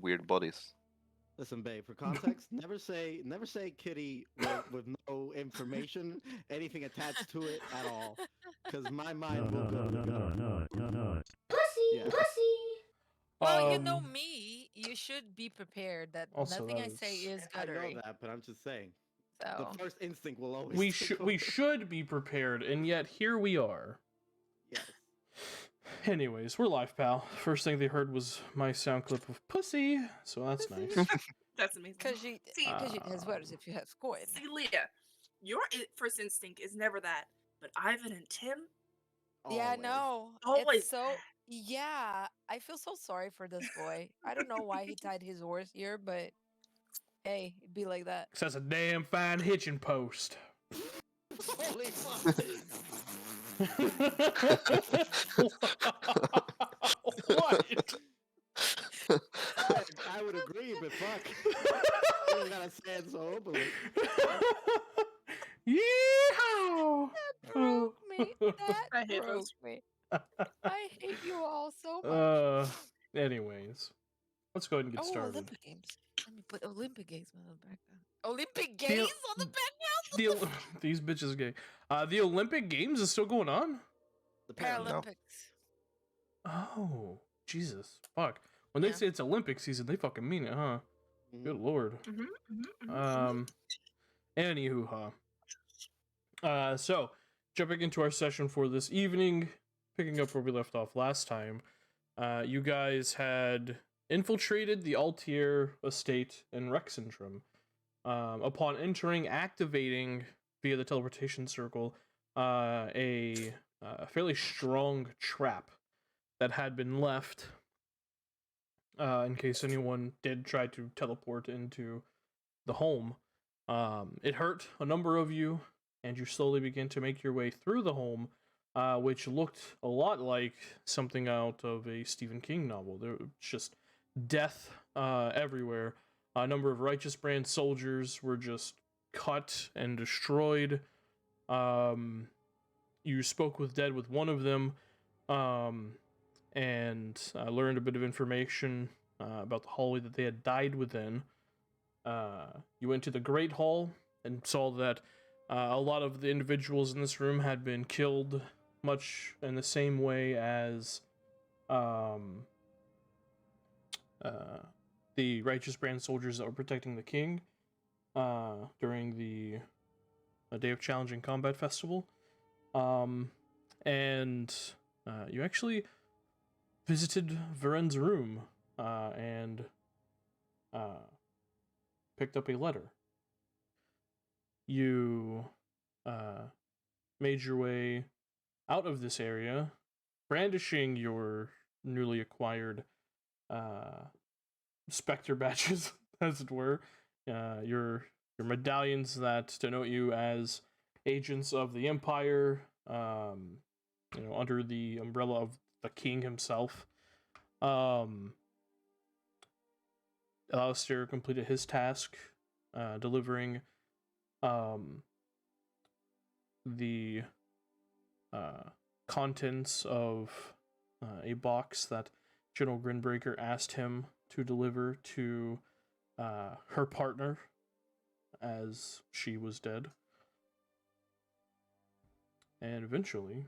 weird bodies. Listen, babe. For context, never say kitty with no information, anything attached to it at all, because my mind will go there. Pussy, Yeah. pussy. Well, you know me. You should be prepared that Also, nothing that I say is- is I know guttery. that, but I'm just saying. So The first instinct will always. we take should over. we should be prepared, and yet here we are. Yes. Anyways, we're live, pal. First thing they heard was my sound clip of pussy, so that's nice. That's amazing. because you has words if you have coin. See, Leah, your first instinct is never that, but Ivan and Tim. Yeah, Always. no. Always It's so yeah. I feel so sorry for this boy. I don't know why he tied his horse here, but hey, it'd be like that. 'Cause that's a damn fine hitching post. Holy fuck! What? I would agree, but fuck. You don't gotta say it so openly. Yeehaw! Broke me. That I hate broke those. me. I hate you all so much. Anyways, let's go ahead and get started. Olympic Games. Let me put Olympic Games on the background. Olympic Games on the background? These bitches gay. The Olympic Games is still going on? The Paralympics. Oh, Jesus. Fuck. When they Yeah. say it's Olympic season, they fucking mean it, huh? Mhm. Good lord. Anywho, so, jumping into our session for this evening, picking up where we left off last time, you guys had infiltrated the Altier estate in Rexentrum. Upon entering, activating via the teleportation circle, a fairly strong trap that had been left in case anyone did try to teleport into the home. It hurt a number of you, and you slowly begin to make your way through the home, which looked a lot like something out of a Stephen King novel. There was just death everywhere. A number of Righteous Brand soldiers were just cut and destroyed. You spoke with one of them, and learned a bit of information about the hallway that they had died within. You went to the Great Hall and saw that a lot of the individuals in this room had been killed much in the same way as the Righteous Brand soldiers that were protecting the king during the Day of Challenging Combat Festival. And you actually visited Varen's room and picked up a letter. You made your way out of this area, brandishing your newly acquired Spectre badges, as it were. Your medallions that denote you as agents of the Empire, under the umbrella of the king himself. Alistair completed his task, delivering the contents of a box that General Grinbreaker asked him to deliver to her partner, as she was dead. And eventually,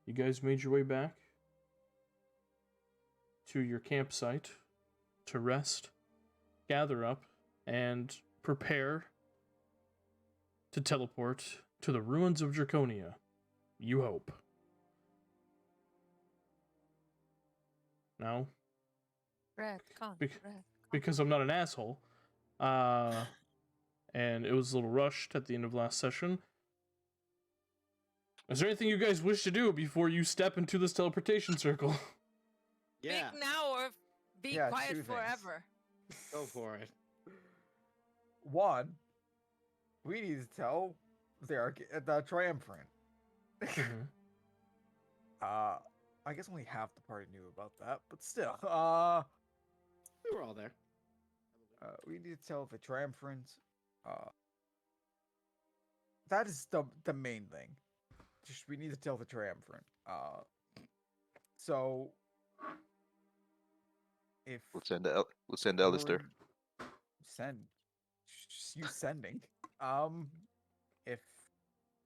you guys made your way back to your campsite to rest, gather up, and prepare to teleport to the ruins of Draconia. You hope. No? Because I'm not an asshole. And it was a little rushed at the end of last session. Is there anything you guys wish to do before you step into this teleportation circle? Yeah. Speak now or be quiet forever. Go for it. One, we need to tell the triumvirate. Mhm. I guess only half the party knew about that, but still. We were all there. We need to tell the triumvirate. That is the main thing. Just we need to tell the triumvirate. So if We'll send Alistair. send, just use sending.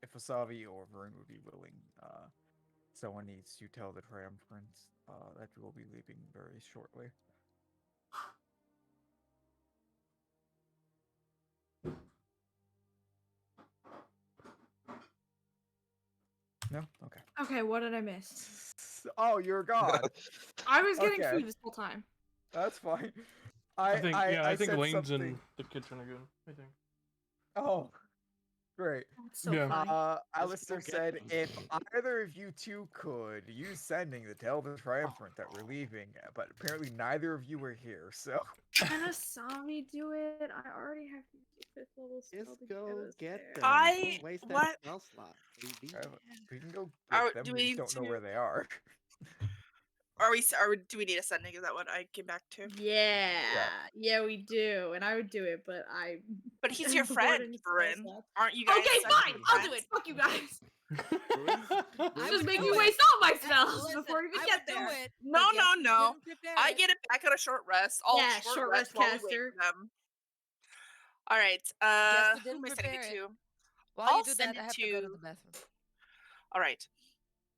If Wasabi or Vern would be willing, someone needs to tell the triumvirate that we will be leaving very shortly. No? Okay. Okay, what did I miss? Oh, you're gone. I was getting Okay. food this whole time. That's fine. I think I think said Lane's in something- the kitchen again. I think. Oh, great. That's so Yeah. funny. Alistair get said them. if either of you two could use sending to tell the triumvirate that we're leaving, but apparently neither of you are here, so Can Asami do it? I already have to use a 5th level spell Just to go us get there. them. I- Don't waste what? that spell slot, baby. we can go Are- get them. do We we just don't know need where to- they are. Do we need a sending? Is that what I came back to? Yeah, we do, and I would do it, but I. But he's your The friend, warden says Varen. that. Aren't you guys? Okay, sending fine. I'll do friends? it. Fuck you guys. I Just would make do me it. waste all my spells Listen, before we even I get would do there. it, No, but no, get- no. get 'em prepared. I get it back on a short rest. I'll Yeah, short rest while we wait caster. for them. All right. Jester Who didn't am I sending it prepare it. to? While I'll you do send that, I it have to go to to- the bathroom. All right.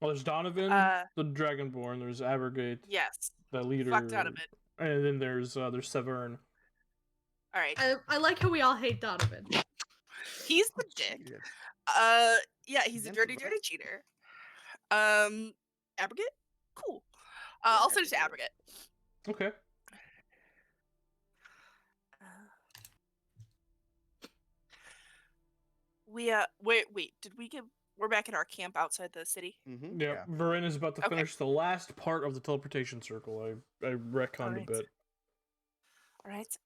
Well, there's Donovan, the Dragonborn. There's Abrogate, Yes. the leader, Fucked out of it. and then there's Severn. All right. I like how we all hate Donovan. He's the dick. Cheated. Yeah, he's a Against dirty, the dirty cheater. Abrogate? Cool. I'll send it to Abrogate. Okay. Wait, did we get we're back in our camp outside the city? Mm-hmm. Yeah, Yeah. Varen is about to Okay. finish the last part of the teleportation circle. I retconned a Alright. bit. All right.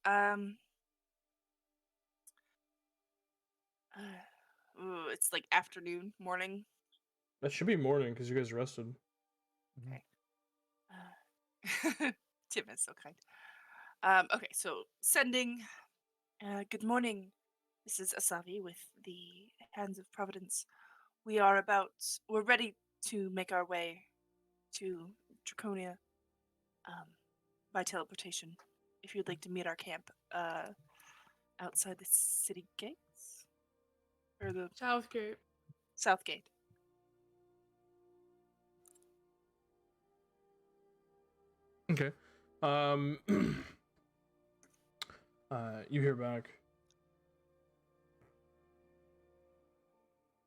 Ooh, it's like afternoon, morning. That should be morning because you guys rested. Tim is so kind. Okay, so sending. Good morning. This is Asavi with the Hands of Providence. We're ready to make our way to Draconia by teleportation. If you'd like to meet our camp outside the city gates or the Southgate. south gate. Okay. You hear back.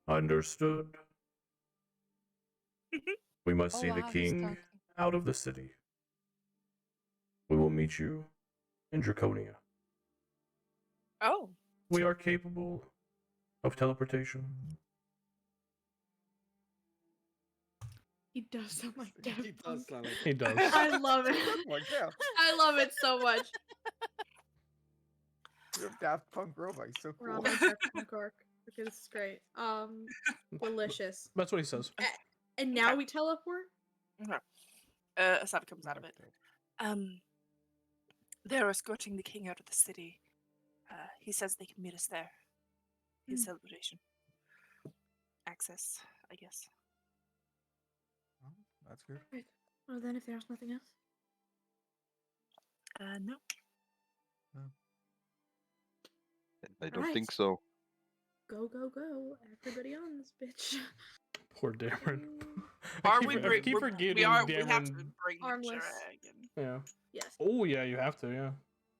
Understood. We must Oh, see the wow, he's king talking. out of the city. We will meet you in Draconia. Oh, We are capable of teleportation. He does sound like He Daft does Punk. sound like He does. I love it. Like, yeah, I love it so much. you're a Daft Punk robot. He's so We're cool. on my Daft Punk arc. Okay, this is great. Delicious. That's what he says. And now we teleport? Asavi comes out of it. They're escorting the king out of the city. He says they can meet us there. His celebration. Access, I guess. Oh, that's good. Right. Well, then if there's nothing else. No. I don't Alright. think so. Go, go, go. Everybody on this bitch. Poor Dameron. Are I we? keep We forgetting We have Dameron. to bring the Armless. dragon. Yeah. Yes. Oh yeah, you have to. Yeah.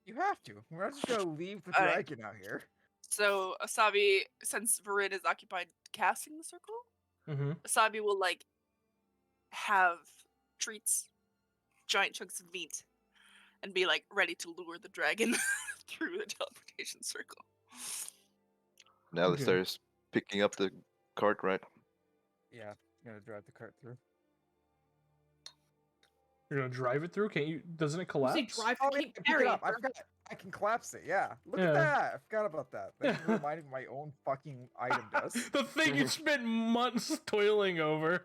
You have to. We're not just gonna leave the Alright. dragon out here. So Asabi, since Varin is occupied casting the circle, Mm-hmm. Asabi will have treats, giant chunks of meat, and be ready to lure the dragon through the teleportation circle. Now that there's picking up the cart, right? Yeah, gonna drive the cart through. You're gonna drive it through? Can't you? Doesn't it You collapse? say drive Oh, to yeah, keep pick it carrying. up. I forgot. I can collapse it. Yeah. Look Yeah. at that. I forgot about that. That Yeah. reminded me my own fucking item does. The thing you spent months toiling over.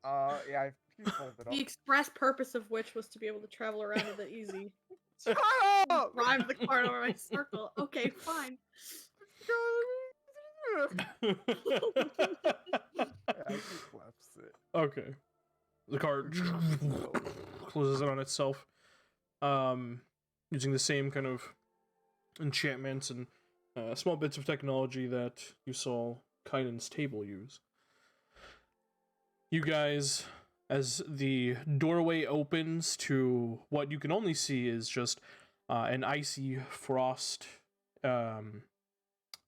Yeah, I pulled it up. The express purpose of which was to be able to travel around with it easy. Shut up! Drive the cart over my circle. Okay, fine. Yeah, I can collapse it. Okay. The cart closes it on itself. using the same kind of enchantments and small bits of technology that you saw Kainen's table use. You guys, as the doorway opens to what you can only see is just an icy frost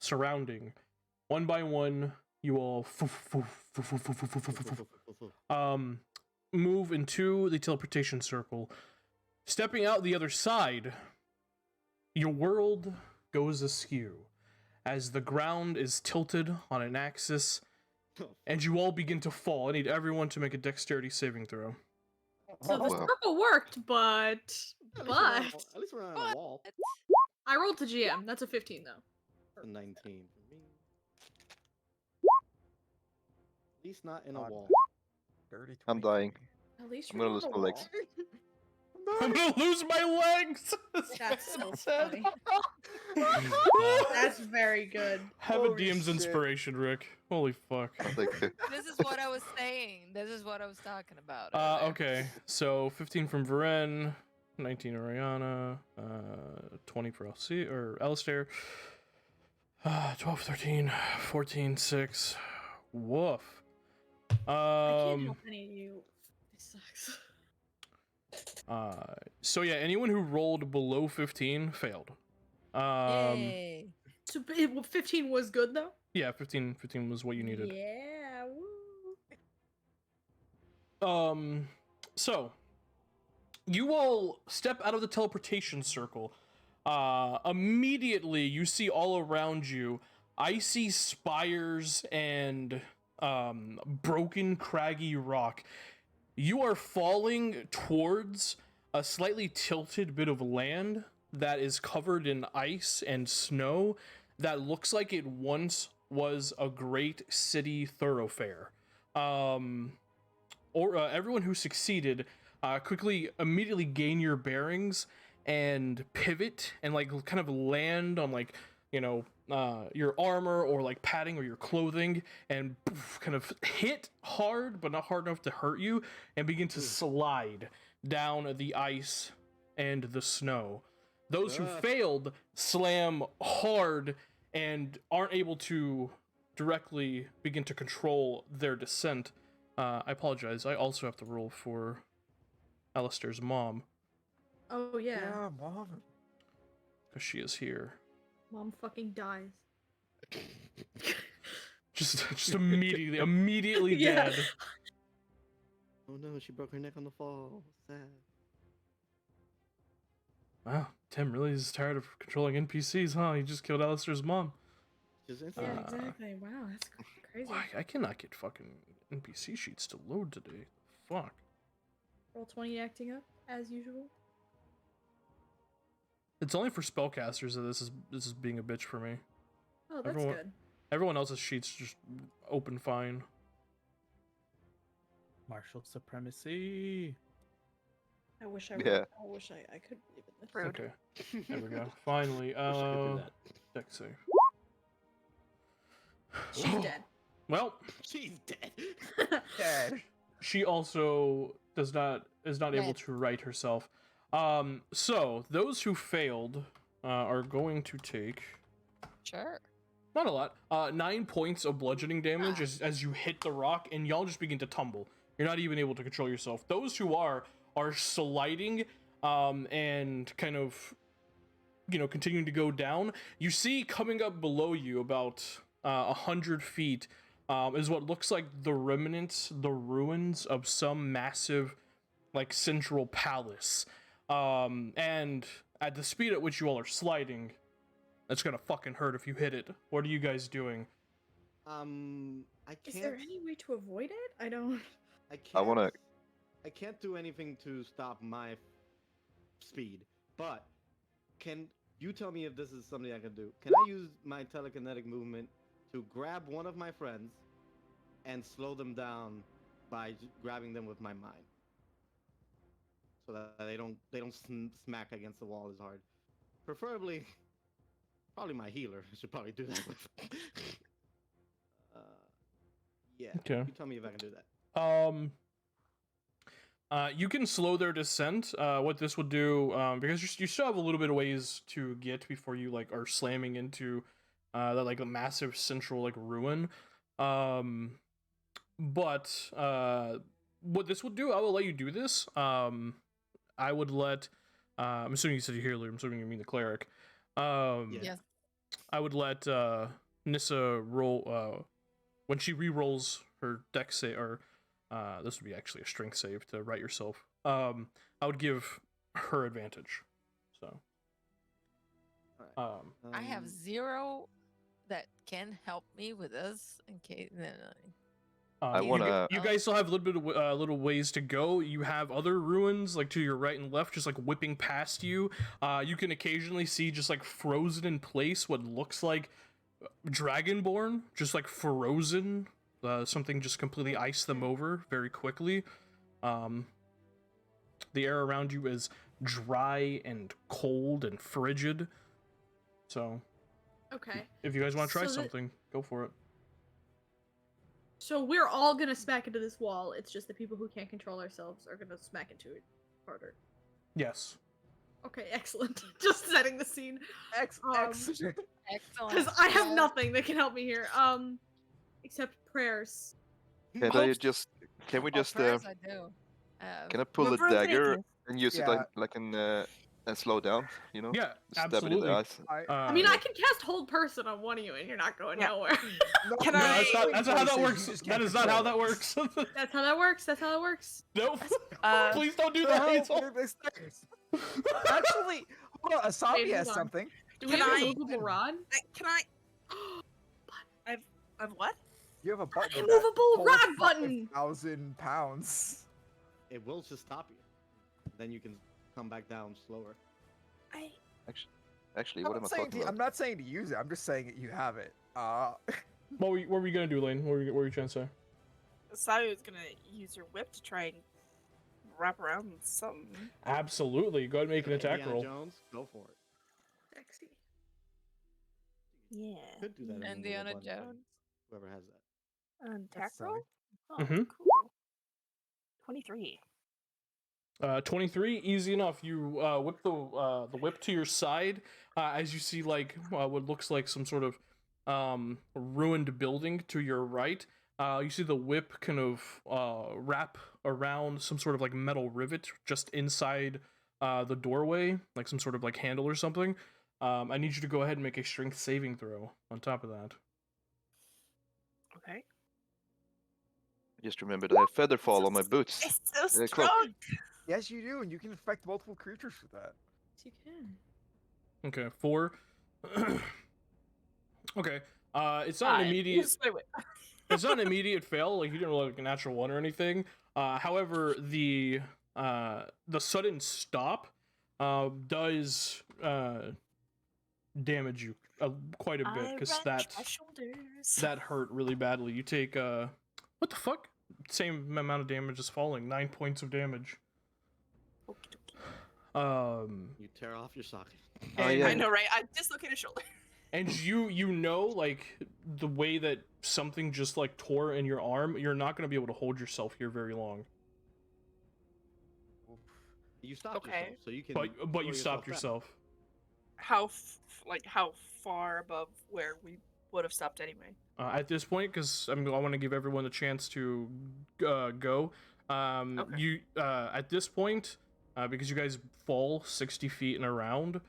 surrounding. One by one, you all move into the teleportation circle. Stepping out the other side, your world goes askew as the ground is tilted on an axis, and you all begin to fall. I need everyone to make a dexterity saving throw. So the wow. circle worked, but At but least we're on a wall. I rolled to GM. That's a 15 though. A 19 for me. At least not in a God. wall. Dirty 23. I'm dying. At least I'm you're gonna not lose a my legs. wall. I'm gonna lose my legs! That's so sad. funny. That's very good. Have a Holy DM's shit. inspiration, Rick. Holy fuck. Thank you. This is what I was saying. This is what I was talking about. earlier. Okay, so 15 from Varen, 19 Oriana, 20 for LC, or Alistair, 12, 13, 14, 6. Woof. I can't help any of you. This sucks. So yeah, anyone who rolled below 15 failed. Yay. So 15 was good though. Yeah, 15 was what you needed. Yeah. Woo. So you all step out of the teleportation circle. Immediately you see all around you icy spires and broken craggy rock. You are falling towards a slightly tilted bit of land that is covered in ice and snow that looks like it once was a great city thoroughfare. Everyone who succeeded, quickly immediately gain your bearings and pivot and like kind of land on like, you know, your armor or like padding or your clothing and poof, kind of hit hard but not hard enough to hurt you and begin to slide down the ice and the snow. Those who failed slam hard and aren't able to directly begin to control their descent. I apologize. I also have to roll for Alistair's mom Oh yeah. Yeah, mom. because she is here. Mom fucking dies. Just immediately Yeah. dead. Oh no, she broke her neck on the fall. Sad. Wow, Tim really is tired of controlling NPCs, huh? He just killed Alistair's mom. Just Yeah, instantly. exactly. Wow, that's crazy. Why? I cannot get fucking NPC sheets to load today. Fuck. Roll 20 acting up as usual. It's only for spellcasters that this is being a bitch for me. Oh, that's Everyone- good. Everyone else's sheets just open fine. Martial supremacy. I wish I. Yeah. I wish I could believe in this. Rude. Okay, there we go. Finally, Wish I could do that. deck save. She's dead. Well, She's dead. Dead. she also is not able Dead. to right herself. So those who failed are going to take Sure. not a lot, 9 points of bludgeoning damage as you hit the rock, and y'all just begin to tumble. You're not even able to control yourself. Those who are sliding and kind of, you know, continuing to go down. You see coming up below you about 100 feet is what looks like the remnants, the ruins of some massive, like, central palace. And at the speed at which you all are sliding, that's gonna fucking hurt if you hit it. What are you guys doing? I Is can't. there any way to avoid it? I don't. I can't. I wanna- I can't do anything to stop my speed. But can you tell me if this is something I can do? Can I use my telekinetic movement to grab one of my friends and slow them down by grabbing them with my mind, so that they don't smack against the wall as hard? Preferably, probably my healer. I should probably do that with. Yeah. Okay. You tell me if I can do that. You can slow their descent. What this would do, because you still have a little bit of ways to get before you like are slamming into that like a massive central like ruin. But what this would do, I will let you do this. I would let. I'm assuming you said your healer. I'm assuming you mean the cleric. Yeah. Yes. I would let Nissa roll when she re-rolls her dex save, or this would be actually a strength save to write yourself. I would give her advantage. So, I have Um, 0 that can help me with this in case. I you, wanna- you guys still have a little bit of little ways to go. You have other ruins like to your right and left, just like whipping past you. You can occasionally see just like frozen in place what looks like Dragonborn, just like frozen. Something just completely iced them over very quickly. The air around you is dry and cold and frigid. So, Okay. if you guys want to try So the- something, go for it. So we're all gonna smack into this wall. It's just the people who can't control ourselves are gonna smack into it harder. Yes. Okay, excellent. Just setting the scene. Excellent. Excellent. Because I have Well, nothing that can help me here. Except prayers. Can I just? Can we well, just? prayers I do. Can I pull a We're dagger rotating. and use it like and slow down? You know. Yeah, Stab it in the absolutely. eyes. I mean, I can cast hold person on one of you, and you're not going Yeah. nowhere. Can No, I- that's not how that You works. just That can't is not how that control it. works. That's how that works. That's how that works. Nope. Please don't do The that. hell? Hazel. They're the stairs. Actually, hold on. Asabi Wait, has hold on. something. Do we Can have a I- movable rod? Can I? I've what? You have a button. A that movable holds rod button! 5,000 pounds. It will just stop you. Then you can come back down slower. Actually, what am I talking about? I'm not saying to use it. I'm just saying you have it. What were you gonna do, Lane? What were you trying to say? Sayu is gonna use her whip to try and wrap around something. Absolutely. Go ahead and make an attack Indiana roll. Jones, go for it. Sexy. Yeah. Could do that. in a Indiana movable button thing, Jones. Whoever has that. Attack That's roll? Oh, Mhm. cool. 23. 23, easy enough. You whip the whip to your side as you see like what looks like some sort of ruined building to your right. You see the whip kind of wrap around some sort of like metal rivet just inside the doorway, like some sort of like handle or something. I need you to go ahead and make a strength saving throw on top of that. Okay. Just remember to have feather fall on my boots. It's so Yeah, cloak. strong. Yes, you do, and you can affect multiple creatures with that. Yes, you can. Okay, 4. Okay. It's not an Fine. immediate. Use my whip. It's not an immediate fail. Like you didn't roll like a natural 1 or anything. However, the sudden stop does damage you quite a bit I because wrench my shoulders. that hurt really badly. You take what the fuck? Same amount of damage as falling. 9 points of damage. Okie dokie. You tear off your socket. Oh, and- yeah. I know, right? I dislocated a shoulder. And you know, like the way that something just like tore in your arm, you're not gonna be able to hold yourself here very long. You stopped Okay. yourself, so you can. But pull you stopped back. yourself. How far above where we would have stopped anyway? At this point, because I want to give everyone a chance to go. Okay. You at this point, because you guys fall 60 feet in a round,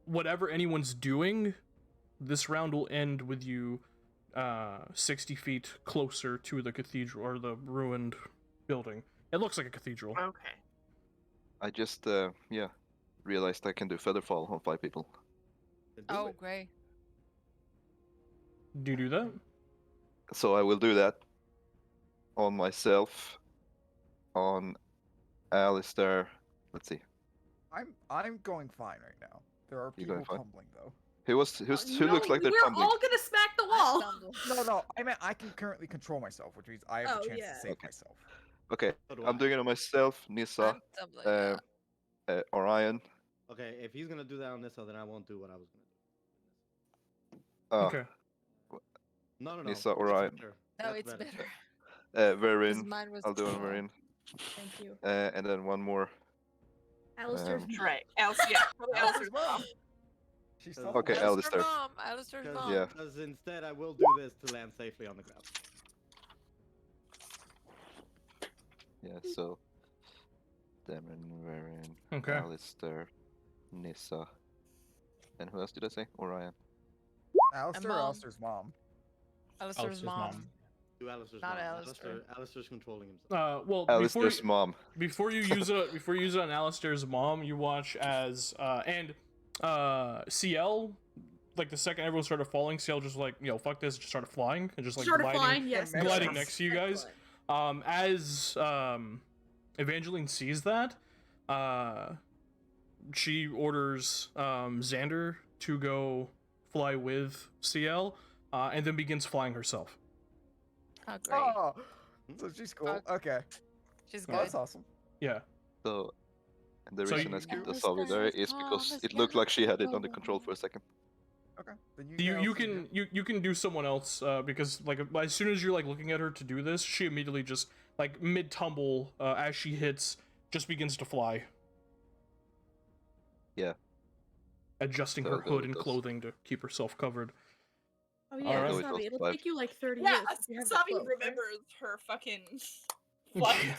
whatever anyone's doing, this round will end with you 60 feet closer to the cathedral or the ruined building. It looks like a cathedral. Okay. I just realized I can do feather fall on 5 people. Then do Oh, it. great. Do you do that? So I will do that on myself, on Alistair. Let's see. I'm going fine right now. There are You people going fine? tumbling though. Who No, looks like they're we're tumbling? all gonna smack the I wall. stumbled. No, I mean I can currently control myself, which means I have Oh, the chance yeah. to save Okay. myself. Okay, So do I'm I. doing it on myself, Nissa, I'm stumbling. Yeah. Orion. Okay, if he's gonna do that on this, then I won't do what I was gonna do. Okay. No. Nissa, that's Orion. better. No, That's it's better. Verin. Mine was I'll do it on terrible. Verin. Thank you. And then one more. Alistair's Um, mom. Right. Alistair. Yeah. Probably Alistair's Alistair's mom. mom. She's Okay, so Okay, Alistair Alistair. mom. Alistair's mom. Yeah. Because instead I will do this to land safely on the ground. Yeah, so Damon, Varian, Okay. Alistair, Nissa. And who else did I say? Orion. Alistair or mom. Alistair's mom? Alistair's mom. Do Alistair's Not mom. Alistair. Alistair's controlling himself. Well, Alistair's mom. before you use it on Alistair's mom, you watch as CL, like the second everyone started falling, CL just like, fuck this, just started flying and just like Started flying, yes. Yeah, gliding Yes. next to you guys. As Evangeline sees that, she orders Xander to go fly with CL, and then begins flying herself. Oh, great. Oh, so she's cool. Okay, She's oh, good. that's awesome. Yeah. So, and the So reason I you- skipped the Alistair's Solidary is mom because is it looked like she had it gonna under control for a second. Okay, then You get Alistair. can you can do someone else because like as soon as you're like looking at her to do this, she immediately just like mid tumble as she hits just begins to fly. Yeah. Adjusting So her go hood with and those. clothing to keep herself covered. Oh yeah, Alright. Go with Savi, those it'll 5. take you like 30 Yeah, years. if you have the Savi cloak, right? remembers her fucking flying.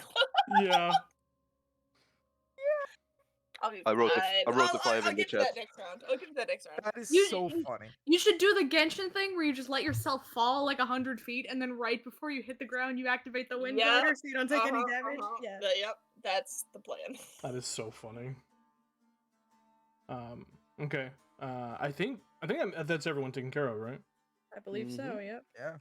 Yeah. I'll be I wrote the- fine. I wrote the 5 I'll in the get to chat. that next round. I'll get to that next round. That is You- so funny. You should do the Genshin thing where you just let yourself fall like 100 feet, and then right before you hit the ground, you activate the wind Yep, guarder so you don't take any Uh-huh, damage. uh-huh. Yeah. Yep, that's the plan. That is so funny. Okay. I think that's everyone taken care of, right? I believe so, yep. Yeah,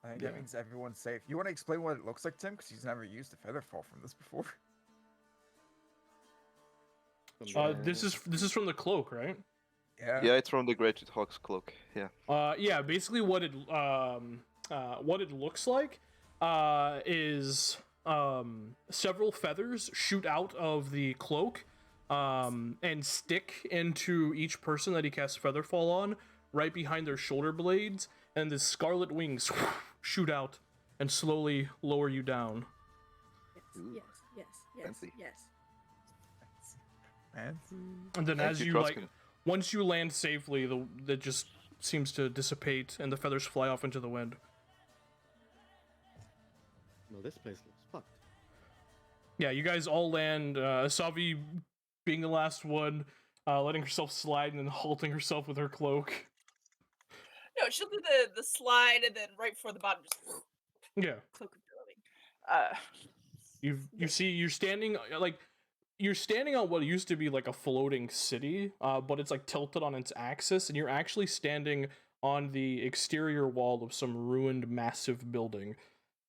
I think Yeah. that means everyone's safe. You want to explain what it looks like, Tim? Because he's never used a feather fall from this before. This is from the cloak, right? Yeah. Yeah, it's from the Great Hawk's cloak. Yeah. Yeah, basically what it looks like is several feathers shoot out of the cloak and stick into each person that he casts Featherfall on, right behind their shoulder blades, and the scarlet wings shoot out and slowly lower you down. Ooh. Yes, Fancy. yes. Fancy. And then Thank as you, you Troskin. once you land safely, that just seems to dissipate and the feathers fly off into the wind. Well, this place looks fucked. Yeah, you guys all land. Savi being the last one, letting herself slide and then halting herself with her cloak. No, she'll do the slide and then right before the bottom just Yeah, cloak of building. you're standing on what used to be like a floating city, but it's like tilted on its axis, and you're actually standing on the exterior wall of some ruined massive building.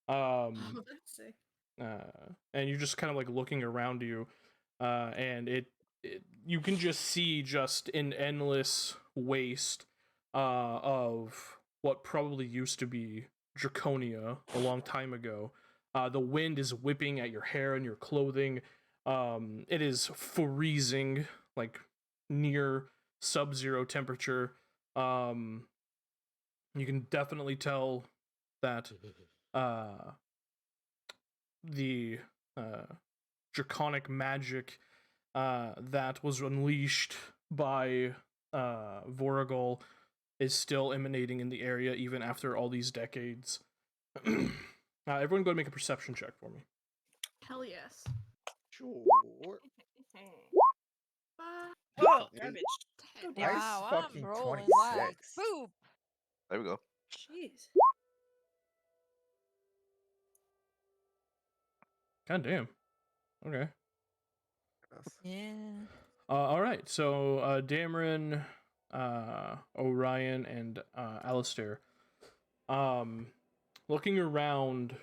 Oh, that's sick. And you're just kind of like looking around you, and you can just see just an endless waste of what probably used to be Draconia a long time ago. The wind is whipping at your hair and your clothing. It is freezing, like near sub-zero temperature. You can definitely tell that the draconic magic that was unleashed by Voragol is still emanating in the area even after all these decades. Everyone go and make a perception check for me. Hell yes. Sure. Oh, garbage. Ten. Nice Wow, fucking I'm rolling 26. like poop. There we go. Jeez. God damn. Okay. Yeah. All right. So Dameron, Orion, and Alistair. Looking around,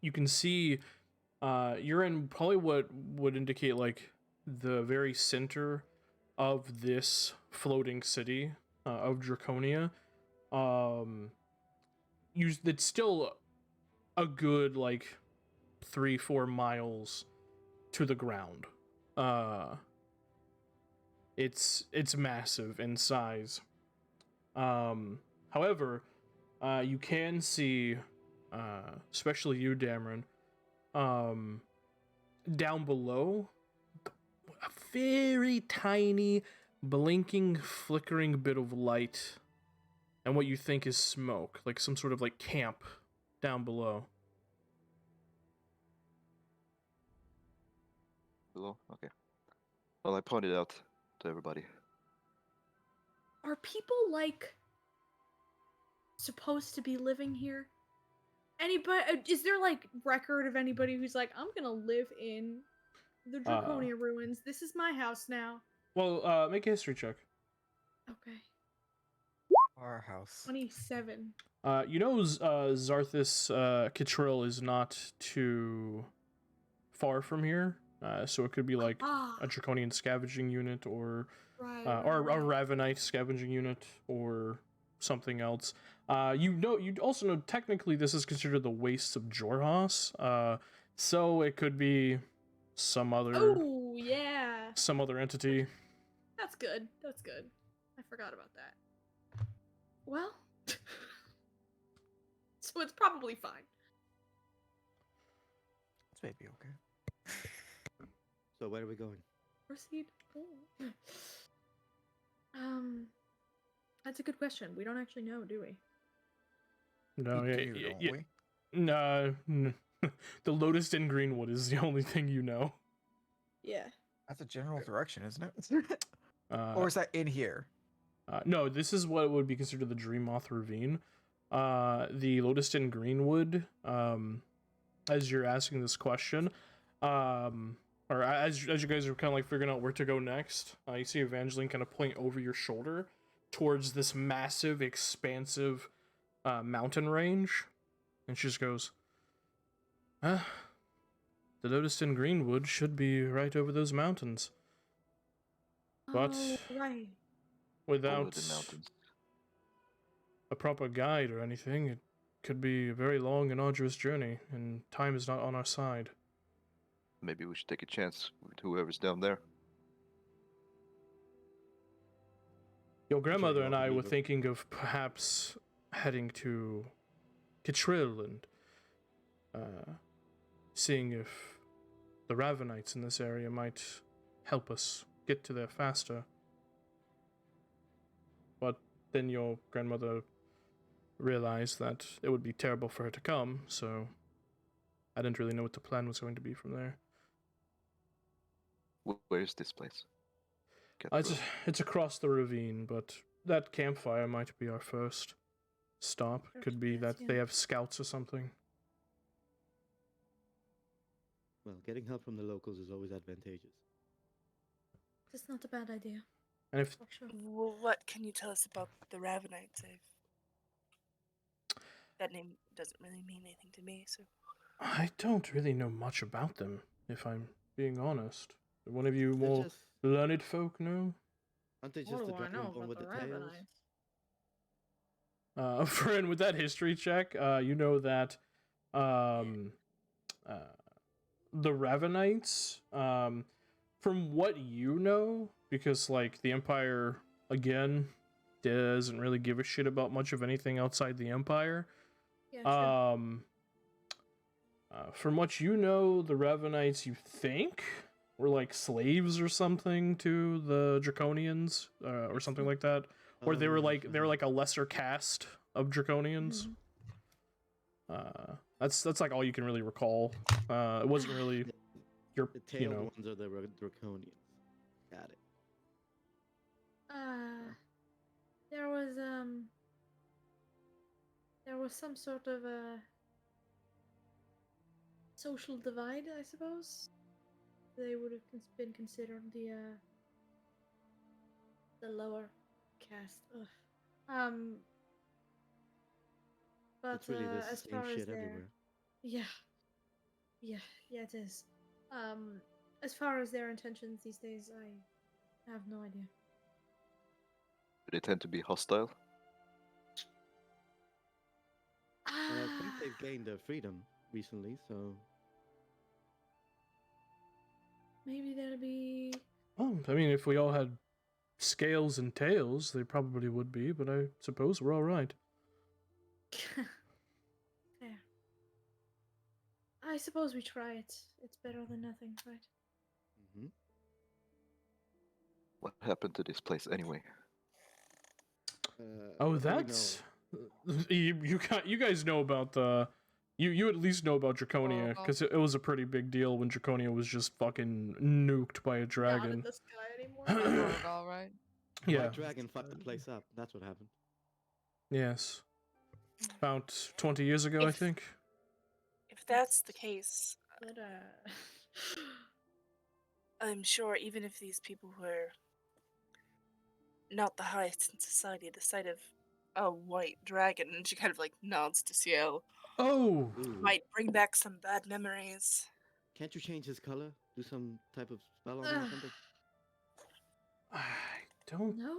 you can see you're in probably what would indicate like the very center of this floating city of Draconia. It's still a good like 3-4 miles to the ground. It's massive in size. However, you can see, especially you, Dameron, down below, a very tiny, blinking, flickering bit of light, and what you think is smoke, like some sort of like camp down below. Below? Okay. Well, I pointed out to everybody. Are people like supposed to be living here? Anybody? Is there like record of anybody who's like, I'm gonna live in the Draconia ruins? This is my house now. Well, make a history check. Okay. Our house. 27. You know, Zarthus Catrill is not too far from here, so it could be like a Draconian scavenging unit, or or a Ravenite scavenging unit, or something else. You also know technically this is considered the wastes of Jorhas, so it could be some other Oh yeah. some other entity. That's good. That's good. I forgot about that. Well, so it's probably fine. It's maybe okay. So where are we going? Proceed. Oh. That's a good question. We don't actually know, do we? No, We yeah, do, don't yeah, we? no. The Lotus Den Greenwood is the only thing you know. Yeah. That's a general direction, isn't it? Or is that in here? No, this is what would be considered the Dreammoth Ravine. The Lotus Den Greenwood, as you're asking this question, or as you guys are kind of like figuring out where to go next, you see Evangeline kind of point over your shoulder towards this massive, expansive mountain range, and she just goes, the Lotus Den Greenwood should be right over those mountains. But Oh, right. Over without the mountains. a proper guide or anything, it could be a very long and arduous journey, and time is not on our side. Maybe we should take a chance with whoever's down there. Your grandmother you and offered I me were the- thinking of perhaps heading to Catrill and seeing if the Ravenites in this area might help us get to there faster. But then your grandmother realized that it would be terrible for her to come, so I didn't really know what the plan was going to be from there. Where is this place? It's across the ravine, but that campfire might be our first stop. Could be that they have scouts or something. Well, getting help from the locals is always advantageous. That's not a bad idea. And if For sure. Well, what can you tell us about the Ravenites? That name doesn't really mean anything to me, so. I don't really know much about them, if I'm being honest. One of you They're more just- learned folk know? Aren't they just What the do I know dragonborn about with the the tails? Ravenites? Friend, with that history check, you know that the Ravenites, from what you know, because like the Empire again doesn't really give a shit about much of anything outside the Empire. Yeah, true. From what you know, the Ravenites, you think, were like slaves or something to the Draconians, or something like that, or they were like a lesser caste of Draconians. That's like all you can really recall. It wasn't really your, The tailed you know. ones are the draconians. Got it. There was some sort of a social divide, I suppose. They would have been considered the lower caste. Ugh. But It's really the as same far as shit their everywhere. yeah, it is. As far as their intentions these days, I have no idea. Do they tend to be hostile? I think they've gained their freedom recently, so Maybe there'll be. Well, I mean, if we all had scales and tails, they probably would be, but I suppose we're all right. Fair. I suppose we try it. It's better than nothing, right? Hmm. What happened to this place anyway? Oh, What do we know? that's you guys know about the you at least know about Draconia because it was a pretty big deal when Draconia was just fucking nuked by a Not in dragon. the sky anymore. All right. Yeah. White dragon fucked the place up. That's what happened. Yes. About 20 years ago, I If- think. If that's the case, But I'm sure even if these people were not the highest in society, the sight of a white dragon, and she kind of like nods to Ciel, Oh, Ooh. might bring back some bad memories. Can't you change his color? Do some type of spell on him or something? I don't. no.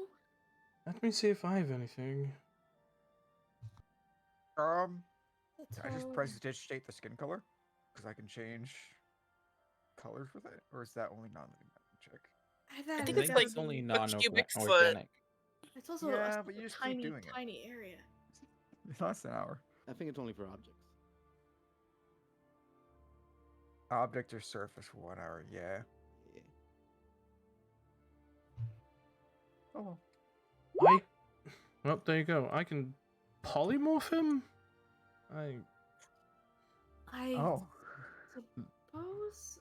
Let me see if I have anything. That's I just all. prestidigitate the skin color because I can change colors with it, or is that only non-living magic? I I think think it's like it's only a cubic foot. non-organic. It's also Yeah, a but you just keep tiny, doing it. tiny area. It lasts an hour. I think it's only for objects. Object or surface for 1 hour. Yeah. Yeah. Oh. Well, there you go. I can polymorph him. I Oh. suppose.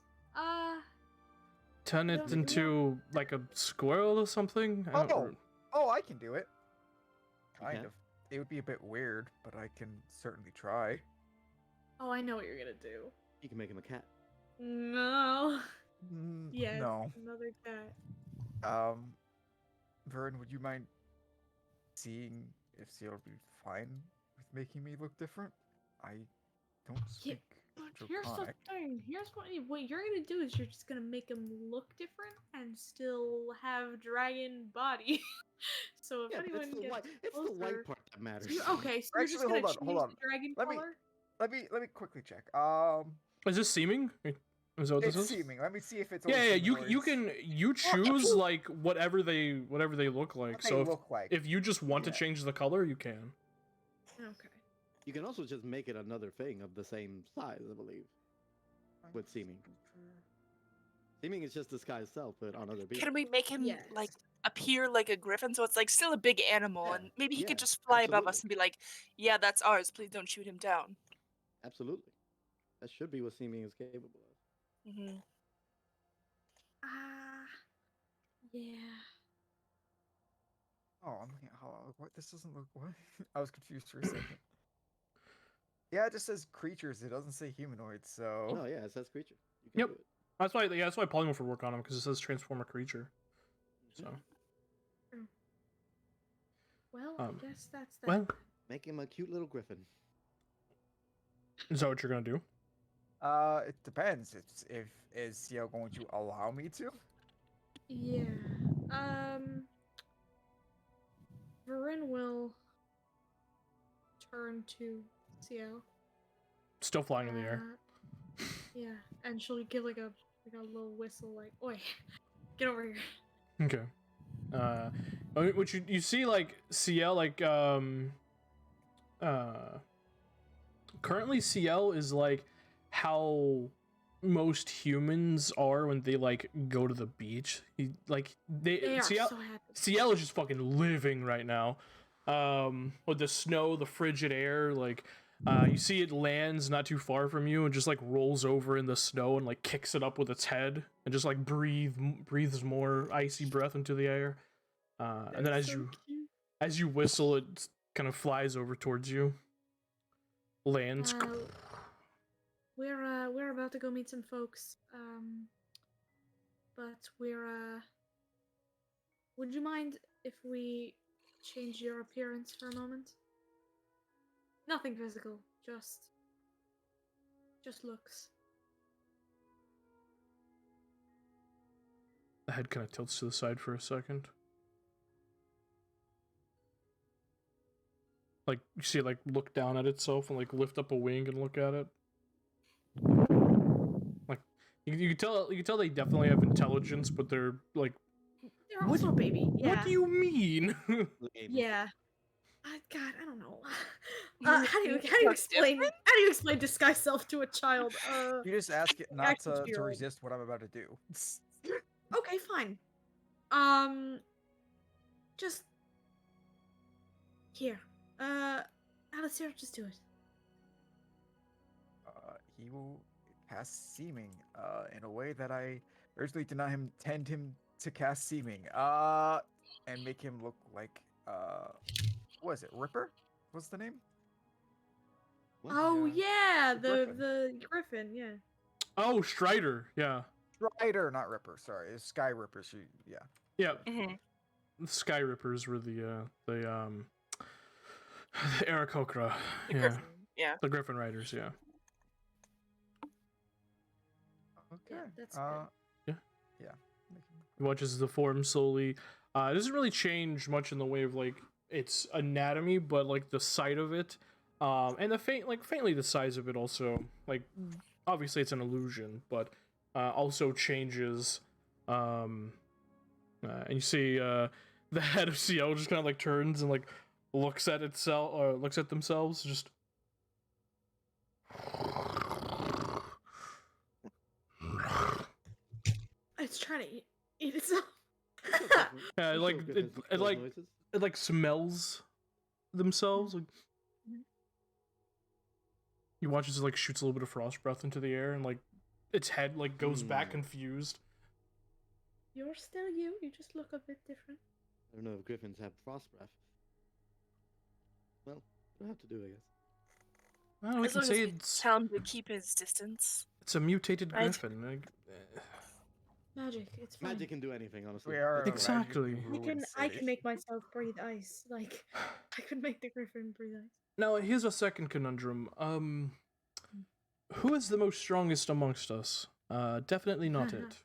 Turn No, it but you into like a squirrel or something. I don't Oh. re- Oh, I can do it. You Kind can? of. It would be a bit weird, but I can certainly try. Oh, I know what you're gonna do. You can make him a cat. No. Yes. No. Another cat. Vern, would you mind seeing if Ciel would be fine with making me look different? I don't Yeah, speak But here's the Draconic. thing. Here's what you're gonna do is you're just gonna make him look different and still have dragon body. So if Yeah, but anyone it's the gets white. It's the closer, white part that so matters. okay, so you're just Actually, gonna hold change on. the dragon Let me- color. Let me quickly check. Is this seeming? Is that what this It's is? seeming. Let me see if it's. Yeah, only yeah. seeming or You it's can what choose like whatever they look like. what they So look like. if you just want to Yeah. change the color, you can. Okay. You can also just make it another thing of the same size, I believe. with seeming. Seeming is just the sky itself, but on other beings. Can we make him Yes. like appear like a griffin, so it's like still a big animal, Yeah, and maybe he yeah, could just fly above us absolutely. and be like, "Yeah, that's ours. Please don't shoot him down." Absolutely. That should be what seeming is capable of. Hmm. Yeah. Oh, I'm looking at how. What? This doesn't look. What? I was confused for a second. Yeah, it just says creatures. It doesn't say humanoids. So. Oh yeah, it says creature. You can Yep. do it. That's why polymorph would work on him because it says transform a creature. So Well, Um, I guess that's that. well, Make him a cute little griffin. is that what you're gonna do? It depends. If is Ciel going to allow me to? Yeah. Varin will turn to Ciel. Still flying in the air. Yeah, and she'll give like a little whistle, like, "Oi, get over here." Okay. Which you see like CL like currently CL is like how most humans are when they like go to the beach. They are CL so happy. CL is just fucking living right now. With the snow, the frigid air, like you see it lands not too far from you and just like rolls over in the snow and like kicks it up with its head and just like breathes more icy breath into the air. And then That's so cute. as you whistle, it kind of flies over towards you. Lands. We're about to go meet some folks. But would you mind if we change your appearance for a moment? Nothing physical, just looks. The head kind of tilts to the side for a second. Like you see it like look down at itself and like lift up a wing and look at it. Like you can tell they definitely have intelligence, but they're like, They're also a baby. Yeah. what do you mean? The game. Yeah. God, I don't know. How do you What's explain disguise self to a child? You just ask it not Actually, to two-year-old. resist what I'm about to do. Okay, fine. Just here. Alistair, just do it. He will cast seeming in a way that I originally did not intend him to cast seeming. And make him look like what is it? Ripper? What's the name? What? Oh yeah, the the griffin, yeah. Oh, Strider. Yeah. Strider, not Ripper. Sorry, it's Sky Ripper. Yeah. Yeah. Mhm. The Sky Rippers were the Aarakocra. The Yeah. Griffin. Yeah. The Griffin Riders, yeah. Okay. That's good. Yeah. He watches the form slowly. It doesn't really change much in the way of like its anatomy, but like the sight of it, and the faintly the size of it also. Like obviously it's an illusion, but also changes. And you see the head of CL just kind of like turns and like looks at itself or looks at themselves just. It's trying to eat itself. Yeah, I'm like sure griffins make those like noises. it like smells themselves. Like you watch as it like shoots a little bit of frost breath into the air, and like its head like goes back confused. You're still you. You just look a bit different. I don't know if griffins have frost breath. Well, we'll have to do, I guess. Well, we As can long as say we it's tell him to keep his distance. a mutated Right. griffin. Like, Magic. It's fine. Magic can do anything, honestly. We are It's fine. Exactly. I can make myself breathe ice. Like I could make the griffin breathe ice. Now here's a second conundrum. Who is the most strongest amongst us? Definitely not it.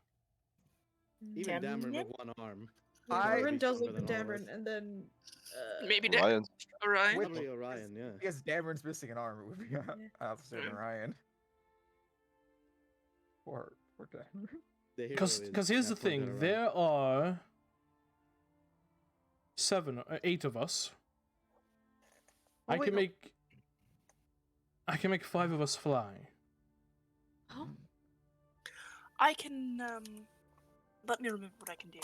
Even Damn Dameron it. with one arm. Cameron be does stronger look at than all of us. Dameron, and then Maybe Ryan. Orion. Wait, Probably Orion, yeah. Because Dameron's missing an arm, it would be Alistair and Ryan. Poor Dameron. The hero Because is here's the that point at thing, Orion. there are 8 of us. Oh, I wait, can no. make 5 of us fly. oh, I can let me remember what I can do.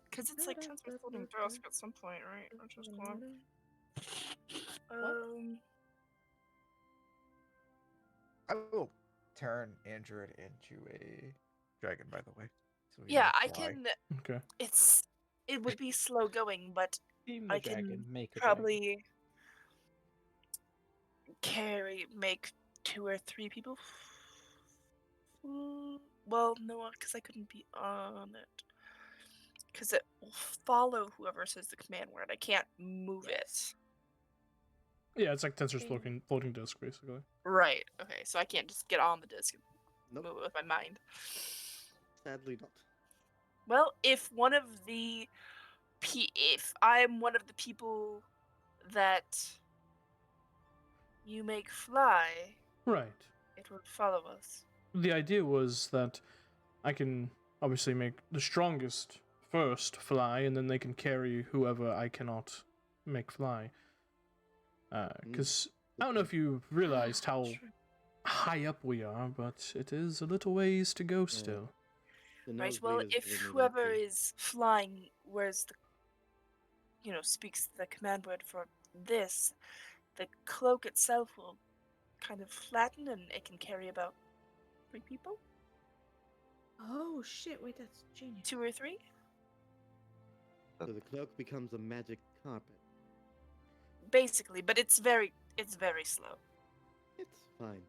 Because it's like transfer floating task at some point, right? Or just one. I will turn Android into a dragon, by the way. So he Yeah, will I fly. can. Okay. It would be slow going, but Beam the I dragon, can make a probably make 2 or 3 people. Well, no, because I couldn't be on it. Because it will follow whoever says the command word. I can't move it. Yeah, it's like Tensor's floating disk, basically. Right. Okay, so I can't just get on the disc and Nope. move it with my mind. Sadly not. Well, if I'm one of the people that you make fly, Right. it would follow us. The idea was that I can obviously make the strongest first fly, and then they can carry whoever I cannot make fly. Because I don't know if you realized how high up we are, but it is a little ways to go still. The Right. Well, nosebleed is if really whoever lucky. is flying wears speaks the command word for this, the cloak itself will kind of flatten and it can carry about 3 people, oh shit! Wait, that's genius. 2 or 3. So the cloak becomes a magic carpet. Basically, but it's very slow. It's fine.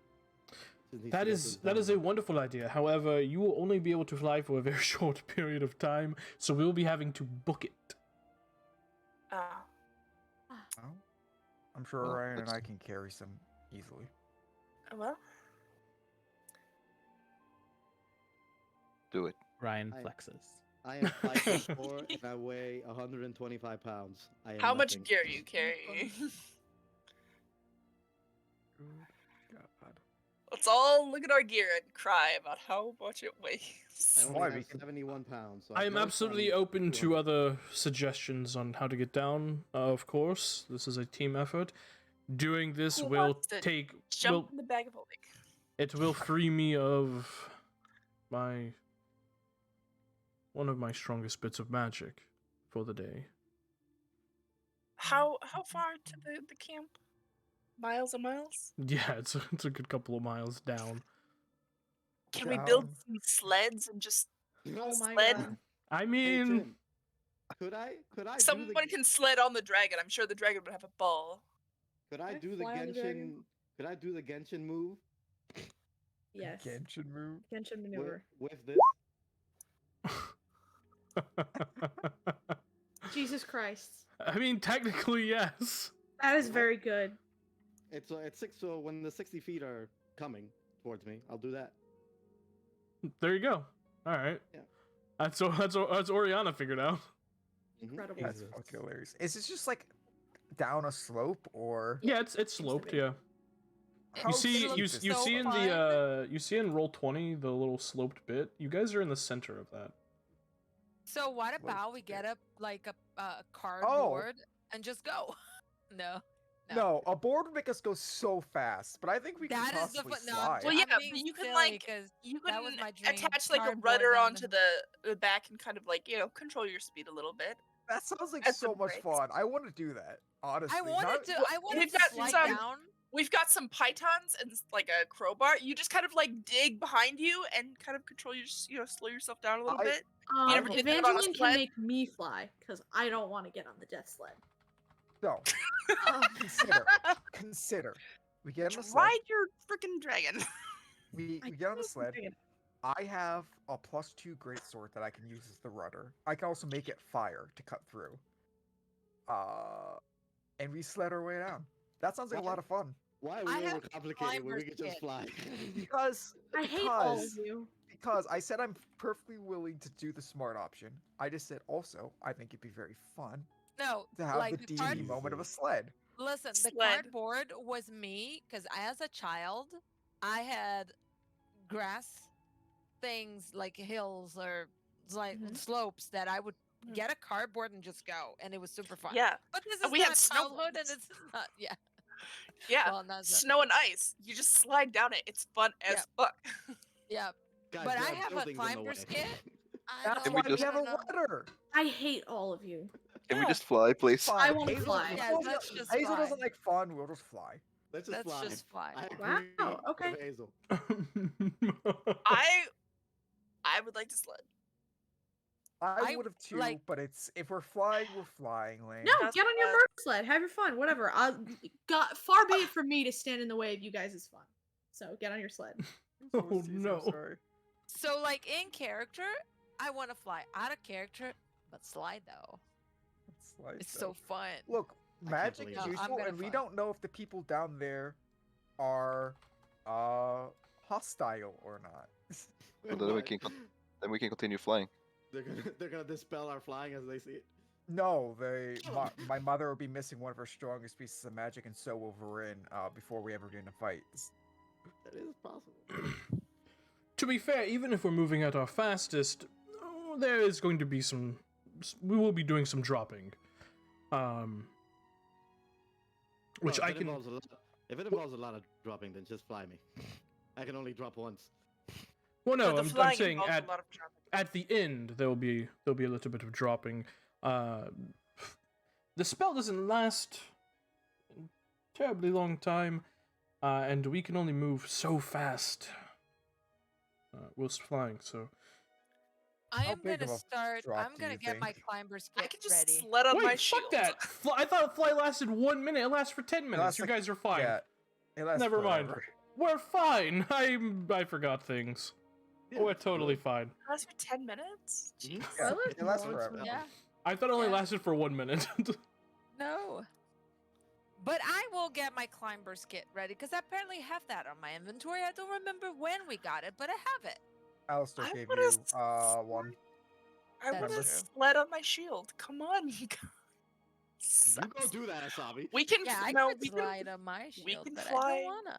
Just needs That to get is things a done. wonderful idea. However, you will only be able to fly for a very short period of time, so we will be having to book it. Oh, I'm sure Well, Ryan and let's- I can carry some easily. Well, Do it. Ryan I- flexes. I am 5'4" and I weigh 125 pounds. I am how much nothing. gear are you carrying? Good God. Well, Let's all look at our gear and cry about how much it weighs. I only Why, have we can- 71 pounds. So I am most absolutely times open to 200. other suggestions on how to get down. Of course, this is a team effort. Doing this Who will wants to take Jump in the bag of holding. it will free me of one of my strongest bits of magic for the day. How far to the camp? Miles and miles? Yeah, it's a good couple of miles down. Can we build Down. some sleds and just Oh my sled? god. I Hey, mean, Tim, could I do Someone the can sled on the dragon. I'm sure the dragon would have a ball. could I Can I do the fly on the dragon? Genshin? Could I do the Genshin move Yes. Genshin move. Genshin with, maneuver. with this? Jesus Christ. I mean, technically, yes. That is very good. It's six. So when the 60 feet are coming towards me, I'll do that. There you go. All right. Yeah. That's Oriana figured out. Mhm. Incredible. That's fucking hilarious. Is this just like down a slope or? Yeah, it's sloped. be. Yeah. How You see, steep you is you this see in slope? the you see in roll 20 the little sloped bit. You guys are in the center of that. So what Slope about we get bit. a cardboard and just go? No. No, a board would make us go so fast, but I think we can That is the possibly fun. No, slide. Well, I'm yeah, but being you can silly like 'cause you that can was my dream. attach like a Cardboard rudder down onto the back and kind of like control your speed a little bit. That sounds like Add so some much brakes. fun. I want to do that. Honestly, I wanted to. I wanted we've to got slide some- down. We've got some pythons and like a crowbar. You just kind of like dig behind you and kind of control your slow yourself down a little I- bit. You ever did that on a Evangeline can sled? make me fly because I don't want to get on the death sled. No, Um, consider. We get on the sled. Ride your freaking dragon. We I get on the can't sled. figure it I have a +2 greatsword that I can use as the rudder. I can also make it fire to cut through. And we sled our way down. That sounds like a lot of fun. Why are I we have overcomplicated when we climber's can just kit. fly? Because I hate all of because you. because I said I'm perfectly willing to do the smart option. I just said also I think it'd be very fun No, to have like the the D&D moment of a sled. Listen, the Sled. cardboard was me because as a child, I had grass things like hills or like Mhm. slopes that I would Mm. get a cardboard and just go, and it was super fun. Yeah, But this And is we had not childhood, and snowboards. it's not. Yeah. yeah. Well, not so. Snow and ice. You just slide down it. It's fun as Yep. fuck. Yeah. Guys, But there I are have a buildings in the climber's way. kit. I That's don't- why we we just- have I a don't know. rudder. I hate all of you. Can we No. just fly, please? Fine. I wanna Hazel fly. Yeah, doesn't- let's just Hazel fly. doesn't like fun. We'll just fly. Let's just Let's fly. just fly. I Wow, agree okay. with Hazel. I would like to sled. I I would have too, like- but it's if we're flying, we're flying, Lane. No, That's get on your fun. murder sled. Have your fun. Whatever. Far be it from me to stand in the way of you guys' fun. So get on your sled. Oh, no. Sorry. So, like in character, I want to fly. Out of character, but slide though. Slide It's though. so fun. Look, I can't magic believe is it. No, I'm useful, gonna and we fly. don't know if the people down there are hostile or not. Well, then we What? can then we can continue flying. They're gonna dispel our flying as they see it. No, my mother will be missing one of her strongest pieces of magic, and so will Varin, before we ever get in a fight. That is possible. To be fair, even if we're moving at our fastest, there is going to be we will be doing some dropping. Which Well, I if it can. if it involves a lot of dropping, then just fly me. I can only drop once. Well, no, The I'm flying saying involves at a lot of jumping. at the end there'll be a little bit of dropping. The spell doesn't last a terribly long time, and we can only move so fast whilst flying. So I How am big gonna of a start. drop I'm do gonna you get my think? climber's I kit can just ready. sled on my wait, shield. fuck that! I thought fly lasted 1 minute. It lasts for 10 minutes. lasts You like- guys are fine. Yeah, it lasts Never mind. forever. We're fine. I forgot things. We're totally fine. Lasts for 10 minutes? Mhm. Jeez. Yeah, Well, it lasts it's forever. more- Yeah. I thought it only Yeah. lasted for 1 minute. No. But I will get my climber's kit ready because I apparently have that on my inventory. I don't remember when we got it, but I have it. Alistair I gave wanna you s- one. I That's want to true. sled on my shield. Come on, you guys. You go do that, Asabi. We can, Yeah, I no, could we slide can, on my we shield, can but I fly. don't wanna.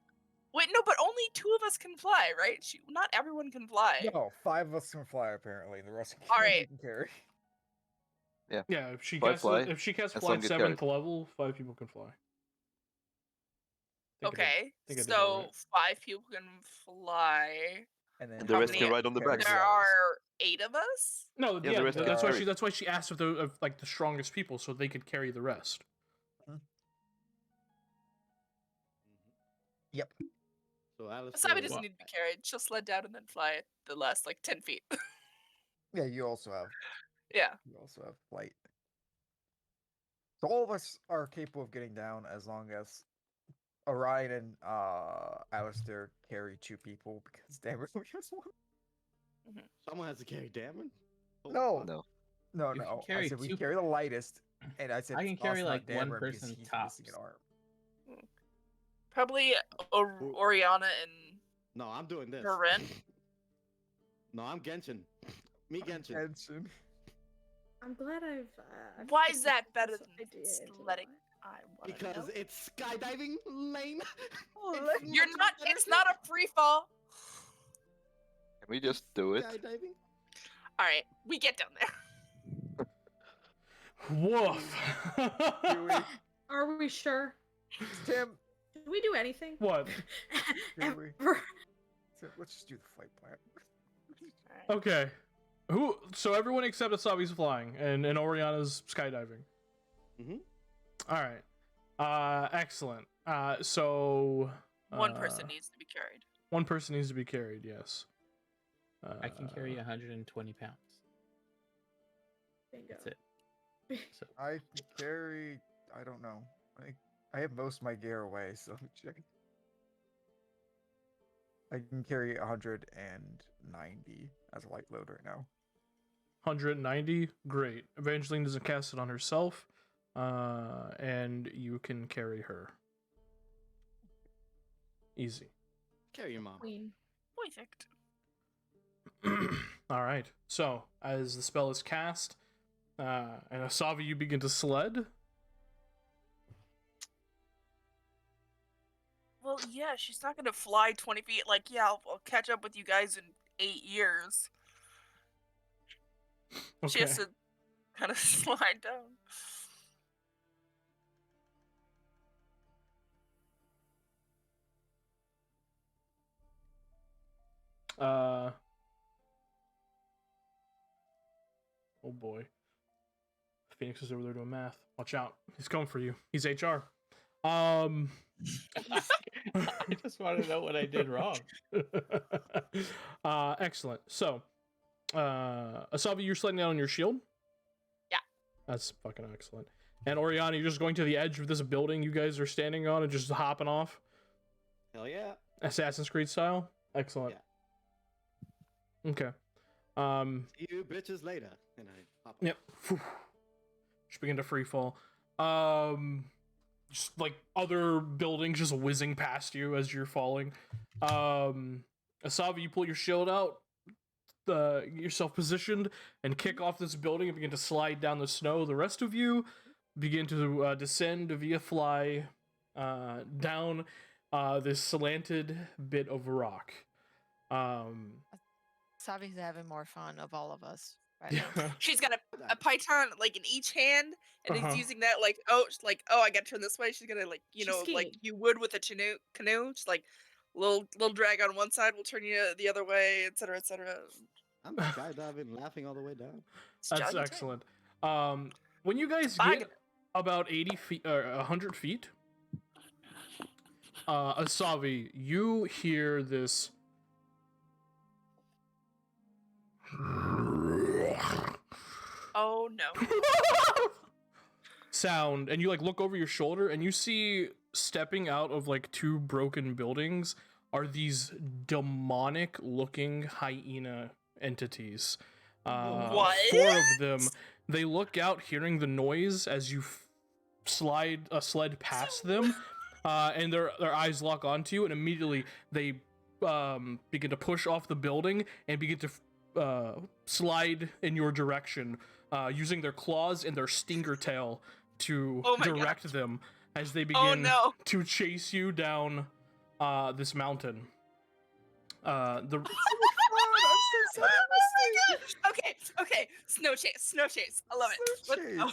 Wait, no, but only 2 of us can fly, right? Not everyone can fly. No, 5 of us can fly apparently. The rest All can right. can carry. Yeah. Yeah, if she 5 casts fly, if she casts and fly some get 7th carried. level, 5 people can fly. Okay, think I did that so right. 5 people can fly. And then And the How rest many- can ride on the carry back. There the others. are 8 of us? No, Yeah, yeah, the rest get that's why carried. she asked if like the strongest people so they could carry the rest. Yep. So Alice. Asabi doesn't need to be carried. She'll sled down and then fly the last like 10 feet. Yeah, you also have Yeah. flight. So all of us are capable of getting down as long as Orion and Alistair carry 2 people because Dameron only has 1. Someone has to carry Dameron? Oh, No. No. No, You can no. I carry said we 2 carry the lightest, and I said I can it's carry, us, like, not one Dameron because person he's missing an tops. arm. Probably Oriana and No, I'm doing this. Varen. No, I'm Genshin. Me Genshin. Genshin. I'm glad I've. Why put is that this better than idea into sledding? my- I wanna Because know. it's skydiving lane. You're not. It's not a free fall. Can we just do it? Skydiving. All right, we get down there. Woof. Are we sure? Tim, Did we do anything? What? Did we? Ever? Tim, let's just do the flight plan. Okay. So everyone except Asabi's flying and Oriana's skydiving. Mhm. All right. Excellent. So One person needs to be carried. one person needs to be carried. Yes. I can carry 120 pounds. Bingo. That's it. So I can carry. I don't know. I have most of my gear away, so let me check. I can carry 190 as a light load right now. 190. Great. Evangeline doesn't cast it on herself, and you can carry her. Easy. Carry your mom. Queen. Perfect. All right. So as the spell is cast, and Asavi, you begin to sled. Well, yeah, she's not gonna fly 20 feet. Like, yeah, I'll catch up with you guys in 8 years. She Okay. has to kind of slide down. Oh boy. Phoenix is over there doing math. Watch out. He's coming for you. He's HR. I just want to know what I did wrong. Excellent. So, Asavi, you're sliding down on your shield? Yeah. That's fucking excellent. And Oriana, you're just going to the edge of this building you guys are standing on and just hopping off? Hell yeah. Assassin's Creed style? Excellent. Okay. See you bitches later. And I hop. Yep. Just begin to free fall. Just like other buildings just whizzing past you as you're falling. Asavi, you pull your shield out, yourself positioned, and kick off this building and begin to slide down the snow. The rest of you begin to descend via fly down this slanted bit of rock. Savi's having more fun of all of us. Right Yeah. now. She's got a python like in each hand, and Uh-huh. is using that like I got to turn this way. She's gonna like She's like skiing. you would with a canoe. Just like little drag on one side will turn you the other way, etc. etc. I'm skydiving, laughing all the way down. That's excellent. When you guys Fine. get about 80 feet or 100 feet, Asavi, you hear this Oh no. sound, and you like look over your shoulder and you see stepping out of like 2 broken buildings are these demonic looking hyena entities. What? 4 of them. They look out hearing the noise as you sled past them, and their eyes lock onto you, and immediately they begin to push off the building and begin to slide in your direction, using their claws and their stinger tail to Oh my direct them as they Oh begin no. to chase you down this mountain. The I'm so Okay. Snow chase. I love it. Let's go.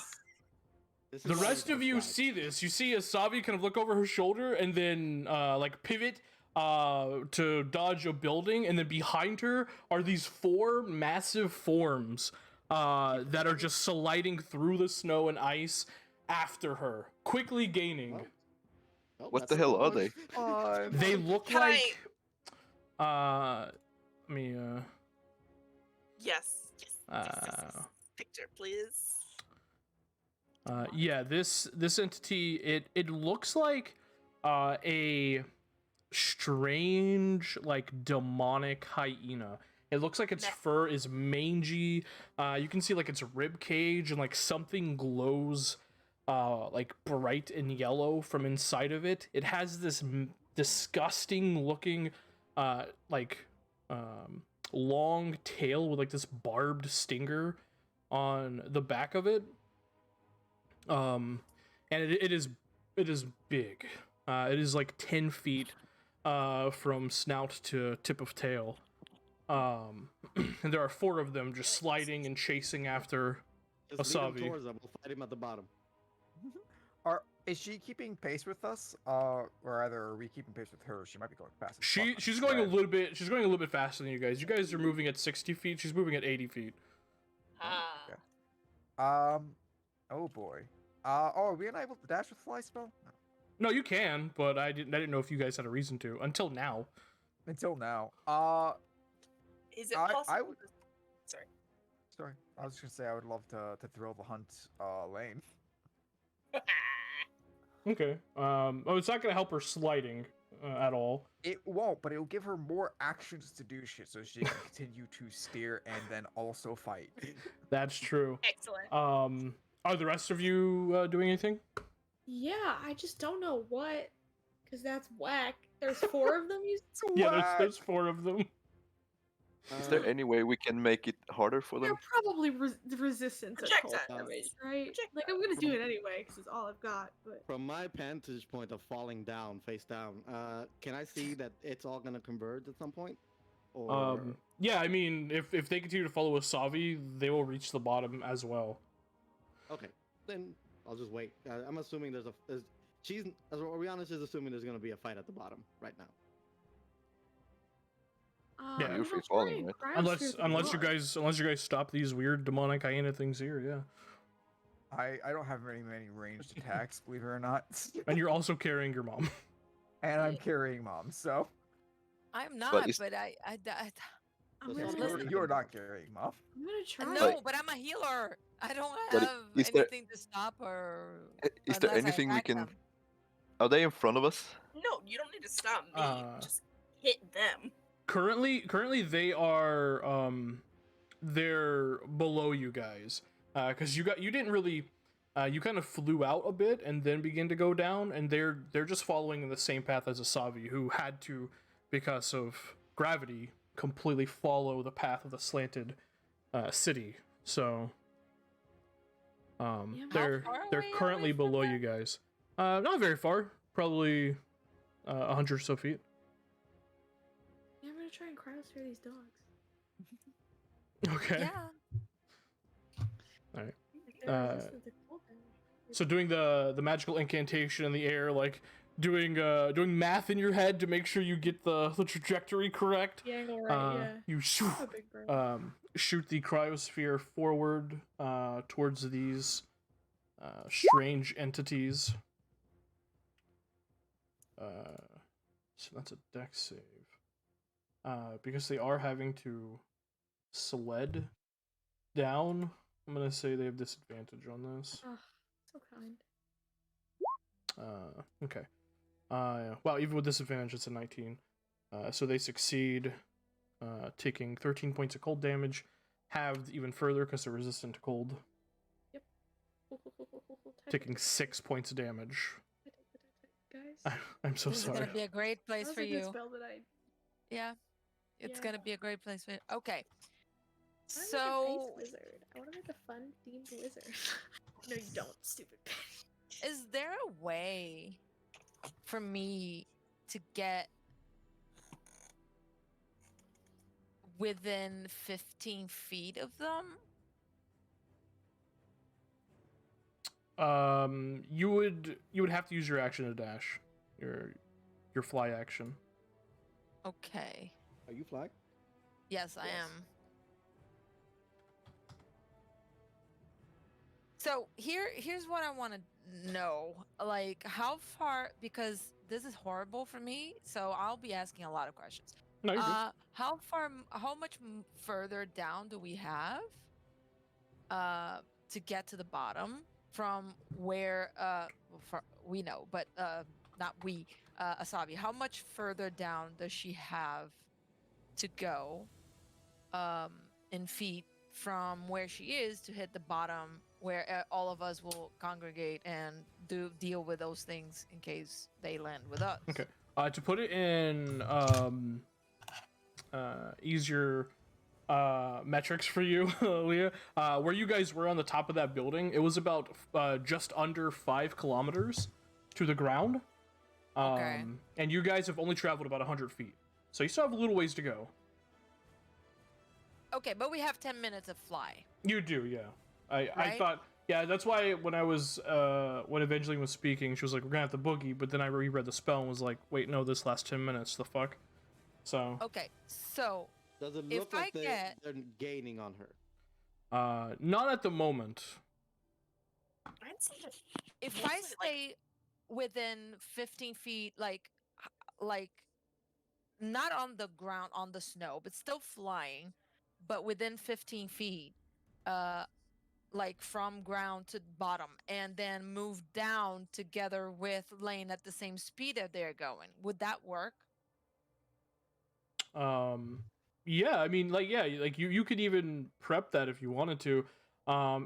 This is The why we rest of don't you fly. see this. You see Asabi kind of look over her shoulder and then like pivot to dodge a building, and then behind her are these 4 massive forms that are just sliding through the snow and ice after her, quickly gaining. Oh, What that's the hell are one. they? fun. They look Can like let me Yes. Picture, please. yeah, this entity, it looks like a strange, like, demonic hyena. It looks like its Meh. fur is mangy. You can see like its rib cage, and like something glows like bright and yellow from inside of it. It has this disgusting looking like long tail with like this barbed stinger on the back of it. And it is big. It is like 10 feet from snout to tip of tail. And there are 4 of them just sliding and chasing after Just lead him Asabi. towards them. We'll fight him at the bottom. Is she keeping pace with us? Or either are we keeping pace with her? She might be going fast. as fuck. She's going a Right. little bit. She's going a little bit faster than you guys. You guys are moving at 60 feet. She's moving at 80 feet. Ah. Oh boy. Are we unable to dash with fly spell? No. No, you can, but I didn't know if you guys had a reason to until now. Until now. Is it I possible? would- Sorry. Sorry. I was just gonna say I would love to thrill the hunt lane. Okay. Oh, it's not gonna help her sliding at all. It won't, but it'll give her more actions to do shit so she can continue to steer and then also fight. That's true. Excellent. Are the rest of you doing anything? Yeah, I just don't know what, because that's whack. There's 4 of them. You Yeah, there's 4 of them. Is there any way we can make it harder for They're them? probably resistant to cold Projectiles. damage, right? Like, I'm gonna do it anyway because it's all I've got. But From my vantage point of falling down, face down, can I see that it's all gonna converge at some point? Or Yeah, I mean, if they continue to follow Asavi, they will reach the bottom as well. okay, then I'll just wait. I'm assuming she's, as Oriana is assuming there's gonna be a fight at the bottom right now. Yeah, I'm you're free not falling, trying right? cryosphere the Unless you dog. guys stop these weird demonic hyena things here, yeah. I don't have very many ranged attacks, believe it or not. And you're also carrying your mom. And I'm carrying mom, so I'm not, is- but I I'm That's gonna, not you're, perfect. you're not carrying mom. I'm gonna try. no, but I'm a healer. I don't But have is there- anything to stop her. Is there unless I anything we attack can? them. Are they in front of us? No, you don't need to stop me. Uh, Just hit them. Currently they are they're below you guys. Cuz you didn't really you kind of flew out a bit and then begin to go down, and they're just following in the same path as Asavi, who had to, because of gravity, completely follow the path of the slanted city. So How they're far they're away are currently we from below them? you guys. Not very far, probably 100 or so feet. Yeah, I'm gonna try and cryosphere these dogs. Okay. Yeah. Alright. If they're resistant to cold damage. So doing the magical incantation in the air, like doing math in your head to make sure you get the trajectory correct. The angle right, yeah. You shoot, I'm a big bro. shoot the cryosphere forward towards these strange entities. So that's a dex save. Because they are having to sled down, I'm gonna say they have disadvantage on this. Oh, so kind. Okay. Well, even with disadvantage, it's a 19. So they succeed, taking 13 points of cold damage, halved even further because they're resistant to cold, Cool. taking 6 points of damage. Guys. I'm so This is sorry. gonna be a great That place was for a good you. spell that I. Yeah. It's Yeah. gonna be a great place for you. Okay. I wanna make an So ice wizard. I want to make a fun themed wizard. No, you don't, stupid bitch. is there a way for me to get within 15 feet of them? You would have to use your action to dash, your fly action. Okay. Are you flying? Yes, I Yes. am. So here's what I want to know. Like, how far, because this is horrible for me, so I'll be asking a lot of questions. No, you're good. How much further down do we have to get to the bottom from where we know, but not we, Asabi, how much further down does she have to go in feet from where she is to hit the bottom where all of us will congregate and deal with those things in case they land with us? Okay. To put it in easier metrics for you, Leah, where you guys were on the top of that building, it was about just under 5 kilometers to the ground. Okay. And you guys have only traveled about 100 feet. So you still have a little ways to go. Okay, but we have 10 minutes of fly. You do, yeah. I Right? thought, yeah, that's why when I was, when Evangeline was speaking, she was like, we're gonna have to boogie, but then I reread the spell and was like, wait, no, this lasts 10 minutes, the fuck? So. Okay, so Does it If look like I get- they're gaining on her? Not at the moment. I'd say that if mostly, I like- stay within 15 feet, like not on the ground on the snow, but still flying, but within 15 feet, like from ground to bottom, and then move down together with Lane at the same speed that they're going, would that work? Yeah, I mean, like, yeah, like you could even prep that if you wanted to.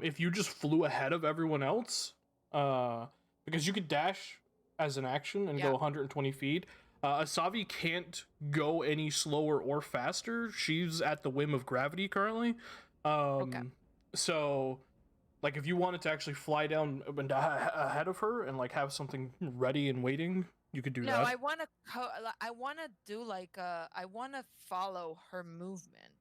If you just flew ahead of everyone else, because you could dash as an action and Yeah. go 120 feet. Asavi can't go any slower or faster. She's at the whim of gravity currently. So, like, if you wanted to actually fly down and ahead of her and like have something ready and waiting, you could do No, that. I want to. I want to do like I want to follow her movement,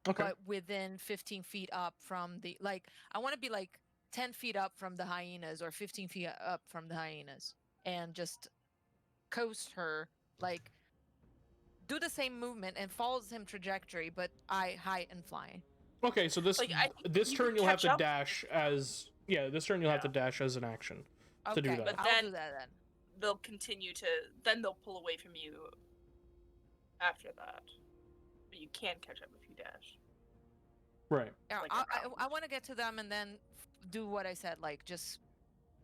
Okay. but within 15 feet up from the like. I want to be like 10 feet up from the hyenas or 15 feet up from the hyenas, and just coast her, like do the same movement and follow the same trajectory, but high and flying. Okay, so this Like, I think this you turn could you'll have catch to up. dash as this turn you'll have to Yeah. dash as an action to Okay, do that. But I'll then- do that then. They'll continue to. Then they'll pull away from you after that. But you can catch up if you dash. Right. Yeah, like I around. want to get to them and then do what I said, like just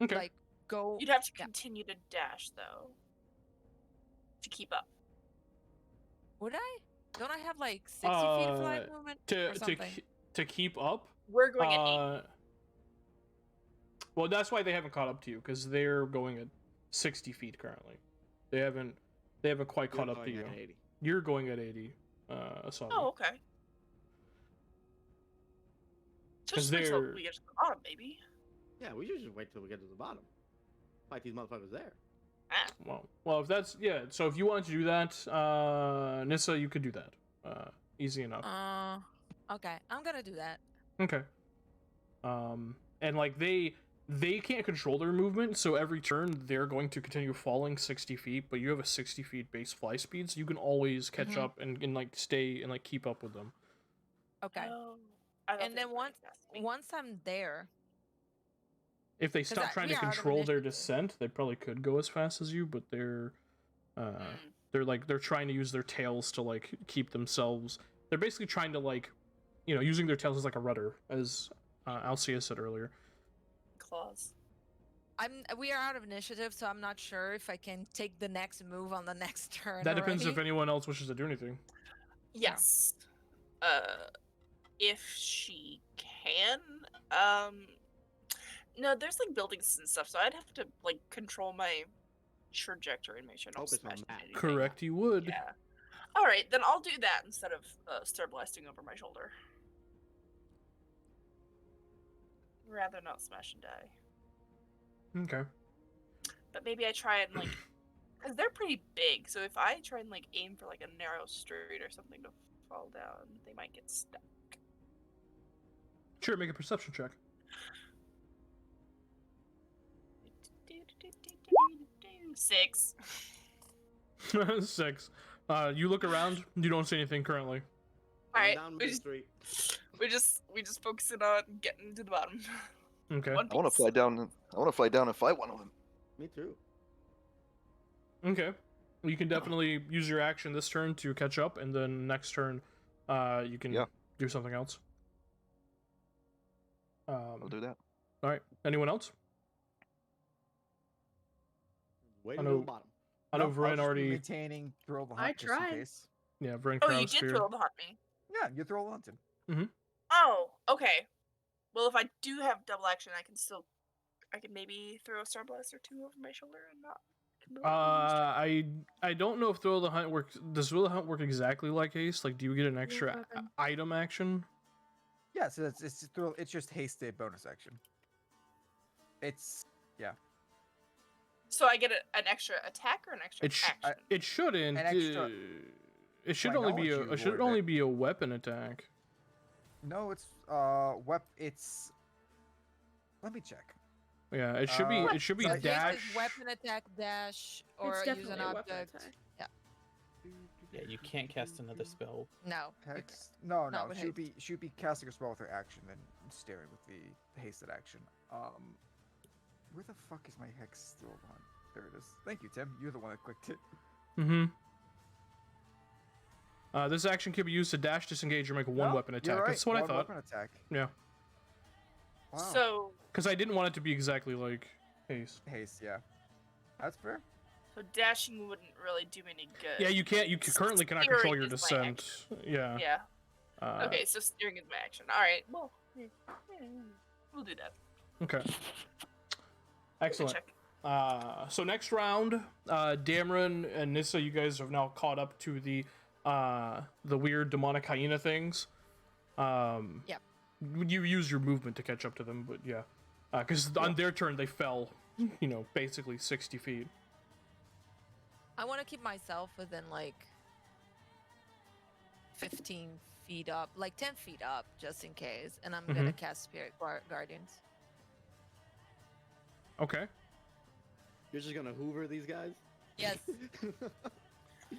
Okay. like go. You'd have to Yeah. continue to dash though. To keep up. Would I? Don't I have like 60 feet of flight movement or something? to keep up. We're going at 8. Well, that's why they haven't caught up to you, because they're going at 60 feet currently. They haven't quite You're caught up to going you. at 80. You're going at 80. Asabi. Oh, okay. Just wait till we get to the bottom, maybe. Yeah, we should just wait till we get to the bottom. Fight these motherfuckers there. Ah, Well, if that's so if you want to do that, Nissa, you could do that. Easy enough. Okay, I'm gonna do that. Okay. And like they can't control their movement, so every turn they're going to continue falling 60 feet, but you have a 60 feet base fly speed, so you can always catch Mhm. up and like stay and like keep up with them. Okay, oh. I thought and they then were running past me. once I'm there, If they stop trying we to are out of control their initiative. descent, they probably could go as fast as you, but they're they're trying to use their tails to like keep themselves. They're basically trying to like, using their tails as like a rudder, as Alcia said earlier. Claws. we are out of initiative, so I'm not sure if I can take the next move on the next turn. That depends if already. anyone else wishes to do anything. Yes. If she can. No, there's like buildings and stuff, so I'd have to like control my trajectory and make sure I don't Focus on smash that. anything. Correct, you would. Yeah. All right, then I'll do that instead of star blasting over my shoulder. Rather not smash and die. Okay. But maybe I try and like, because they're pretty big. So if I try and like aim for like a narrow street or something to fall down. They might get stuck. Sure, make a perception check. 6. 6. You look around. You don't see anything currently. Going Alright, down we the just, street. we just focusing on getting to the bottom. Okay. One I want to piece. fly down. I want to fly down and fight one of them. Me too. Okay. You can definitely use your action this turn to catch up, and then next turn, you can Yeah. do something else. I'll do that. All right. Anyone else? Way I to know- the bottom. I know Nope, I'll Vren just be already. maintaining throw the I hunt just in tried. case. Yeah, Vren Oh, you Krause did spear. throw the hunt me. Yeah, you throw a hunted. Oh, okay. Well, if I do have double action, I can maybe throw a star blast or 2 over my shoulder and not. I don't know if throw the hunt works. Does throw the hunt work exactly like haste? Like, do you get an extra weapon. item action? Yeah, so it's just hasted bonus action. It's So I get an extra attack or an extra It sh- action? It shouldn't. An extra- It should my only be knowledge, a. It should would, only but- be a weapon attack. no, it's it's. Let me check. Yeah, it should be. It should be So So haste haste dash. is weapon attack, dash, It's or use definitely an a weapon object. attack. Yeah, you can't cast another spell. No. you Hex? No, Not no. with Should be casting a spell with her action, then staring with the hasted action. Where the fuck is my hex still on? There it is. Thank you, Tim. You're the one that clicked it. Mm-hmm. This action can be used to dash, disengage, or make a one No, weapon you're attack. right, That's what I one thought. Weapon attack. Yeah, Wow. So because I didn't want it to be exactly like haste. haste, yeah. That's fair. dashing wouldn't really do any good. Yeah, you can't. You currently cannot Steering control your is my descent. Yeah. Yeah. Uh, Okay, so steering is my action. All right. Well, we'll do that. Okay. Good Excellent. check. So next round, Dameron and Nissa, you guys have now caught up to the weird demonic hyena things. Yep. You use your movement to catch up to them, but yeah, because on their turn they fell, basically 60 feet. I want to keep myself within like 15 feet up, like 10 feet up, just in case. And I'm gonna cast Spirit Guardians. Okay. You're just gonna hoover these guys? Yes.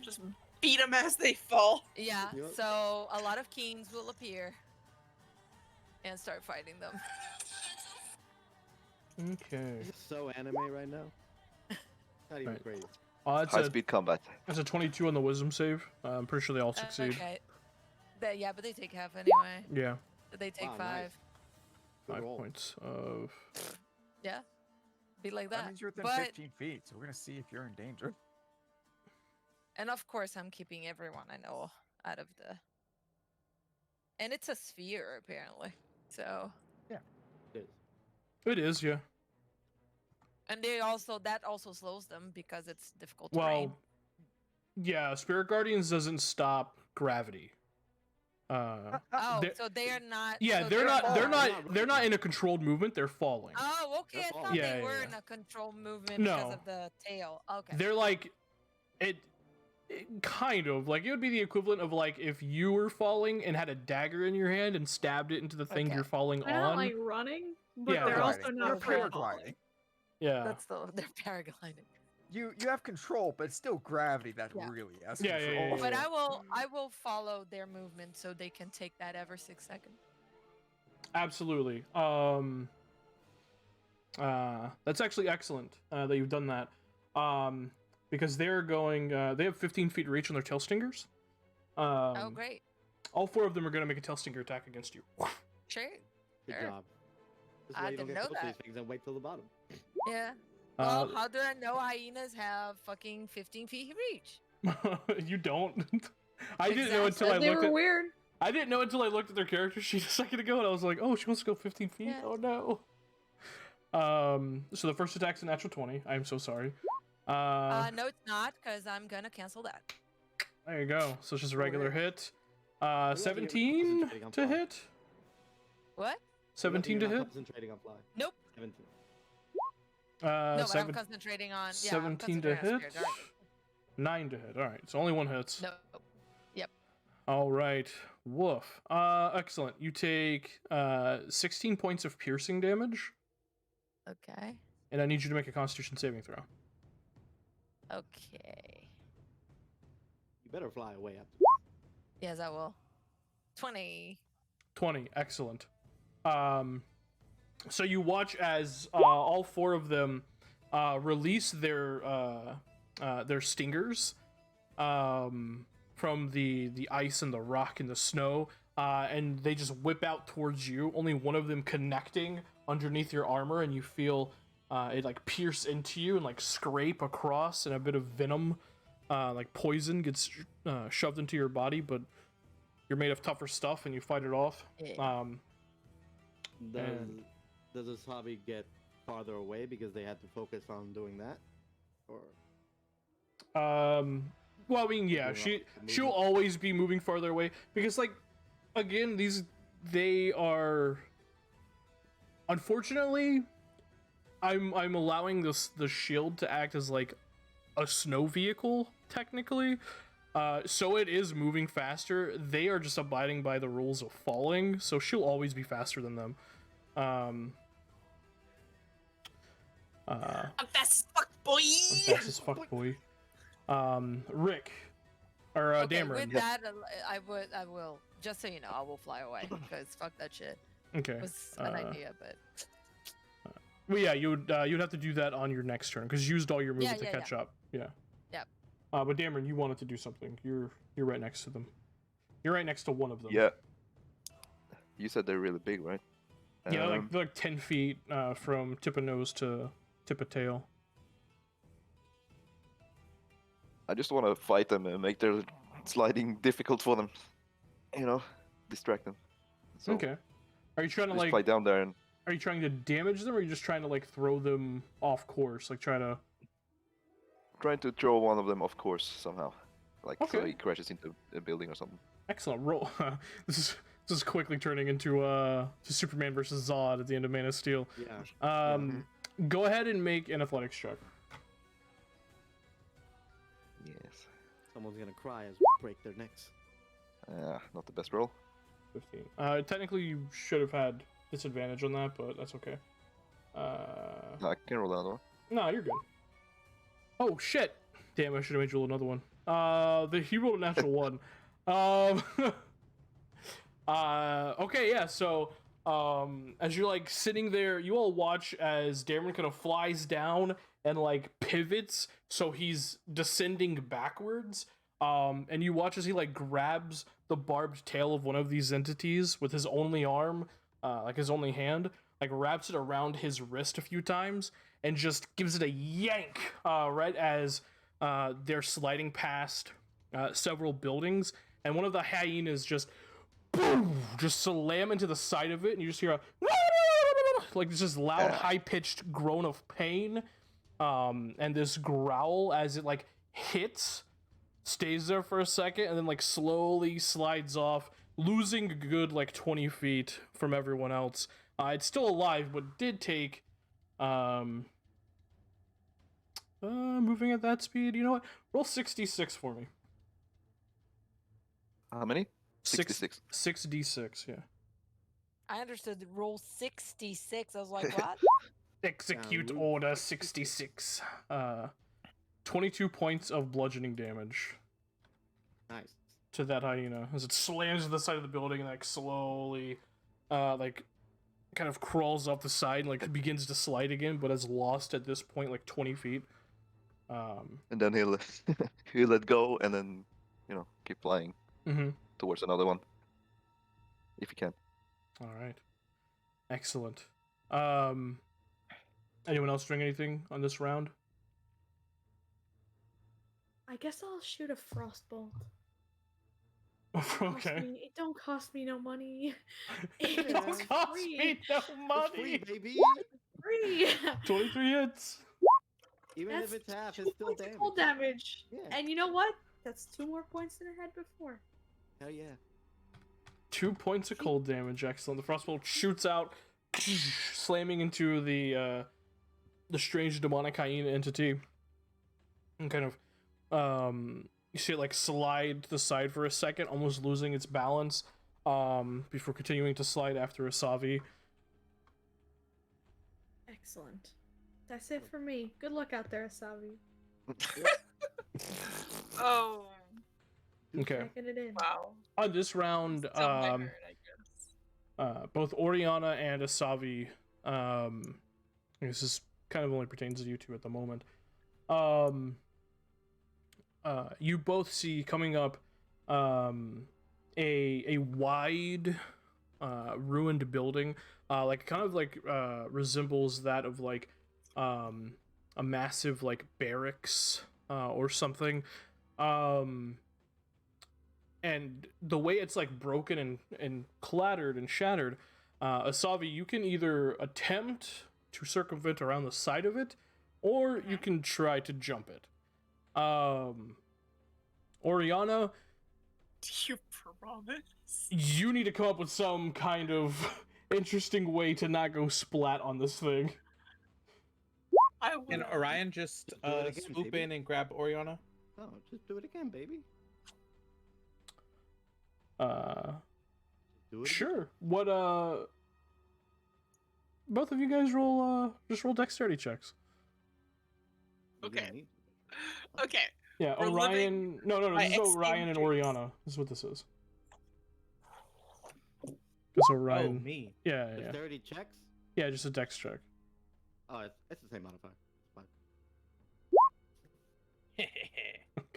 Just beat them as they fall. Yeah. Yep. So a lot of kings will appear and start fighting them. Okay. This is so anime right now. Not even Right. crazy. It's High speed combat. It's a 22 on the wisdom save. I'm pretty sure they all succeed. Okay. Yeah, but they take half anyway. Yeah. They take Wow, 5. nice. Good 5 roll. points of. Yeah. Be like That that. means you're within But 15 feet, so we're gonna see if you're in danger. and of course I'm keeping everyone I know out of the. And it's a sphere apparently. So It is, yeah. and that also slows them because it's difficult Well, terrain. yeah. Spirit Guardians doesn't stop gravity. Oh, they're- so they are not. Yeah, so they're not. They're falling, not. not They're not running. in a controlled movement. They're falling. Oh, okay. I That's thought all. Yeah, they yeah, were yeah. in a control movement No. because of the tail. Okay. They're like, it kind of like it would be the equivalent of like if you were falling and had a dagger in your hand and stabbed it into the thing Okay. you're falling They're on. not like running, but Yeah. they're also Paragliding. not They're afraid. paragliding. Yeah. That's they're paragliding. You have control, but it's still gravity that Yeah. really has Yeah, yeah, control. yeah, But yeah. I will follow their movement so they can take that every 6 seconds. Absolutely. That's actually excellent that you've done that. Because they're going. They have 15 feet reach on their tail stingers. Oh, great. All 4 of them are going to make a tail stinger attack against you. Sure. Good Sure. job. This is I why you don't didn't get know close to these that. things and wait till the bottom. Yeah. Well, Uh, how do I know hyenas have fucking 15 feet reach? you don't. I didn't know Exactly. until I They looked were at. weird. I didn't know until I looked at their character sheet a second ago, and I was like, "Oh, she wants to go 15 feet. Yeah. Oh no." So the first attack's a natural 20. I'm so sorry. No, it's not, because I'm gonna cancel that. There you go. So it's just a regular hit. lucky you're 17 concentrating on to fly. hit. What? 17 to You're not hit. Concentrating on fly. Nope. 17. No, but I'm Seven, concentrating on. Yeah, I'm 17 to concentrating on hit. Spirit Guardian. 9 to hit. All right. So only one hits. No. All right. Woof. Excellent. You take 16 points of piercing damage, Okay. and I need you to make a Constitution saving throw. Okay. You better fly away after. Yes, I will. 20. 20. Excellent. So you watch as all four of them release their stingers from the ice and the rock and the snow, and they just whip out towards you. Only one of them connecting underneath your armor, and you feel it like pierce into you and like scrape across, and a bit of venom, like poison, gets shoved into your body. But you're made of tougher stuff, and you fight it off. Yeah. Does this hobby get farther away because they had to focus on doing that, or? Well, I mean, yeah, she'll always be moving farther away because, like, again, they are. Unfortunately, I'm allowing the shield to act as like a snow vehicle technically, so it is moving faster. They are just abiding by the rules of falling, so she'll always be faster than them. I'm fast as fuck, boy. I'm fast as fuck, boy. Rick, or Okay, Dameron. with that, I will. Just so you know, I will fly away because fuck that shit. Okay. It was an idea, but. Well, yeah, you'd have to do that on your next turn because you used all your movement to catch up. Yeah. Yep. But Dameron, you wanted to do something. You're right next to them. You're right next to one of them. Yeah. You said they're really big, right? Yeah, they're like 10 feet from tip of nose to tip of tail. I just want to fight them and make their sliding difficult for them. You know, distract them. So Okay. Are you trying to just like? fly down there and Are you trying to damage them, or are you just trying to like throw them off course? Like trying to throw one of them off course somehow, like so Okay. he crashes into a building or something. Excellent roll. This is quickly turning into to Superman versus Zod at the end of Man of Steel. Yeah. Go ahead and make an athletics check. Yes. Someone's gonna cry as we break their necks. Not the best roll. 15. Technically you should have had disadvantage on that, but that's okay. I can roll another one. No, you're good. Oh shit! Damn, I should have made you roll another one. He rolled a natural one. Okay, yeah. So, as you're like sitting there, you all watch as Dameron kind of flies down and like pivots, so he's descending backwards. And you watch as he like grabs the barbed tail of one of these entities with his only arm, like his only hand, like wraps it around his wrist a few times and just gives it a yank, right as they're sliding past several buildings, and one of the hyenas just boom, just slam into the side of it, and you just hear a like this just loud, high-pitched groan of pain, and this growl as it like hits, stays there for a second, and then like slowly slides off, losing a good like 20 feet from everyone else. It's still alive, but did take moving at that speed. You know what? Roll 66 for me. How many? 66. 6d6, yeah. I understood the roll 66. I was like, what? Execute order 66. 22 points of bludgeoning damage. Nice. To that hyena as it slams to the side of the building and like slowly like kind of crawls up the side and like begins to slide again, but has lost at this point like 20 feet. And then he'll let go and then keep flying towards another one if he can. All right, excellent. Anyone else doing anything on this round? I guess I'll shoot a frostbolt. Okay. It don't cost me no money. It It's don't cost free. me no It's free, money. baby. Free. 23 hits. Even That's if it's half, 2 it's still points of damage. cold damage. Yeah. And you know what? That's 2 more points than I had before. Hell yeah. 2 points of cold damage. Excellent. The frostbolt shoots out, slamming into the strange demonic hyena entity, and kind of you see it like slide to the side for a second, almost losing its balance, before continuing to slide after Asavi. Excellent. That's it for me. Good luck out there, Asavi. Oh, Okay. Checking it in. wow. On this round, Still might hurt, I guess. both Oriana and Asavi, this is kind of only pertains to you two at the moment. You both see coming up, a wide, ruined building, like kind of like resembles that of like a massive like barracks or something. And the way it's like broken and clattered and shattered, Asavi, you can either attempt to circumvent around the side of it, or you can try to jump it. Oriana, Do you promise? you need to come up with some kind of interesting way to not go splat on this thing. I will. Can Orion just Do it again, swoop baby. in and grab Oriana? Oh, just do it again, baby. Do it. Sure. What, both of you guys just roll dexterity checks. Okay. Okay. Yeah, We're Orion. living No, by this is Orion and experience. Oriana. This is what this is. Because Orion. Oh, me. Yeah. Dexterity checks? Yeah, just a dex check. Oh, it's the same modifier. It's fine.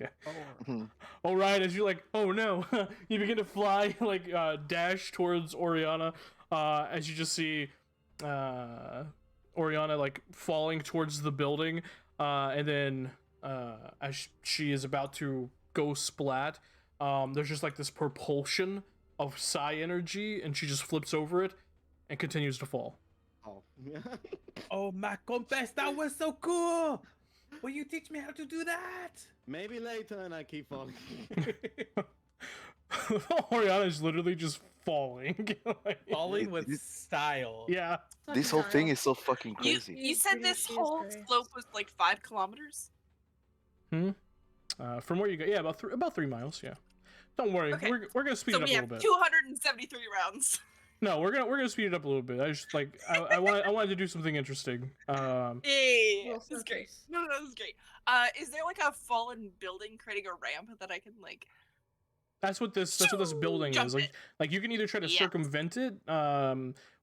Okay. Oh, Orion, as you like, oh no, you begin to fly, like, dash towards Oriana, as you just see, Oriana, like, falling towards the building, and then, as she is about to go splat, there's just, like, this propulsion of psi energy, and she just flips over it, and continues to fall. Oh. Oh, my compes, that was so cool! Will you teach me how to do that? Maybe later, and I keep falling. Oriana is literally just falling. Like, Falling with style. yeah. This whole thing is so fucking You, crazy. you said Pretty this she is whole great. slope was like 5 kilometers? From where you go, yeah, about 3 miles. Yeah. Don't worry, Okay. we're gonna speed So it up we a have little bit. 273 rounds. No, we're gonna speed it up a little bit. I just like I wanted to do something interesting. Hey, Well, this is great. focus. No, this is great. Is there like a fallen building creating a ramp that I can like? That's what this building Jump is. it. Like you can either try to Yeah. circumvent it,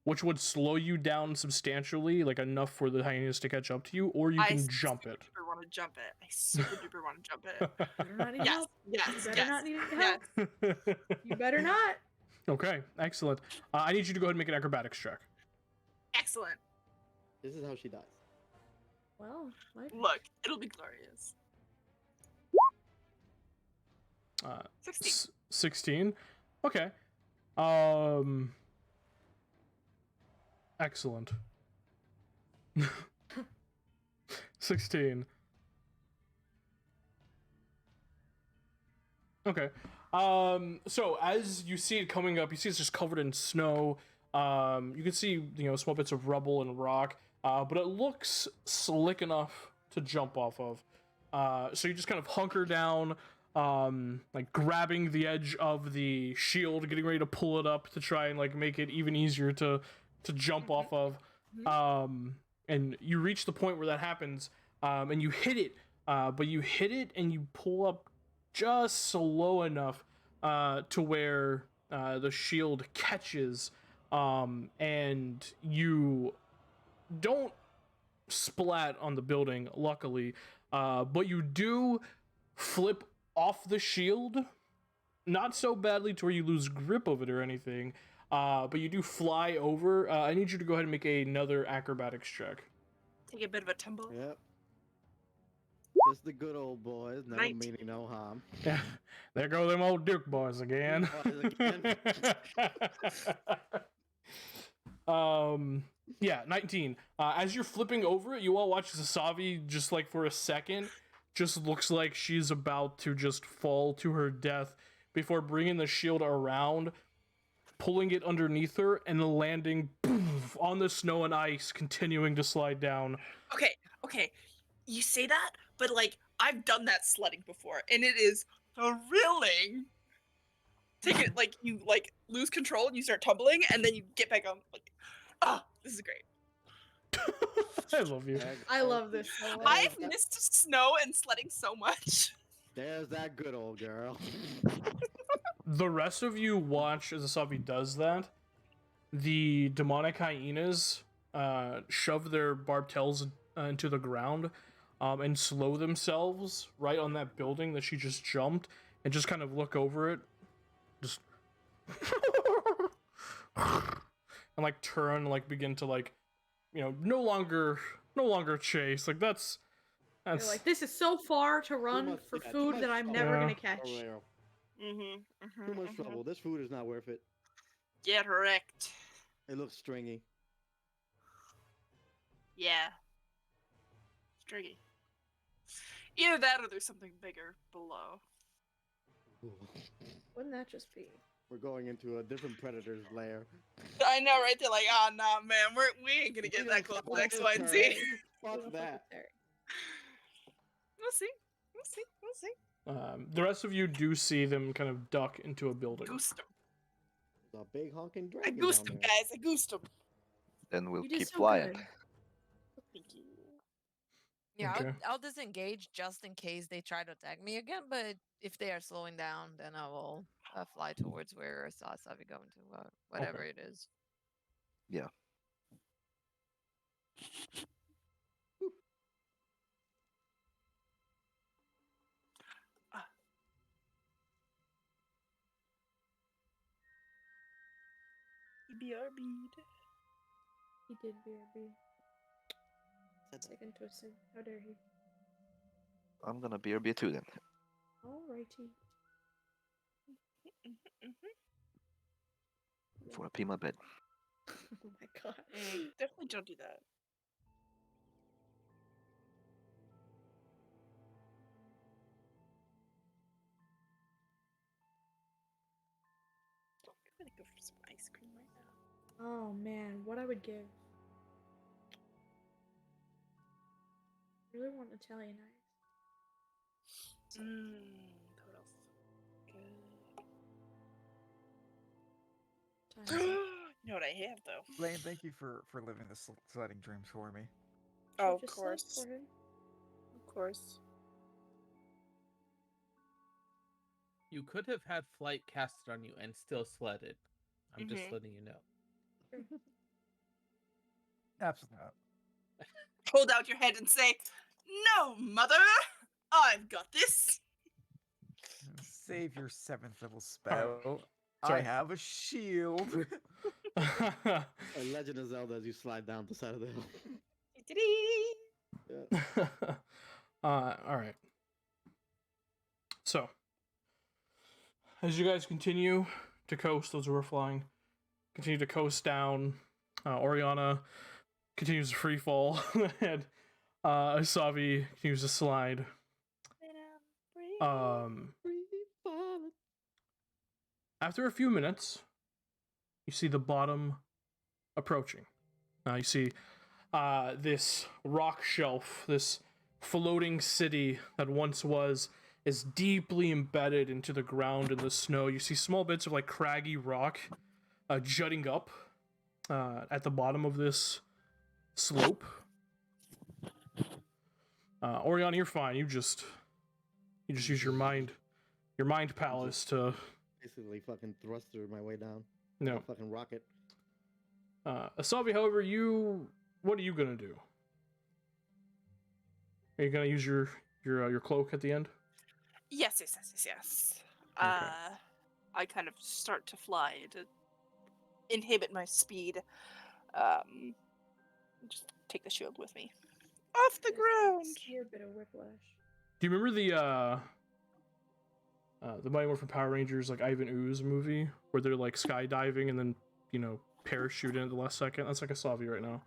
which would slow you down substantially, like enough for the hyenas to catch up to you, or you I can jump super it. duper want to jump it. I super duper want to jump it. Better not need Yes, help. yes, You better yes, not need yes. help. You better not. Okay, excellent. I need you to go ahead and make an acrobatics check. Excellent. This is how she dies. Well, life. Look, it'll be glorious. 16. 16. Okay. Excellent. 16. Okay. So as you see it coming up, you see it's just covered in snow. You can see, small bits of rubble and rock, but it looks slick enough to jump off of. So you just kind of hunker down, like grabbing the edge of the shield, getting ready to pull it up to try and like make it even easier to jump off of. And you reach the point where that happens, and you hit it, but you hit it and you pull up just slow enough to where the shield catches, and you don't splat on the building, luckily, but you do flip off the shield, not so badly to where you lose grip of it or anything, but you do fly over. I need you to go ahead and make another acrobatics check. Take a bit of a tumble. Yep. Just the good old boys, never 19. meaning no harm. Yeah, there go them old Duke boys again. Duke boys again. Yeah, 19. As you're flipping over it, you all watch Zasavi just like for a second, just looks like she's about to just fall to her death before bringing the shield around, pulling it underneath her, and landing poof, on the snow and ice, continuing to slide down. Okay. You say that, but like I've done that sledding before, and it is thrilling. Take it like you like lose control and you start tumbling, and then you get back on. Like, oh, this is great. I love you. I love this so much. I've missed snow and sledding so much. There's that good old girl. The rest of you watch as Asabi does that. The demonic hyenas shove their barbed tails into the ground and slow themselves right on that building that she just jumped, and just kind of look over it, just and like turn, like begin to like, you know, no longer chase. Like that's They're like, this is so far to run for food that I'm never Yeah. gonna catch. Too much trouble. This food is not worth it. Get wrecked. It looks stringy. Yeah. Stringy. Either that or there's something bigger below. Wouldn't that just be? We're going into a different predator's lair. I know, right? They're like, oh, nah, man, we ain't gonna get that close to X, Y, and Z. Fuck that. We'll see. We'll see. We'll see. the rest of you do see them kind of duck into a building. Goosed them. There's a big honking I dragon goosed down them, there. guys. I goosed them. Then we'll You did keep so flying. good. Thank you. Yeah, Okay. I'll disengage just in case they try to attack me again. But if they are slowing down, then I will fly towards where Sasavi going to, whatever it is. Yeah. BRB'd. He did BRB. Second twisted. How dare he? I'm gonna BRB too then. Alrighty. Before I pee my bed. Oh my god. Definitely don't do that. I'm gonna go for some ice cream right now. Oh man, what I would give. I really want Italian ice. What else? Good. Time's up. You know what I have though? Lane, thank you for living the sledding dreams for me. Oh, of Just slept course. for him. Of course. You could have had flight casted on you and still sledded. I'm just letting you know. Absolutely not. Hold out your head and say, "No, mother, I've got this." Save your 7th level spell. I Sorry. have a shield. A Legend of Zelda as you slide down the side of the hill. Yeah. All right. So, as you guys continue to coast, those who are flying, continue to coast down. Oriana continues to free fall, and Asavi continues to slide. After a few minutes, you see the bottom approaching. You see this rock shelf, this floating city that once was, is deeply embedded into the ground in the snow. You see small bits of like craggy rock jutting up at the bottom of this slope. Oriana, you're fine. You just use your mind palace to Basically fucking thrust through my way down. no. Like a fucking rocket. Asavi, however, what are you gonna do? Are you gonna use your cloak at the end? Yes. Okay. I kind of start to fly to inhibit my speed. Just take the shield with me. Off the ground. Severe bit of whiplash. Do you remember the Mighty Morphin Power Rangers like Ivan Ooze movie where they're like skydiving and then parachute in at the last second? That's like Asavi right now.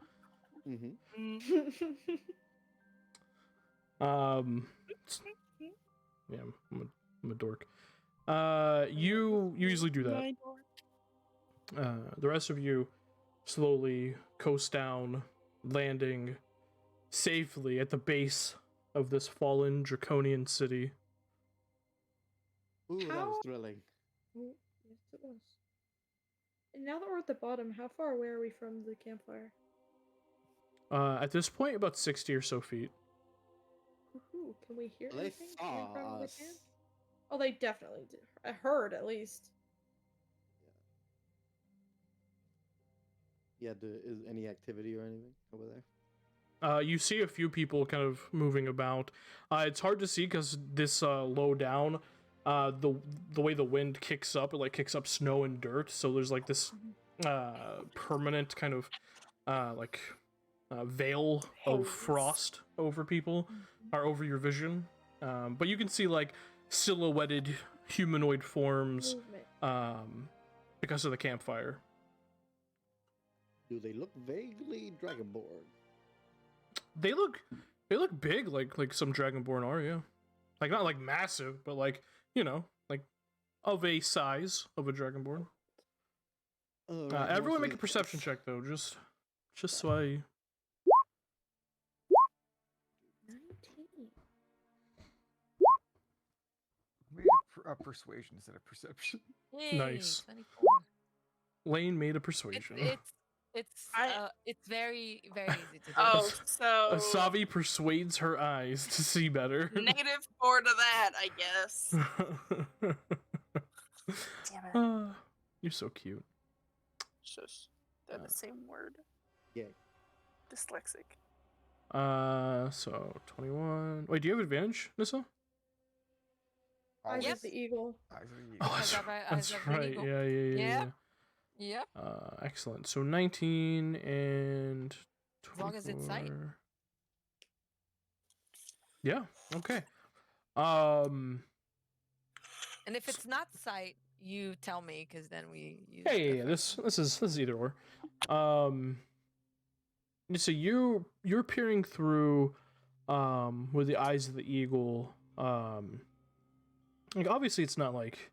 Yeah, I'm a dork. You usually do that. The rest of you slowly coast down, landing safely at the base of this fallen draconian city. Ooh, that was thrilling. Oh, yes, it was. And now that we're at the bottom, how far away are we from the campfire? At this point, about 60 or so feet. Woohoo! Can we hear Well, they anything? We saw probably us. can. Oh, they definitely did. I heard at least. Yeah. Is any activity or anything over there? You see a few people kind of moving about. It's hard to see because this low down, the way the wind kicks up, it like kicks up snow and dirt. So there's like this permanent kind of veil of frost over people, or over your vision. But you can see like silhouetted humanoid forms because of the campfire. Do they look vaguely dragonborn? They look big, like some dragonborn are, yeah. Like not like massive, but like, you know, like of a size of a dragonborn. Everyone make a perception check though, just so I. 19. Made a persuasion instead of perception. Yay, Nice. 24. Lane made a persuasion. It's very, very easy to do. Oh, so Asavi persuades her eyes to see better. -4 to that, I guess. Damn it. You're so cute. Shush. They're the same word. Yeah. Dyslexic. So 21. Wait, do you have advantage, Nissa? Eyes Yep. of the eagle. Eyes of the eagle. Oh, that's right. Yeah. Yep. Excellent. So 19 and 24. As long as it's sight. Yeah. Okay. And if it's not sight, you tell me, because then we use Yeah. This is either or. So you're peering through, with the eyes of the eagle. Like obviously it's not like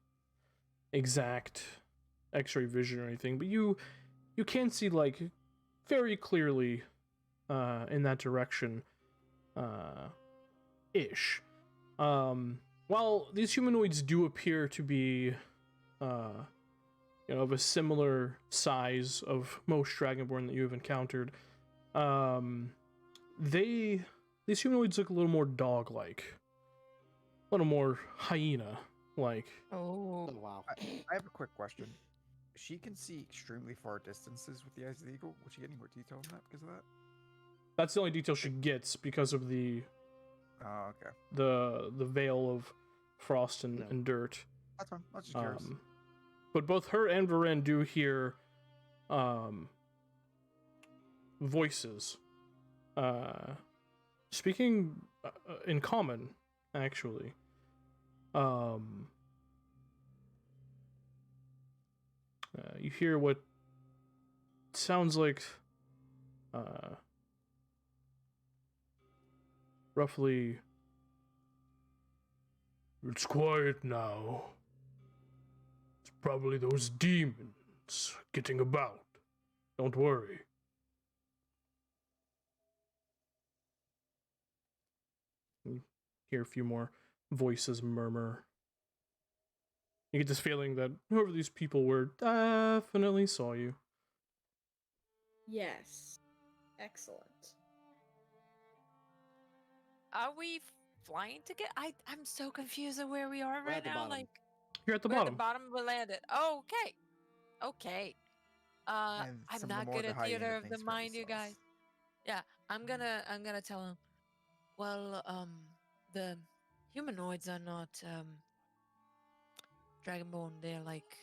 exact X-ray vision or anything, but you can see like very clearly, in that direction, ish. While these humanoids do appear to be, of a similar size of most dragonborn that you have encountered, these humanoids look a little more dog-like, a little more hyena-like. Oh, wow. I have a quick question. She can see extremely far distances with the eyes of the eagle. Would she get any more detail on that because of that? That's the only detail she gets because of the Oh, okay. the veil of frost and dirt. That's fine. I was just curious. But both her and Varen do hear voices speaking in common, actually. You hear what sounds like roughly, "It's quiet now. It's probably those demons getting about. Don't worry." You hear a few more voices murmur. You get this feeling that whoever these people were definitely saw you. Yes. Excellent. are we flying to get? I'm so confused of where we are We're right at the now. bottom. Like You're at the we're bottom. at the bottom. We landed. Oh, okay. And I'm some of the not more good the at hyena theater of things the probably mind, you saw us. guys. Yeah, I'm gonna tell him. Well, the humanoids are not dragonborn. They're like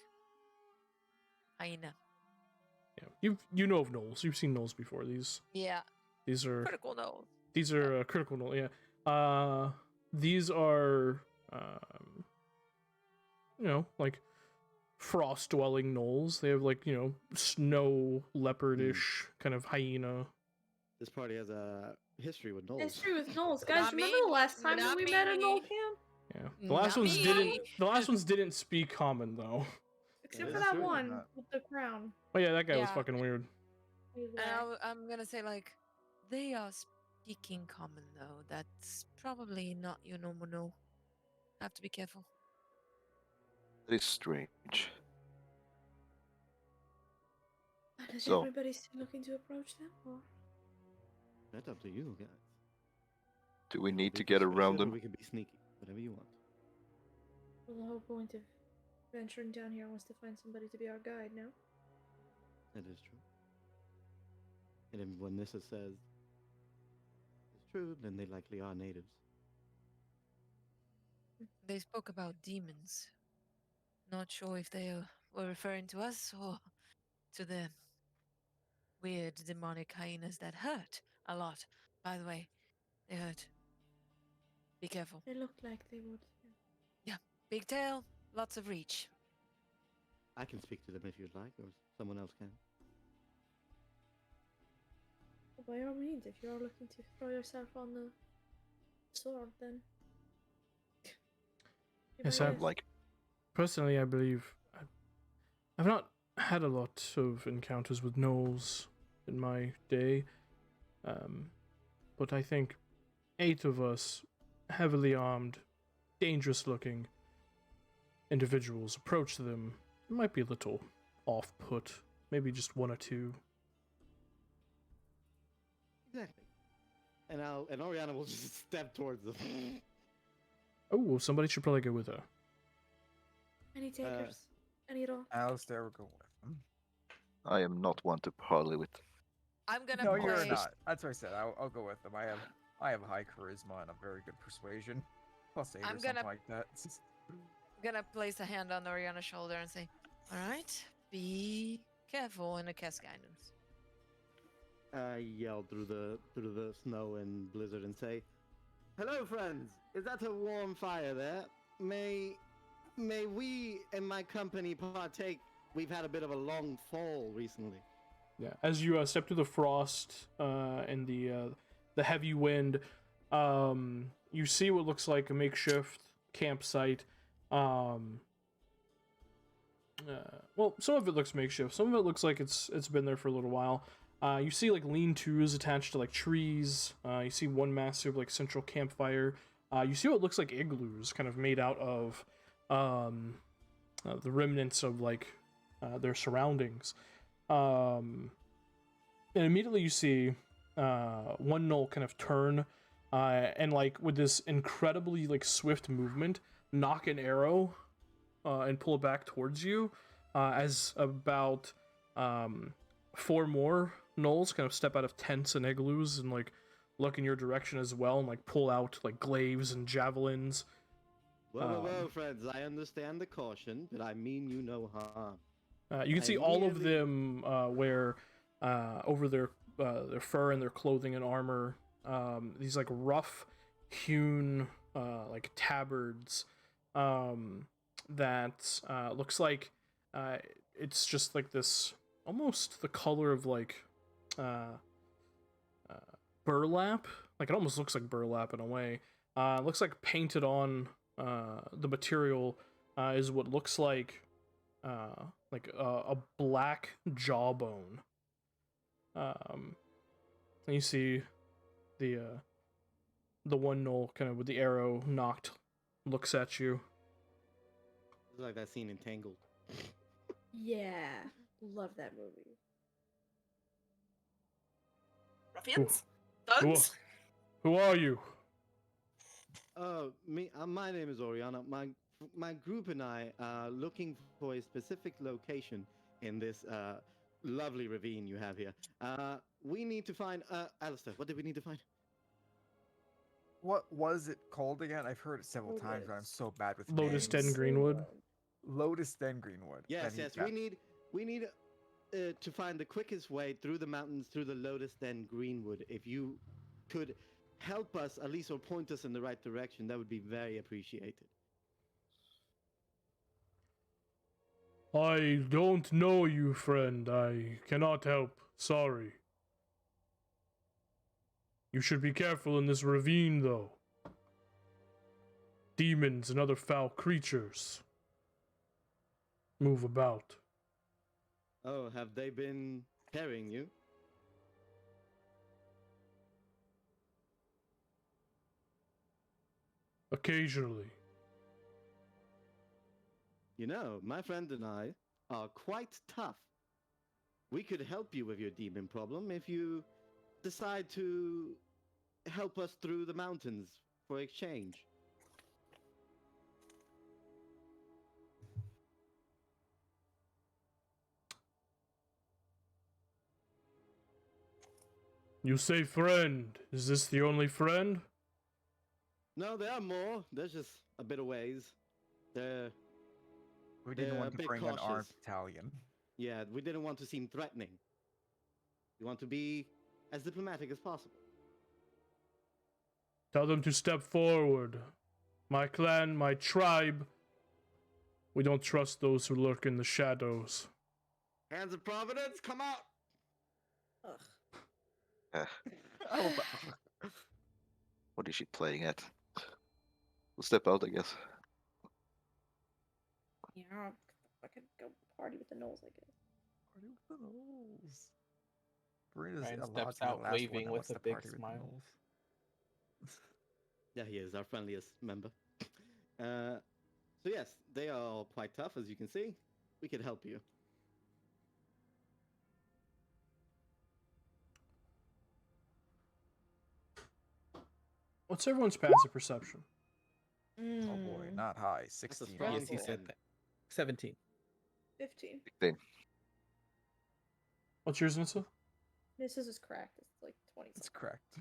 hyena. Yeah, you know of gnolls. You've seen gnolls before. These are Critical nose. These are critical gnoll. Yeah. These are like frost dwelling gnolls. They have like snow leopardish kind of hyena. This party has a history with gnolls. History with gnolls. Guys, Not remember me. the last time Not when we met a me. gnoll camp? Yeah. The last Not ones me. didn't. The last ones didn't speak common though. Except Yeah, for that's that true. one Not- with the crown. Oh yeah, that guy was Yeah. fucking weird. He's And like, I'm gonna say like, they are speaking common though. That's probably not your normal no. Have to be careful. That is strange. Does So- everybody still looking to approach them, or? That's up to you, guys. Do we need We to can get smash around it or them? We can be sneaky, whatever you want. Well, the whole point of venturing down here was to find somebody to be our guide, no? That is true. And then when Nissa says it's true, then they likely are natives. They spoke about demons. Not sure if they were referring to us or to the weird demonic hyenas that hurt a lot. By the way, they hurt. Be careful. They looked like they would. Yeah, big tail, lots of reach. I can speak to them if you'd like, or someone else can. Well, by all means, if you're looking to throw yourself on the sword, then. Yes, Anybody else? Like, Personally, I believe I've not had a lot of encounters with gnolls in my day, but I think 8 of us, heavily armed, dangerous-looking individuals, approach them. It might be a little off-put, maybe just 1 or 2. Exactly. And Oriana will just step towards them. Oh, well, somebody should probably go with her. Any takers? Any at all? Alistair will go with them. I am not one to parley with. I'm gonna No, play. you're not. That's what I said. I'll go with them. I have high charisma and a very good persuasion. Plus 8 I'm or something gonna- like that. Gonna place a hand on Oriana's shoulder and say, "All right, be careful," and cast guidance. I yell through the snow and blizzard and say, "Hello, friends. Is that a warm fire there? May we and my company partake? We've had a bit of a long fall recently." Yeah, as you step through the frost and the heavy wind, you see what looks like a makeshift campsite. Well, some of it looks makeshift. Some of it looks like it's been there for a little while. You see like lean-tos attached to like trees. You see one massive like central campfire. You see what looks like igloos, kind of made out of the remnants of like their surroundings. And immediately you see one gnoll kind of turn and like with this incredibly like swift movement, knock an arrow and pull it back towards you as about 4 more gnolls kind of step out of tents and igloos and like look in your direction as well and like pull out like glaives and javelins. Whoa, friends! I understand the caution, but I mean you no harm. You can see all of them wear over their fur and their clothing and armor these like rough hewn like tabards that looks like it's just like this almost the color of like burlap. Like it almost looks like burlap in a way. It looks like painted on the material is what looks like a black jawbone. And you see the one gnoll kind of with the arrow knocked looks at you. It's like that scene in Tangled. Yeah, love that movie. Ruffians? Who, Thugs? who are you? My name is Oriana. My group and I are looking for a specific location in this lovely ravine you have here. We need to find Alistair. What do we need to find? What was it called again? I've heard it several times, but I'm so bad with Lotus names. Den Greenwood. Lotus Den Greenwood. Yes, Then yes. yeah. We need to find the quickest way through the mountains through the Lotus Den Greenwood. If you could help us at least or point us in the right direction, that would be very appreciated. I don't know you, friend. I cannot help. Sorry. You should be careful in this ravine, though. Demons and other foul creatures move about. Oh, have they been carrying you? Occasionally. You know, my friend and I are quite tough. We could help you with your demon problem if you decide to help us through the mountains for exchange. You say friend. Is this the only friend? No, there are more. There's just a bit of ways. They're We didn't They're want a to bit bring an armed cautious. battalion. Yeah, we didn't want to seem threatening. We want to be as diplomatic as possible. Tell them to step forward. My clan, my tribe. We don't trust those who lurk in the shadows. Hands of Providence, come out! Ugh. Eh, what is she playing at? We'll step out, I guess. Yeah, I could go party with the Knolls, I guess. Party with the Knolls. Brina's Ryan allowed steps to be the out last waving one that with wants a to big party with the smile. Knolls. Yeah, he is our friendliest member. So yes, they are all quite tough, as you can see. We could help you. What's everyone's passive perception? Oh boy, not high. 16. strong Yes, he said ten. that. 17. 15. 16. What's yours, Nissa? This is cracked. It's like 20. It's correct.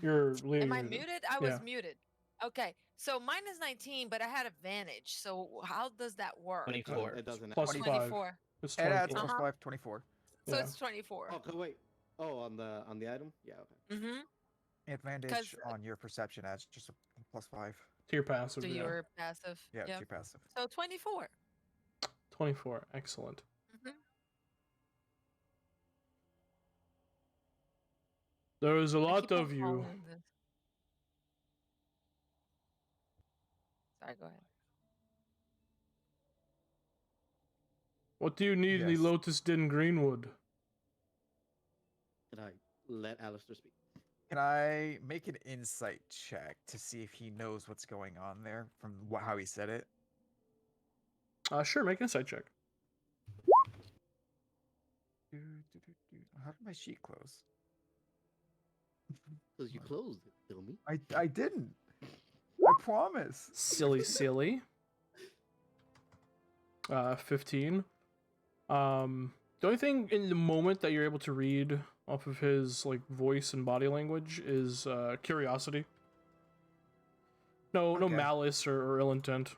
You're Am I muted? I was yeah. muted. Okay, so mine is 19, but I had advantage. So how does that work? 24. It doesn't. Plus 5. 24. It's It adds 24. plus 5, 24. So Yeah. it's 24. Oh, wait. Oh, on the item? Yeah. Okay. Mm-hmm. Advantage 'Cause- on your perception adds just a plus 5. To your passive. So yeah. you're passive. Yeah, to your passive. So 24. 24. Excellent. Mm-hmm. There is a I lot keep on of you. following this. Sorry, go ahead. What do you need in the Yes. Lotus Den Greenwood? Can I let Alistair speak? Can I make an insight check to see if he knows what's going on there from how he said it? Sure, make an insight check. How did my sheet close? Because you closed it, dummy. I didn't. I promise. Silly. 15. The only thing in the moment that you're able to read off of his like voice and body language is curiosity. No Okay. malice or ill intent.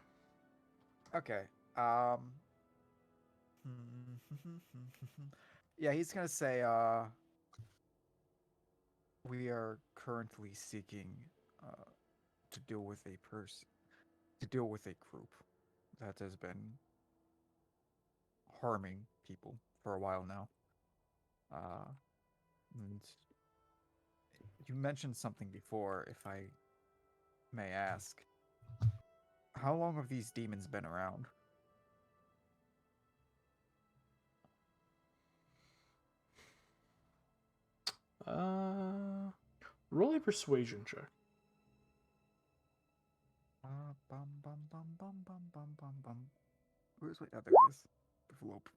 Okay. Yeah, he's gonna say, we are currently seeking to deal with a group that has been harming people for a while now. And you mentioned something before, if I may ask. How long have these demons been around? Roll a persuasion check. Where's oh, there it is. Envelope.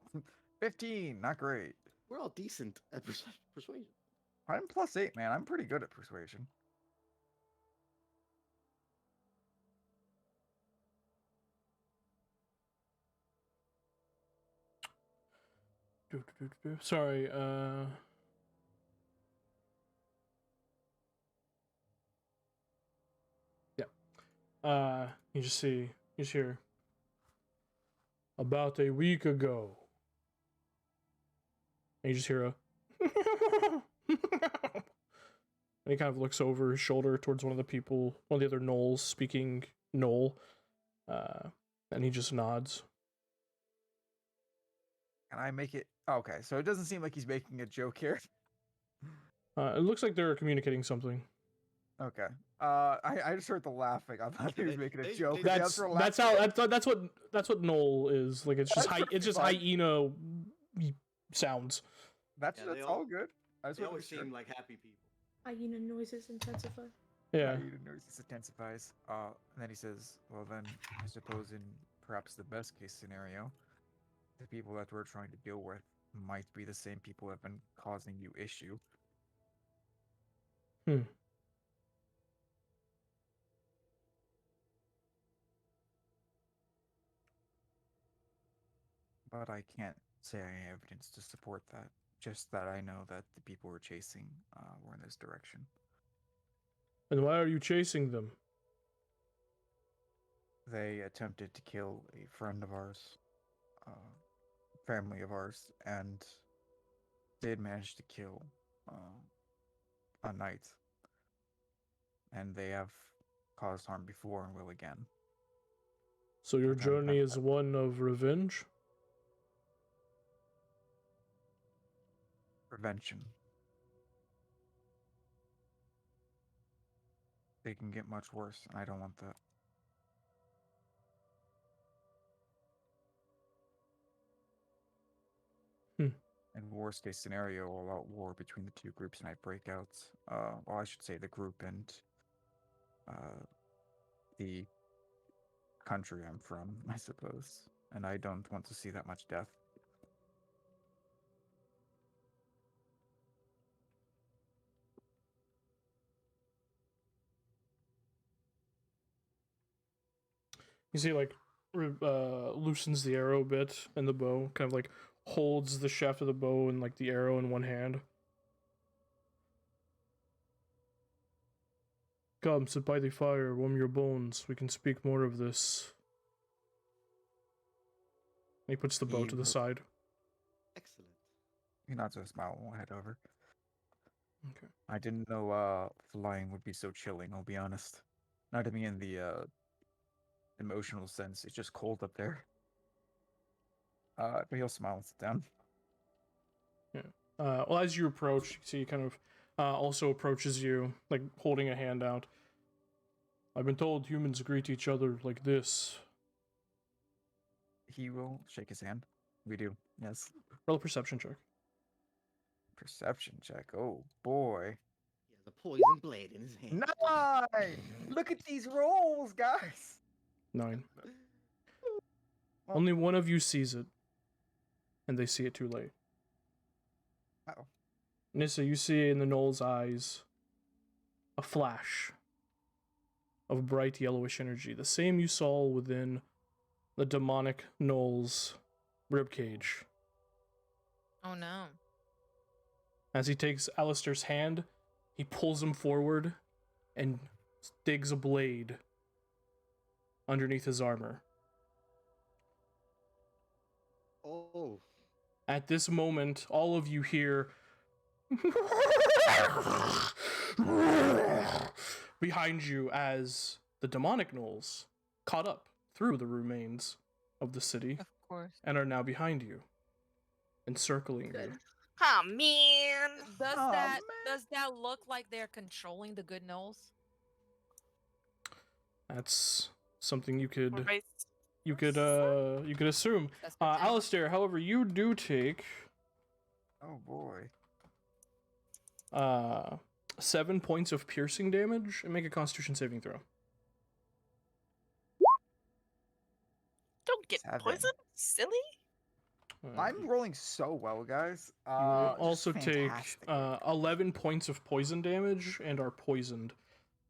15, not great. We're all decent at persuasion. I'm +8, man. I'm pretty good at persuasion. Sorry, you just hear about a week ago. And you just hear a and he kind of looks over his shoulder towards one of the other gnolls speaking gnoll. And he just nods. Can I make it? Okay, so it doesn't seem like he's making a joke here. It looks like they're communicating something. Okay. I just heard the laughing. I thought he was making a joke. That's what Knoll is. Like it's just hyena sounds. That's Yeah, all good. I just They wanted always to check. seem like happy people. Hyena noises intensify. Yeah. Hyena noises intensifies. And then he says, "Well then, I suppose in perhaps the best case scenario, the people that we're trying to deal with might be the same people that have been causing you issue. But I can't say I have evidence to support that. Just that I know that the people we're chasing were in this direction. And why are you chasing them? They attempted to kill a friend of ours, family of ours, and did manage to kill a knight. And they have caused harm before and will again. So your journey is one of revenge? Prevention. They can get much worse, and I don't want that. In worst case scenario, all out war between the two groups might break out. Well, I should say the group and the country I'm from, I suppose. And I don't want to see that much death. You see, like, loosens the arrow a bit and the bow, kind of like holds the shaft of the bow and like the arrow in one hand. Come, sit by the fire, warm your bones. We can speak more of this. He puts the bow to the side. Excellent. He nods a smile and we'll head over. Okay. I didn't know flying would be so chilling, I'll be honest. Not to me in the emotional sense, it's just cold up there. But he'll smile and sit down. Yeah. Well, as you approach, you see he kind of also approaches you, like holding a hand out. I've been told humans greet each other like this. He will shake his hand. We do, yes. Roll a perception check. Perception check. Oh boy. He has a poison blade in his hand. 9! Look at these rolls, guys. 9. Only one of you sees it, and they see it too late. Uh-oh. Nissa, you see in the Knoll's eyes a flash of bright yellowish energy, the same you saw within the demonic Knoll's ribcage. Oh no. As he takes Alistair's hand, he pulls him forward and digs a blade underneath his armor. Oh. At this moment, all of you hear behind you as the demonic gnolls caught up through the remains of the city, Of course. and are now behind you, encircling Good. you. Oh man. Does that look like they're controlling the good gnolls? That's something you could Right. you could assume. That's potential. Alistair, however, you do take Oh boy. 7 points of piercing damage and make a Constitution saving throw. Don't get 7. poisoned, silly. I'm rolling so well, guys. You will Just also take fantastic. 11 points of poison damage and are poisoned.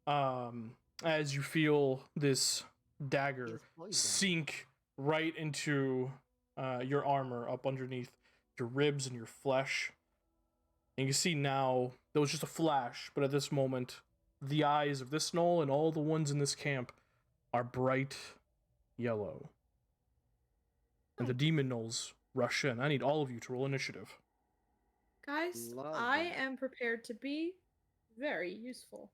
As you feel this dagger sink right into your armor up underneath your ribs and your flesh. And you can see now, there was just a flash, but at this moment, the eyes of this gnoll and all the ones in this camp are bright yellow. And the demon gnolls rush in. I need all of you to roll initiative. Guys, Love I that. am prepared to be very useful.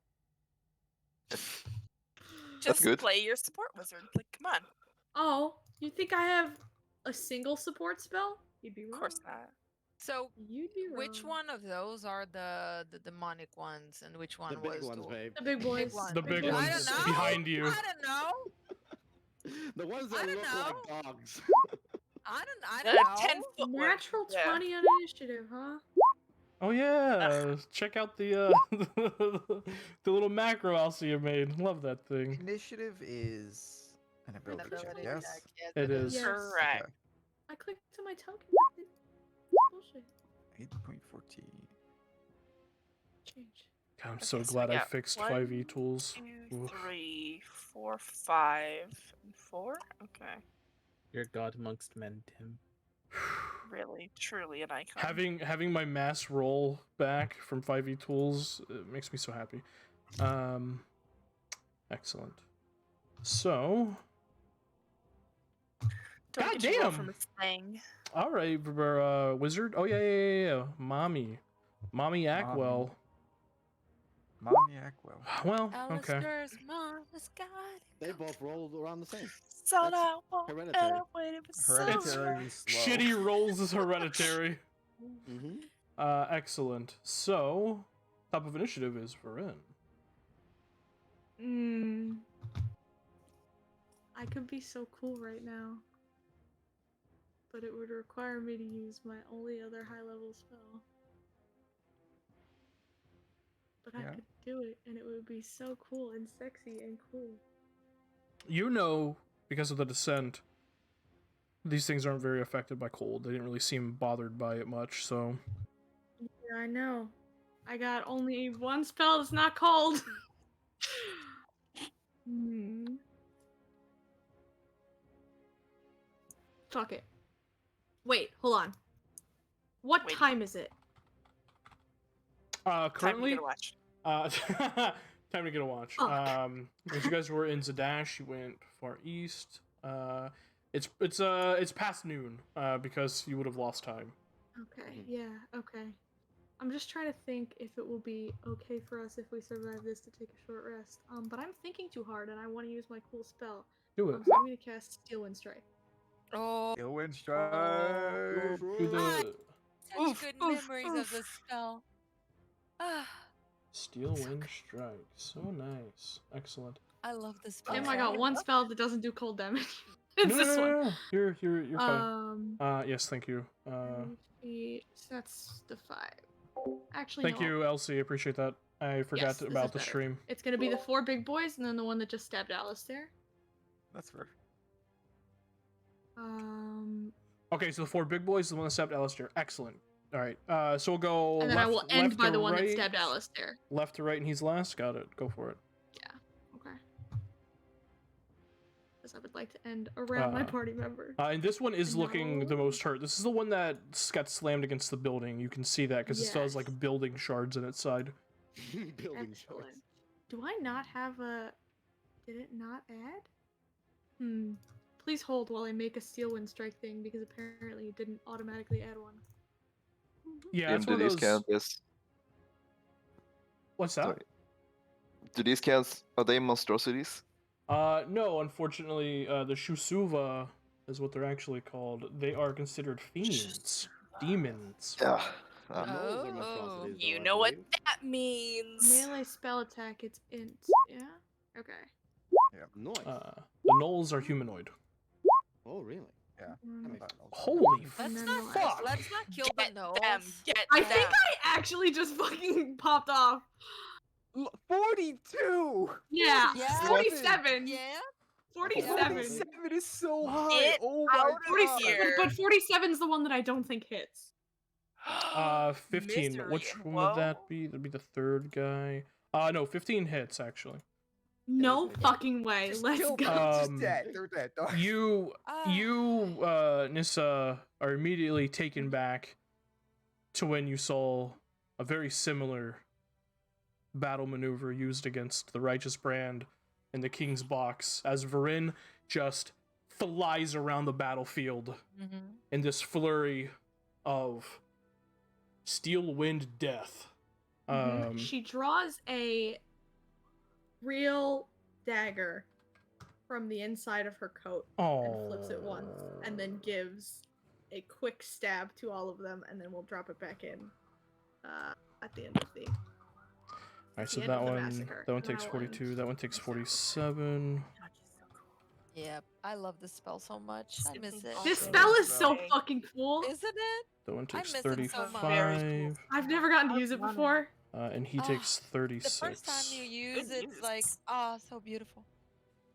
Just good. play your support wizard. Like, come on. Oh, you think I have a single support spell? You'd be wrong. Of course not. So You'd be wrong. which one of those are the demonic ones, and which one The big was ones, babe. The big boys. one. The big boys. I ones don't know. behind you. I don't know. The ones I that don't look know. like dogs. I The don't know. 10-foot one. Natural Yeah. 20 on initiative, huh? Oh yeah, check out the the little macro Alcia made. Love that thing. Initiative is An ability check, Ability yes? check, yes, It is. Yes. Correct. Okay. I clicked to my token. Bullshit. 8.14. Change. I'm Okay, so so we glad I got fixed 1, 5e tools. 2, Oof. 3, 4, 5, and 4. Okay. You're God amongst men, Tim. Really, truly an icon. Having my mass roll back from 5e tools makes me so happy. Excellent. So, Don't God get your roll damn! from a thing. all right, wizard. Oh yeah. Mommy Ackwell. Mommy Ackwell. Well, okay. Alistair's mom has got They it. both rolled around the same. So That's now, and hereditary. I waited for so long. Hereditary slow. Shitty rolls is hereditary. Mm-hmm. Excellent. So, top of initiative is Varin. I could be so cool right now. But it would require me to use my only other high level spell. But I Yeah. could do it, and it would be so cool and sexy and cool. You know, because of the descent, these things aren't very affected by cold. They didn't really seem bothered by it much, so... Yeah, I know. I got only one spell that's not cold. Fuck it. Wait, hold on. What Wait. time is it? Time to Currently... get a watch. time to get a watch. Fuck. As you guys were in Zadash, you went far east. It's past noon, because you would have lost time. Okay, yeah, okay. I'm just trying to think if it will be okay for us if we survive this to take a short rest. But I'm thinking too hard and I want to use my cool spell. Do it. So I'm going to cast Steel Wind Strike. Oh, Steel Wind Strike. Do the such good memories of this spell. Ah, Steel Wind Strike. So nice. Excellent. I love this spell. Damn, I got one spell that doesn't do cold damage. It's this one. No. You're fine. Yes, thank you. 30 feet, so that's the 5. Actually, Thank no. you, Elsie. I appreciate that. I forgot Yes, this about is the better. stream. It's gonna be the 4 big boys and then the one that just stabbed Alistair. That's fair. Okay, so the 4 big boys, the one that stabbed Alistair. Excellent. All right. So we'll go. And then left, I will end left by to the one right, that stabbed Alistair. Left to right, and he's last. Got it. Go for it. Yeah. Okay. Because I would like to end around my party member. And this one is looking the No. most hurt. This is the one that got slammed against the building. You can see that because it still has Yes. like building shards in its side. Building Excellent. shards. Do I not have a... Did it not add? Please hold while I make a Steel Wind Strike thing, because apparently it didn't automatically add one. Yeah, it's Do one of these those... count as? What's that? Sorry. Do these count? Are they monstrosities? No, unfortunately, the Shusuva is what they're actually called. They are considered fiends, demons. Yeah. The gnolls are Oh, monstrosities, though, You I know what believe. that means. Melee spell attack, it's int. Yeah? Okay. Noise. The gnolls are humanoid. Oh, really? Yeah. Mm. That makes That also- Holy And Let's then not, what? fuck! let's not kill the Get gnolls. them. Get I them. think I actually just fucking popped off. 42! Yeah, Yeah. 47. Yeah? 47. 47 is so high! Get Oh my out of god! here. But 47's the one that I don't think hits. 15. Misery Which and one would that woe. be? That'd be the third guy. No, 15 hits actually. No Yeah. fucking way. Just Let's kill go. them. Just Um, dead. They're dead. Dog. You, Nissa, are immediately taken back to when you saw a very similar battle maneuver used against the Righteous Brand in the King's Box, as Varin just flies around the battlefield in this flurry of steel wind death. She draws a real dagger from the inside of her coat and flips it once, and then gives a quick stab to all of them, and then we'll drop it back in at the end of the... Alright, so the end that of the one, massacre, that one and I takes will 42, end that one takes my 47. Yep, I love this spell so much. I miss it. This So spell is so Okay. fucking cool. Isn't it? That one takes miss it so much. Very 35. I've never gotten to use it before. And he Ah, takes The 36. first time you use Good it's like, news. ah, so beautiful.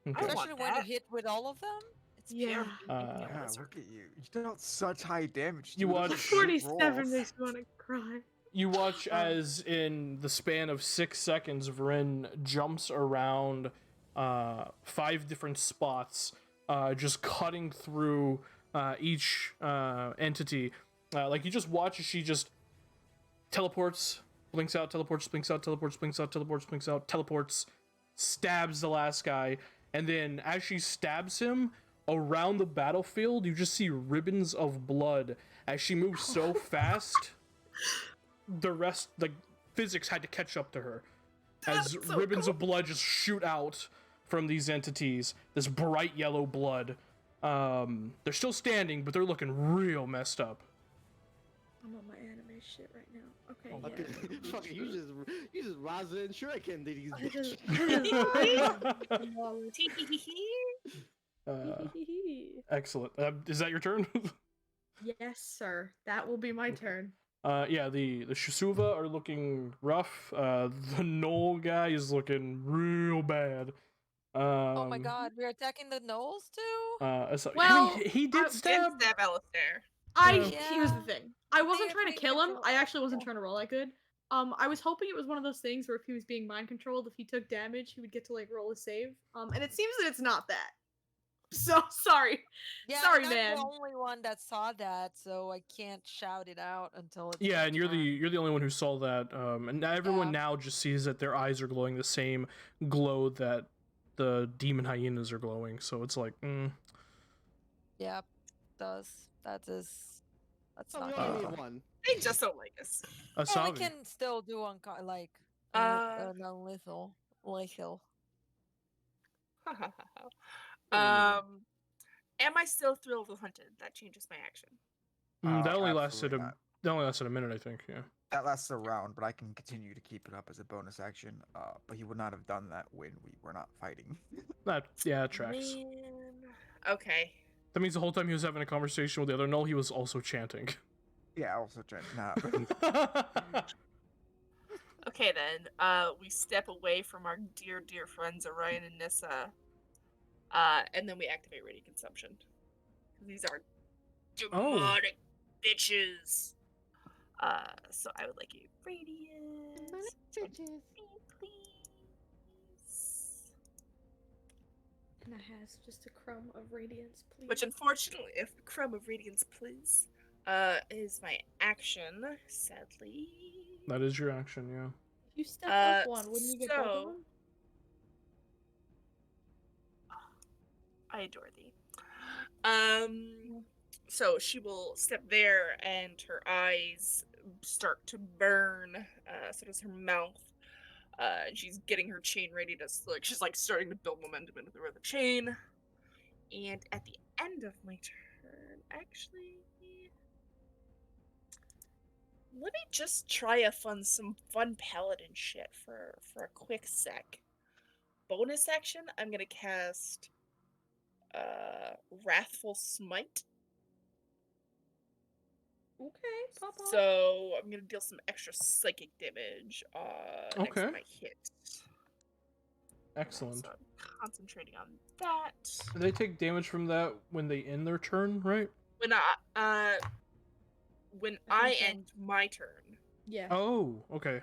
Okay. Especially when you hit with all of them. It's very yeah, look at you. You dealt such high damage. You watch 47 makes me want to cry. You watch as in the span of 6 seconds, Vren jumps around 5 different spots, just cutting through each entity. Like you just watch as she just teleports, blinks out, teleports, blinks out, teleports, blinks out, teleports, blinks out, teleports, stabs the last guy, and then as she stabs him, around the battlefield, you just see ribbons of blood as she moves so fast. The rest, like, physics had to catch up to her as so ribbons of blood just shoot out from these entities. This bright yellow blood. They're still standing, but they're looking real messed up. I'm on my anime shit right now. Okay. Oh, yeah. Fuck it, you just Raza and Shuriken did these bitches. Excellent. Is that your turn? Yes, sir. That will be my turn. Yeah, the Shisuva are looking rough. The Knoll guy is looking real bad. Oh my god, we're attacking the Knolls too? So, well, I mean, he did stab Alistair. Here's the thing. I wasn't trying to kill him. I actually wasn't trying to roll that good. I was hoping it was one of those things where if he was being mind controlled, if he took damage, he would get to like roll a save. And it seems that it's not that. So sorry. Yeah, sorry, I'm man. the only one that saw that, so I can't shout it out until it's and you're the only one who saw that. And everyone now just sees that their eyes are glowing the same glow that the demon hyenas are glowing. So it's like, Yep, does. That's not we only need one. They just don't like us. Well, we can still do non-lethal. Lethal. Am I still thrilled with hunted? That changes my action. That only lasted a minute, I think. Yeah. That lasts a round, but I can continue to keep it up as a bonus action. But he would not have done that when we were not fighting. That tracks. Man. Okay. That means the whole time he was having a conversation with the other Null, he was also chanting. Yeah, also chanting. Nah. Okay then. We step away from our dear friends Orion and Nissa. And then we activate radiant consumption. These are demonic bitches. So I would like a radiant. Bitches. Please. And that has just a crumb of radiance, please. Which unfortunately, if a crumb of radiance, please, is my action, sadly. That is your action, yeah. If you step up one, wouldn't you get both of them? I adore thee. So she will step there, and her eyes start to burn. So does her mouth. She's getting her chain ready to she's like starting to build momentum into the chain. And at the end of my turn, actually, let me just try some fun paladin shit for a quick sec. Bonus action, I'm gonna cast Wrathful Smite. Okay, pop on. So I'm gonna deal some extra psychic damage next time I hit. Excellent. So I'm concentrating on that. They take damage from that when they end their turn, right? When I end my turn. Yeah. Oh, okay.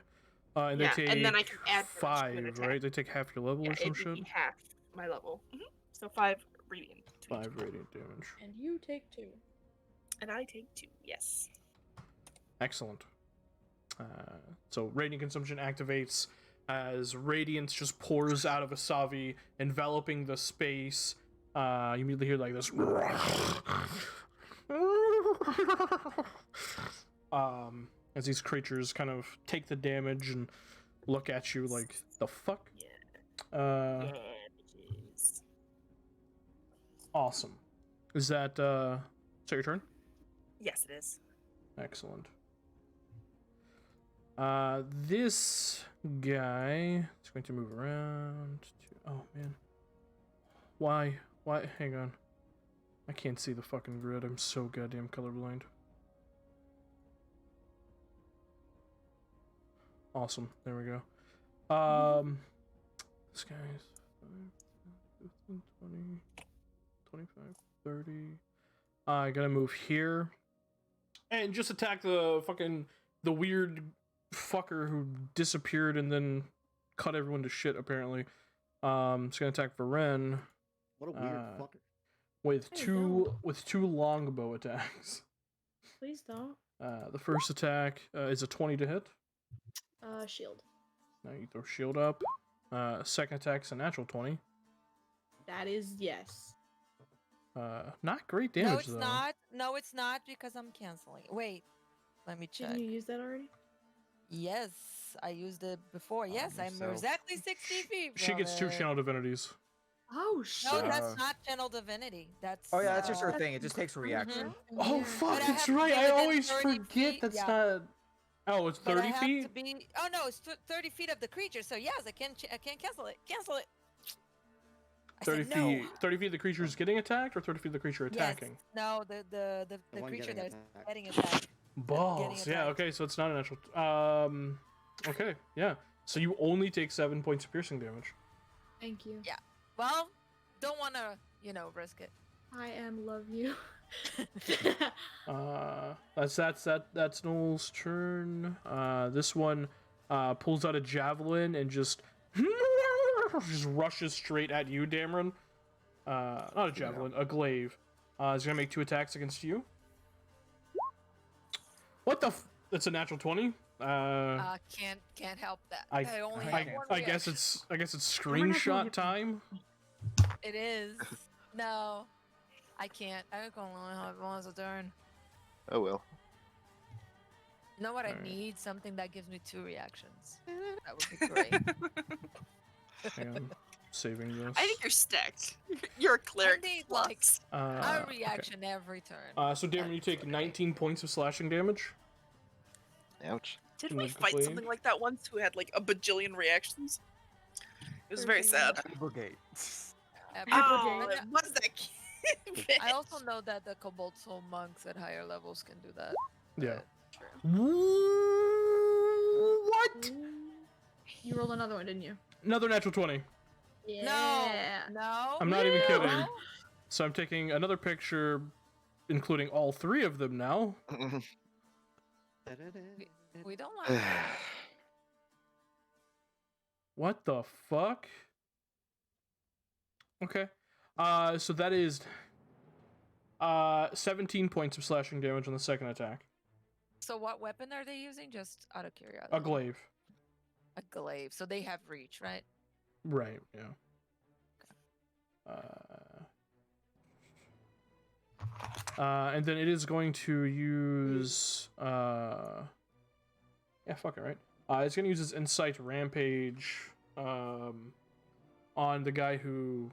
And they take and then I can add 5, right? They take half your level or some shit? Half my level. So 5 radiant. 5 radiant damage. And you take 2. And I take 2, yes. Excellent. So radiant consumption activates as radiance just pours out of Asavi, enveloping the space. You immediately hear like this. As these creatures kind of take the damage and look at you like, the fuck? Yeah. Awesome. Is that your turn? Yes, it is. Excellent. This guy is going to move around. Oh, man. Why? Hang on. I can't see the fucking grid. I'm so goddamn colorblind. Awesome. There we go. This guy's 15, 20, 25, 30. I gotta move here. And just attack the weird fucker who disappeared and then cut everyone to shit, apparently. It's gonna attack Varen. What a weird fucker. With two longbow attacks. Please don't. The first attack is a 20 to hit. Shield. Now you throw shield up. Second attack is a natural 20. That is yes. Not great damage, No, it's though. not. No, it's not because I'm canceling. Wait, let me check. Didn't you use that already? Yes, I used it before. Yes, I'm exactly 60 feet. She gets 2 channel divinities. Oh shit! No, that's not channel divinity. That's Oh yeah, that's just her thing. It just takes a reaction. Oh fuck, that's right. I always forget that's not. Oh, it's 30 feet. Oh no, it's 30 feet of the creature. So yes, I can cancel it. Cancel it. 30 feet. No. 30 feet of the creature is getting attacked, or 30 feet of the creature attacking? Yes. No, the creature that's getting attacked. Balls. Yeah. Okay, so it's not a natural. Okay. Yeah. So you only take 7 points of piercing damage. Thank you. Yeah. Well, don't want to, risk it. I love you. That's Noel's turn. This one pulls out a javelin and just rushes straight at you, Dameron. Not a javelin, a glaive. He's gonna make 2 attacks against you. What the? That's a natural 20. Can't help that. I guess it's screenshot time. It is. No, I can't. I can only have once a turn. Oh well. You know what I need? Something that gives me 2 reactions. That would be great. Hang on, saving this. I think you're stacked. You're a cleric. I need like a reaction okay. every turn. So Dameron, you take 19 points of slashing damage. Ouch. Didn't we fight something like that once who had like a bajillion reactions? It was very sad. Brigade. Oh, it was that kid. I also know that the Cobalt Soul monks at higher levels can do that. Yeah. What? You rolled another one, didn't you? Another natural 20. Yeah. No. I'm not even kidding. So I'm taking another picture, including all 3 of them now. We don't like that. What the fuck? Okay. So that is 17 points of slashing damage on the second attack. So what weapon are they using? Just out of curiosity. A glaive. A glaive. So they have reach, right? Right, yeah. And then it is going to use yeah, fuck it, right? It's gonna use its Insight Rampage on the guy who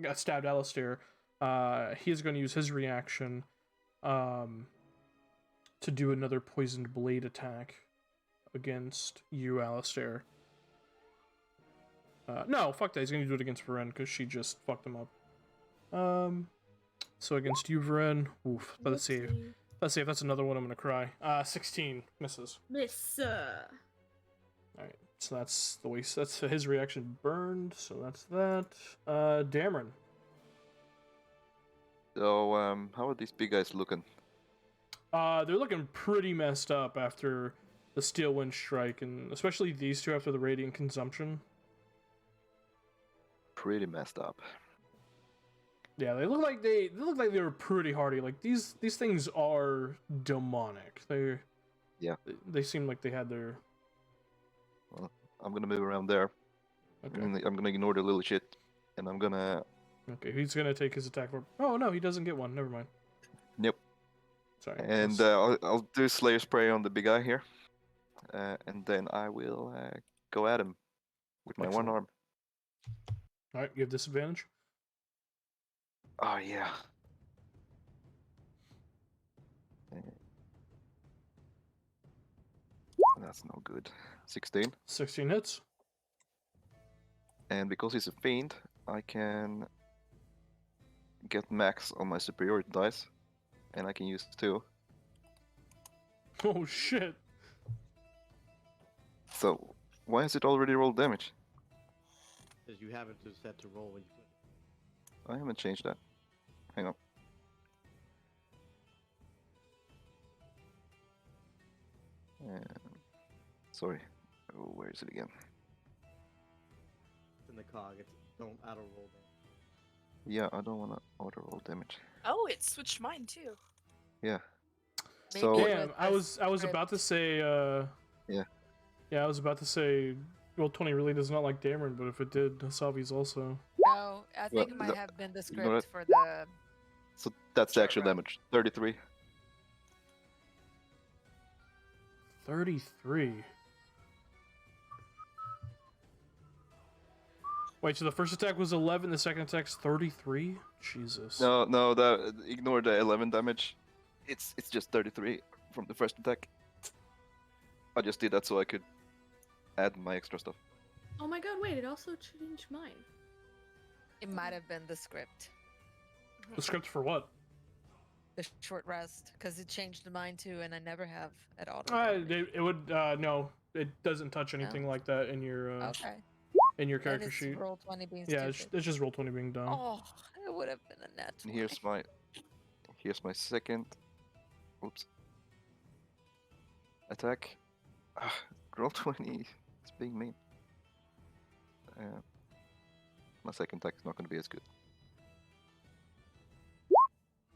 got stabbed, Alistair. He is going to use his reaction to do another poisoned blade attack against you, Alistair. No, fuck that. He's going to do it against Varen because she just fucked him up. So against you, Varen. Oof. Let's see. Let's see if that's another one. I'm going to cry. 16 misses. Miss. Alright, so that's the way. That's his reaction burned. So that's that. Dameron. So, how are these big guys looking? They're looking pretty messed up after the Steel Wind Strike, and especially these 2 after the Radiant Consumption. Pretty messed up. Yeah, they look like they were pretty hardy. Like these things are demonic. They seem like they had their. Well, I'm gonna move around there. Okay. I'm gonna ignore the little shit, and I'm gonna. Okay, he's gonna take his attack for. Oh no, he doesn't get one. Never mind. Nope. Sorry. And I'll do Slayer Spray on the big guy here, and then I will go at him with my one arm. All right, you have disadvantage. Oh yeah. That's no good. 16. 16 hits. And because he's a fiend, I can get max on my superiority dice, and I can use 2. Oh shit. So, why has it already rolled damage? Because you have it to set to roll when you click it. I haven't changed that. Hang on. Sorry. Oh, where is it again? It's in the cog. It's don't auto roll damage. Yeah, I don't want to auto roll damage. Oh, it switched mine too. Yeah. Maybe So Damn, I was about to say Yeah. Yeah, I was about to say Roll20 really does not like Dameron, but if it did, Hasabi's also. No, I think it might have been the script for the. So that's the Short actual rest. damage. 33. 33. Wait, so the first attack was 11, the second attack's 33? Jesus. No, ignore the 11 damage. It's just 33 from the first attack. I just did that so I could add my extra stuff. Oh my god, wait, it also changed mine. It might have been the script. The script for what? The short rest, because it changed mine too, and I never have at all. It would, no, it doesn't touch anything like that in your, Okay. in your And character it's sheet. Roll20 being Yeah, stupid. it's just Roll20 being dumb. Oh, it would have been a net. And here's my second. Oops. Attack. Roll20 is being mean. My second attack is not going to be as good.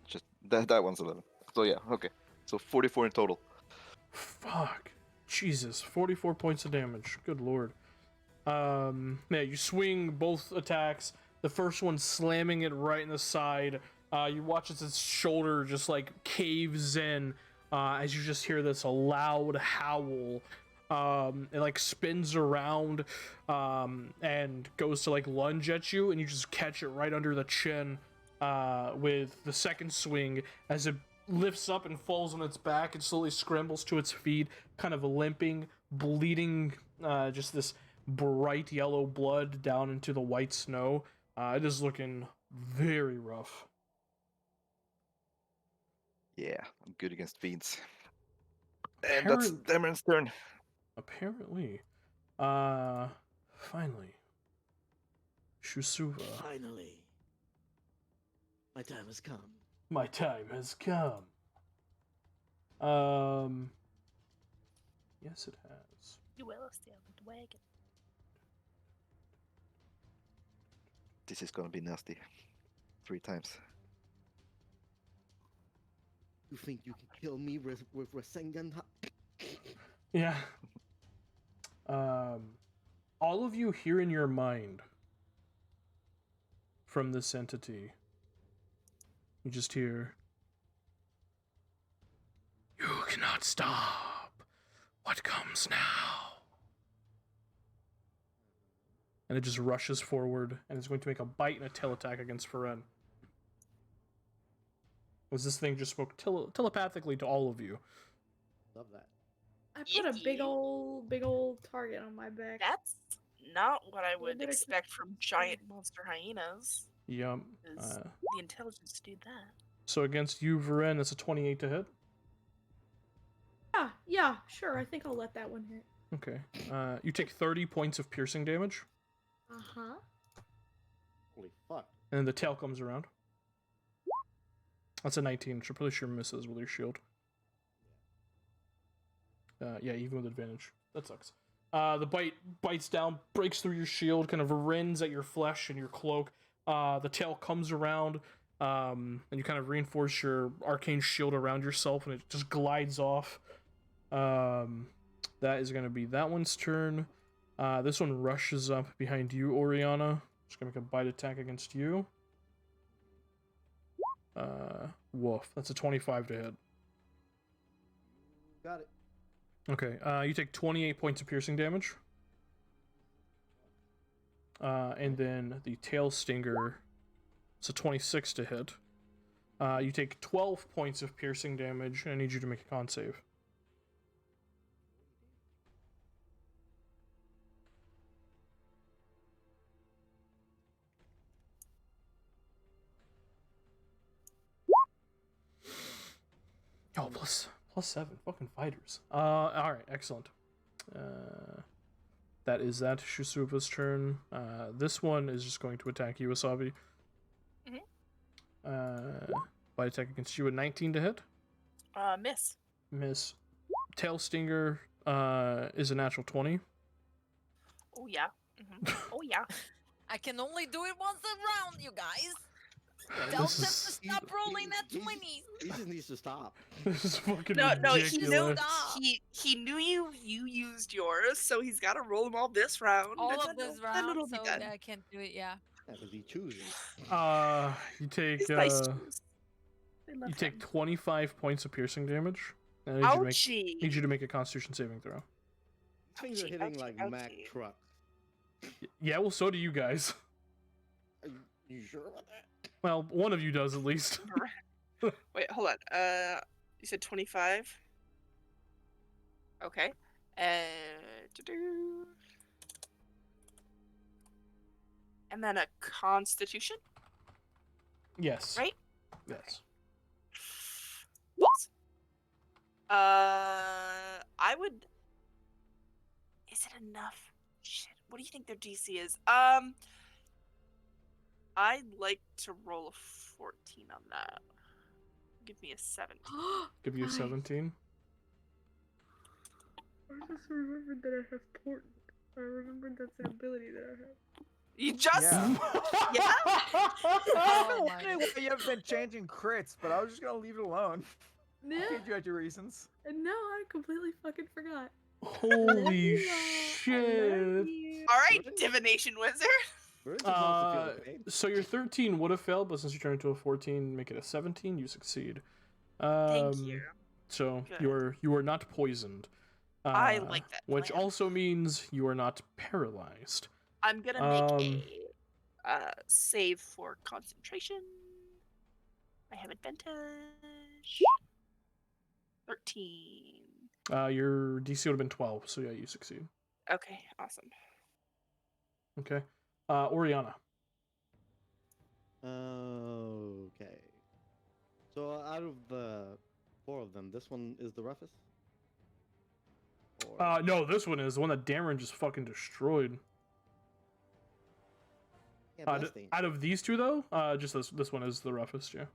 Just that one's 11. So yeah, okay. So 44 in total. Fuck. Jesus, 44 points of damage. Good lord. Yeah, you swing both attacks. The first one slamming it right in the side. You watch as its shoulder just like caves in as you just hear this loud howl. It like spins around and goes to like lunge at you, and you just catch it right under the chin with the second swing as it lifts up and falls on its back and slowly scrambles to its feet, kind of limping, bleeding just this bright yellow blood down into the white snow. It is looking very rough. Yeah, I'm good against fiends. And that's Dameron's turn. Apparently. Finally. Shusuva. Finally. My time has come. My time has come. Yes, it has. You will stay on the wagon. This is gonna be nasty. 3 times. You think you can kill me with Rasengan? Yeah. All of you hear in your mind from this entity. You just hear, "You cannot stop what comes now." And it just rushes forward and is going to make a bite and a tail attack against Feren. Was this thing just spoke telepathically to all of you? Love that. I put a big old target on my back. That's not what I would expect from giant monster hyenas. Yep. The intelligence to do that. So against you, Varen, that's a 28 to hit. Yeah, sure. I think I'll let that one hit. Okay. You take 30 points of piercing damage. Uh-huh. Holy fuck. And the tail comes around. That's a 19. So pretty sure misses with your shield. Yeah, even with advantage. That sucks. The bite bites down, breaks through your shield, kind of rends at your flesh and your cloak. The tail comes around, and you kind of reinforce your arcane shield around yourself, and it just glides off. That is going to be that one's turn. This one rushes up behind you, Oriana. Just going to make a bite attack against you. Woof. That's a 25 to hit. Got it. Okay, you take 28 points of piercing damage. And then the tail stinger, it's a 26 to hit. You take 12 points of piercing damage, and I need you to make a con save. Oh, plus 7. Fucking fighters. Alright, excellent. that is that Shusuva's turn. This one is just going to attack you, Asabi. By attack against you, a 19 to hit. Miss. Miss. Tail Stinger is a natural 20. Oh yeah. Oh yeah. I can only do it once a round, you guys. Yeah, Tell this Tim to is- stop rolling that He 20. just needs to stop. This is fucking No, ridiculous. he knew- he knew you used yours, so he's got to roll them all this round. All and of then this it'll- then it'll round, be so done. yeah, I can't do it. Yeah. Yeah, because he chooses. You take These nice shoes. They love you take him. 25 points of piercing damage. And I Ouchie. need you to make a Constitution saving throw. Things are Ouchie, hitting ouchie, like Mack ouchie. trucks. Yeah, well, so do you guys. Are you sure about that? Well, one of you does at least. Wait, hold on. You said 25. Okay. Doo-doo. And then a Constitution, Yes. right? Yes. Whoops. I would. Is it enough? Shit. What do you think their DC is? I'd like to roll a 14 on that. Give me a 7. Give you a Nice. 17. I just remembered that I have portent. I remembered that's an ability that I have. You just. Yeah. Yeah? Oh my Wondering why you have been changing crits, but I was just gonna leave it alone. Yeah, I you had your reasons. and now I completely fucking forgot. Holy I shit. love you. All right, divination wizard. Burns just wants to feel the pain. So your 13 would have failed, but since you turned into a 14, make it a 17, you succeed. Thank you. So Good. you are not poisoned. I like that Which plan. also means you are not paralyzed. I'm gonna make a save for concentration. I have advantage. 13. Your DC would have been 12, so yeah, you succeed. Okay, awesome. Okay. Oriana. Okay. So out of the 4 of them, this one is the roughest? Or... No, this one is the one that Dameron just fucking destroyed. yeah, but that's dangerous. Out of these two, though, just this one is the roughest, yeah.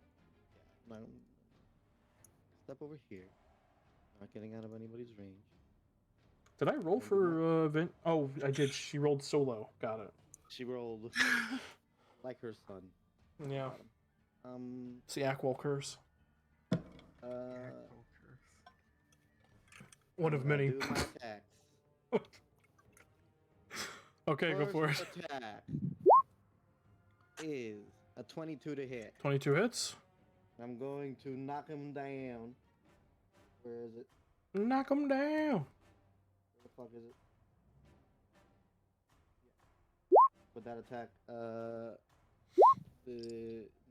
Now, step over here. Not getting out of anybody's range. Did I roll for Vin? Oh, I did. She rolled solo. Got it. She rolled like her son. Yeah. It's the Aqual curse. One of many. Do my attacks. Okay, go for it. First attack is a 22 to hit. 22 hits. I'm going to knock him down. Where is it? Knock him down. Where the fuck is it? With that attack,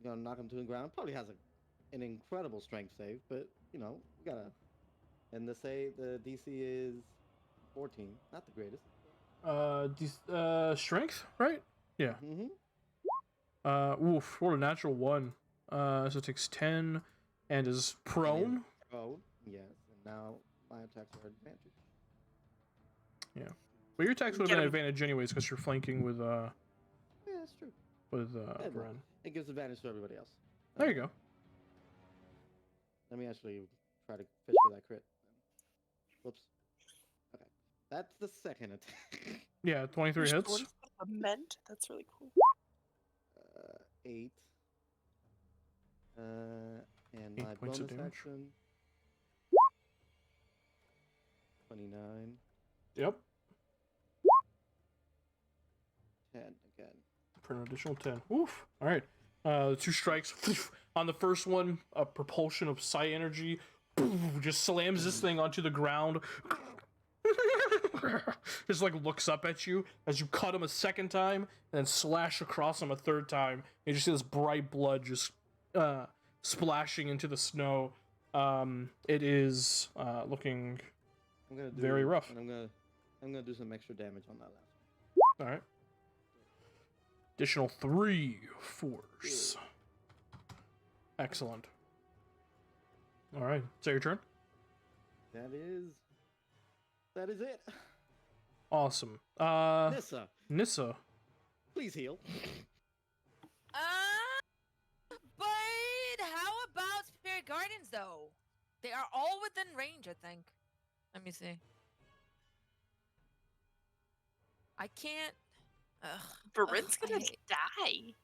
gonna knock him to the ground. Probably has an incredible strength save, but you know, we gotta. And the DC is 14, not the greatest. Strength, right? Yeah. Oof, what a natural 1. So it takes 10 and is prone. Oh, yes. And now my attacks are advantage. Yeah. But your attacks would have been advantage anyways because you're flanking with Yeah, that's true. Vren. It gives advantage to everybody else. There you go. Let me actually try to fish for that crit. Whoops. Okay. That's the second attack. Yeah, 23 hits. Amend? That's really cool. 8. And 8 my points of bonus damage. action. 29. Yep. 10 again. For an additional 10. Oof. Alright. 2 strikes. On the first one, a propulsion of psi energy just slams this thing onto the ground. Just like looks up at you as you cut him a second time and then slash across him a third time. You just see this bright blood just splashing into the snow. It is looking I'm gonna do, very rough. And I'm gonna do some extra damage on that last one. All right. Additional 3 force. Excellent. All right. Is that your turn? That is it. Awesome. Nissa, Nissa. please heal. But how about Spirit Guardians, though? They are all within range, I think. Let me see. I can't. Ugh. Varin's I gonna hate- die.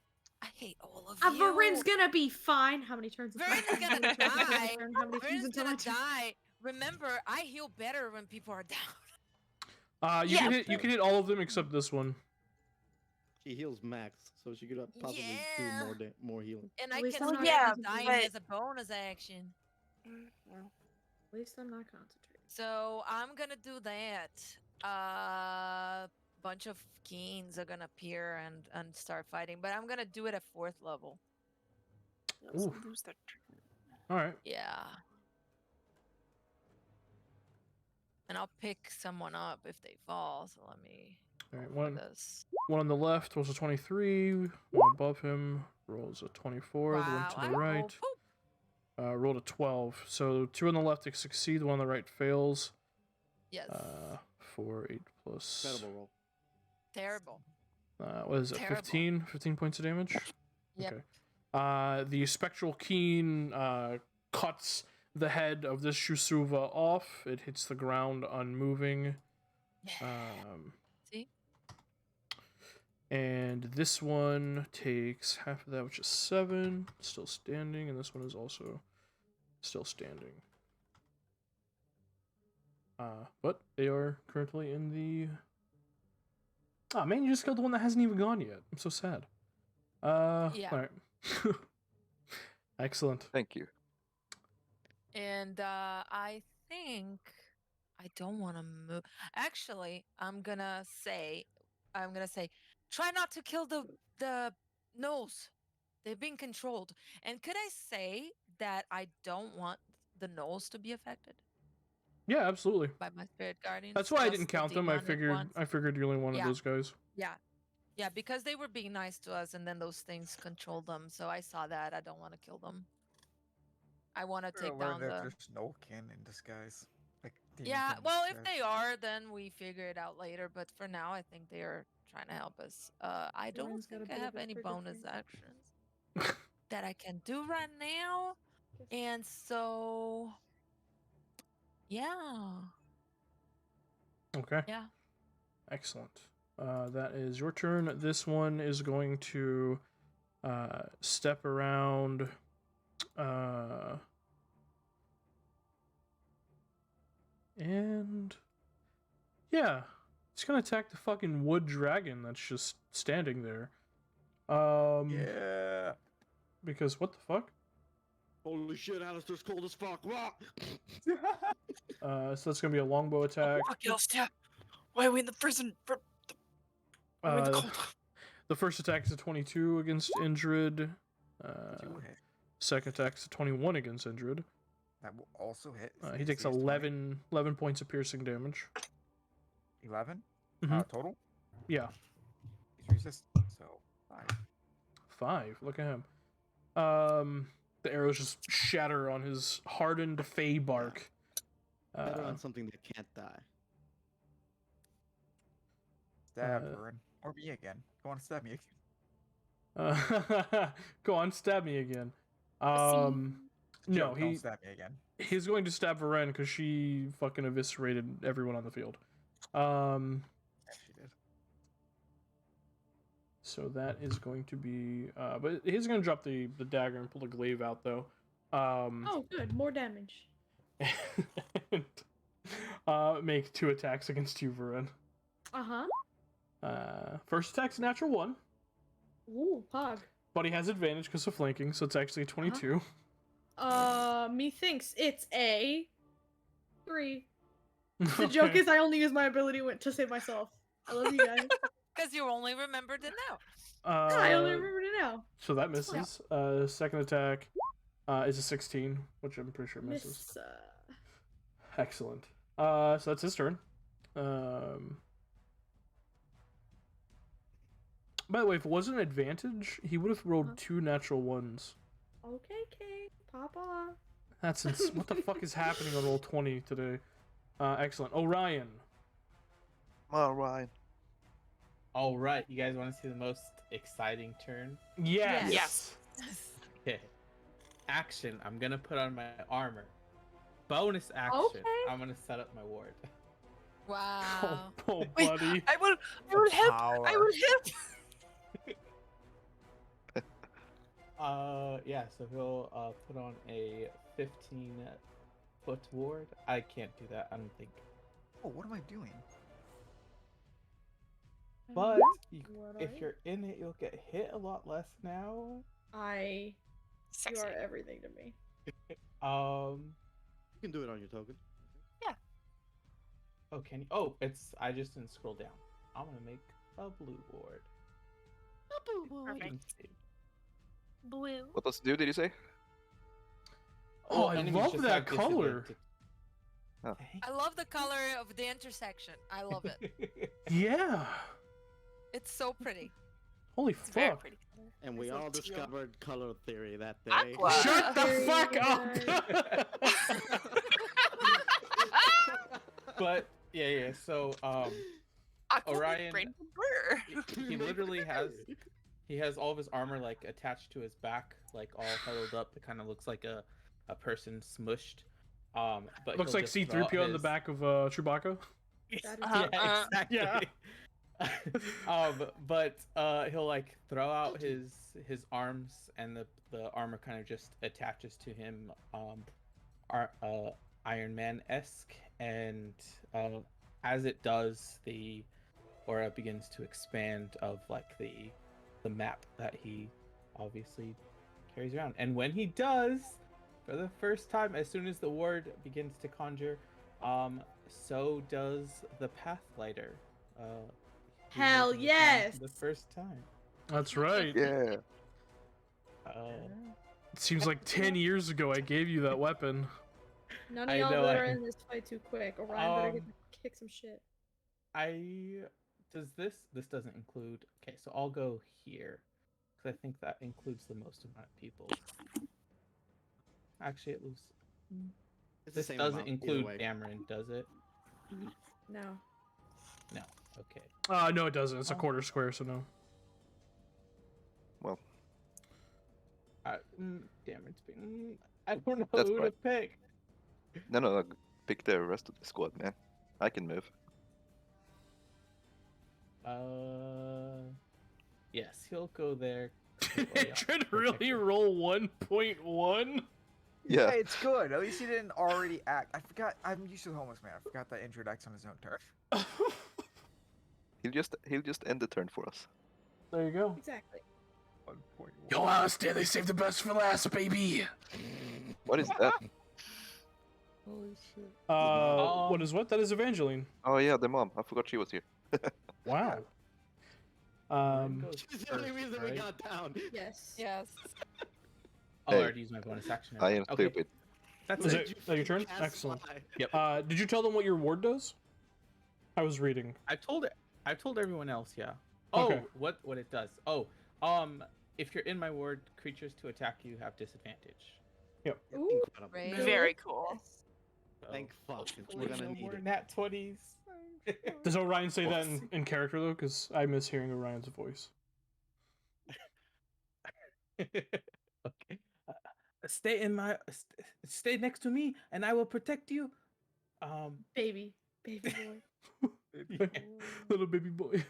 I hate all of you. Varin's gonna be fine. How many turns? Varin's gonna die. How many turns Varin's until gonna my turn? die. Remember, I heal better when people are down. You can hit all of them except this one. She heals max, so she could possibly Yeah. do more healing. And At I least can I'm start not Yeah, dying but- as a bonus action. Well, At least I'm not concentrating. So I'm gonna do that. Bunch of Keens are gonna appear and start fighting, but I'm gonna do it at 4th level. they also Oof. lose their turn. All right. Yeah. And I'll pick someone up if they fall. So let me All right. do One this. on the left rolls a 23. One above him rolls a 24. The one Wow, to I the right rolled poop. rolled a 12. So 2 on the left succeed. The one on the right fails. Yes. 4, 8 plus. Incredible roll. Terrible. What is it? Terrible. 15? 15 points of damage? Yep. Okay. The spectral keen cuts the head of this Shusuva off. It hits the ground unmoving. See? And this one takes half of that, which is 7. Still standing. And this one is also still standing. But they are currently in the... Oh man, you just killed the one that hasn't even gone yet. I'm so sad. Yeah. Alright. Excellent. Thank you. And I think I don't want to move. Actually, I'm gonna say, try not to kill the gnolls. They've been controlled. And could I say that I don't want the gnolls to be affected Yeah, absolutely. by my spirit guardians? That's why I just didn't the count them. I demonic ones? figured you only wanted Yeah. those guys. Yeah, because they were being nice to us, and then those things controlled them. So I saw that. I don't want to kill them. I want to take down that the. there's no kin in disguise. Like Yeah, demons in well, if disguise. they are, then we figure it out later. But for now, I think they are trying to help us. I don't Lauren's got a think I bit of have a any trigger bonus finger. actions that I can do right now, and so yeah, Okay. yeah. Excellent. That is your turn. This one is going to step around. And yeah, it's gonna attack the fucking wood dragon that's just standing there. Yeah. Because what the fuck? Holy shit, Alistair's cold as fuck. Wah! So that's gonna be a longbow attack. Fuck you, Alistair. Why are we in the prison? Why are we in the cold? The first attack is a 22 against Indrid. Do hit. Second attack is a 21 against Indrid. That will also hit. He takes 11 points of piercing damage. 11? Mhm. Total? Yeah, He's resistant, so 5. 5. Look at him. The arrows just shatter on his hardened fey bark. Better on something that can't die. Stab her in. Or me again. Go on, stab me again. Go on, stab me again. No, Joke, don't stab me again. he's going to stab Varen because she fucking eviscerated everyone on the field. Yeah, she did. So that is going to be, but he's going to drop the dagger and pull the glaive out though. Oh, good. More damage. And, make 2 attacks against you, Varen. First attack's a natural 1, Ooh, pog. but he has advantage because of flanking, so it's actually a 22. Methinks it's a 3. The joke is I only use my ability to save myself. I love you guys. Because you only remembered it now. I only remembered it now. So that misses. Second attack is a 16, which I'm pretty sure misses. Excellent. So that's his turn. By the way, if it wasn't an advantage, he would have rolled 2 natural 1s. Okay, Kate. Papa. That's what the fuck is happening on roll 20 today? Excellent. Orion. Come on, Ryan. All right, you guys want to see the most exciting turn? Yes. Yes. Okay. Action. I'm gonna put on my armor. Bonus action. Okay. I'm gonna set up my ward. Wow. Oh, Wait, buddy. I will help. I Power. will help. Yeah. So he'll put on a 15-foot ward. I can't do that. I don't think. Oh, what am I doing? But What if are you? you're in it, you'll get hit a lot less now. You Sexy. are everything to me. You can do it on your token. Oh, can you? Oh, I just didn't scroll down. I'm gonna make a blue ward. Perfect. Blue. What does it do, did you say? Oh, I enemies love just that have color. disadvantage. I love the color of the intersection. I love it. Yeah. It's so pretty. Holy It's very fuck. pretty. And we It's all like teal. discovered color theory that day. Aqua. Shut the Very fuck nice. up. But yeah. So Aqua with Orion- brain blur. he literally has all of his armor like attached to his back, like all huddled up. It kind of looks like a person smushed. But Looks he'll like just throw C-3PO out on the his- back of Chewbacca. That is Yeah, exactly. Yeah. But he'll like throw out his arms, and the armor kind of just attaches to him, Iron Man-esque, and as it does, the aura begins to expand of like the map that he obviously carries around. And when he does, for the first time, as soon as the ward begins to conjure, so does the Pathlighter. He Hell uses it yes! The first time. That's right. Yeah. It seems like 10 years ago I gave you that weapon. None of I y'all know, better I- in this fight too quick. Orion better get Um, to kick some shit. This doesn't include. Okay, so I'll go here because I think that includes the most amount of people. Actually, it was. It's the This same doesn't amount, either include way. Dameron, does it? No. No. Okay. No, it doesn't. It's a quarter square, so no. Well, Dameron's being. I don't know That's who to fine. pick. no, pick the rest of the squad, man. I can move. Yes, he'll go there. Should really roll 1.1? Yeah. Hey, it's good. At least he didn't already act. I forgot. I'm used to the homeless man. I forgot that injured acts on his own turf. He'll just end the turn for us. There you go. Exactly. 1.1. Yo, Alistair, they saved the best for last, baby. What is that? Holy shit. What is what? That is Evangeline. Oh yeah, the mom. I forgot she was here. Wow. She's the only reason we got down. Yes. Yes. Oh, Hey, I already used my bonus action. I am Okay, stupid. That's Is it. it your turn? Cast Excellent. fly. Did you tell them what your ward does? I was reading. I've told everyone else, yeah. Oh, Okay. what it does. Oh, if you're in my ward, creatures to attack you have disadvantage. Ooh. Incredible. Great. Very cool. Yes. So, Thank fuck. hopefully We're gonna no need more it. nat 20s. Does Orion say that in character, though? Because I miss hearing Orion's voice. Okay. Stay next to me, and I will protect you. Baby boy. Little baby boy.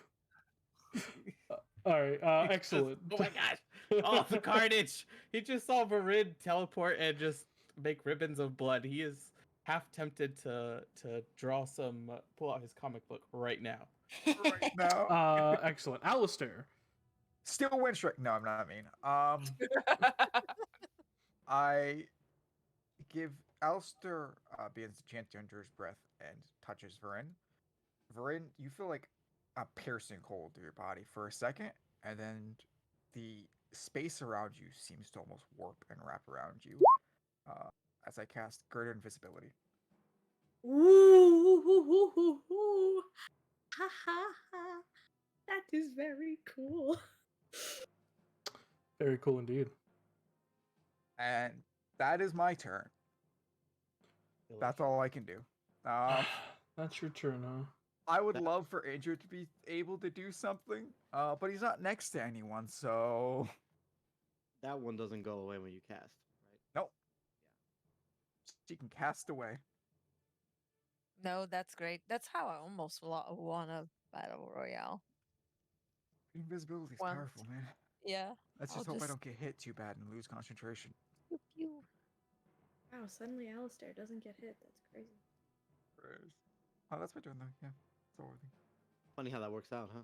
All right. Excellent. Oh my gosh! Oh, the carnage! He just saw Varid teleport and just make ribbons of blood. He is half tempted to draw some, pull out his comic book right now. Right now. Excellent. Alistair. Still wind strike. No, I'm not mean. I give Alistair begins to chant under his breath and touches Varin. Varin, you feel like a piercing cold through your body for a second, and then the space around you seems to almost warp and wrap around you as I cast Greater Invisibility. Ooh. Ha ha ha. That is very cool. Very cool indeed. And that is my turn. That's all I can do. That's your turn, huh? I would love for Andrew to be able to do something, but he's not next to anyone, so That one doesn't go away when you cast, right? nope. She can cast away. No, that's great. That's how I almost won a battle royale. Invisibility is Once. powerful, man. Yeah. Let's just hope I don't get hit too bad and lose concentration. Pew, pew. Wow, suddenly Alistair doesn't get hit. That's crazy. Oh, that's my turn though. Yeah, it's worthy. Funny how that works out, huh?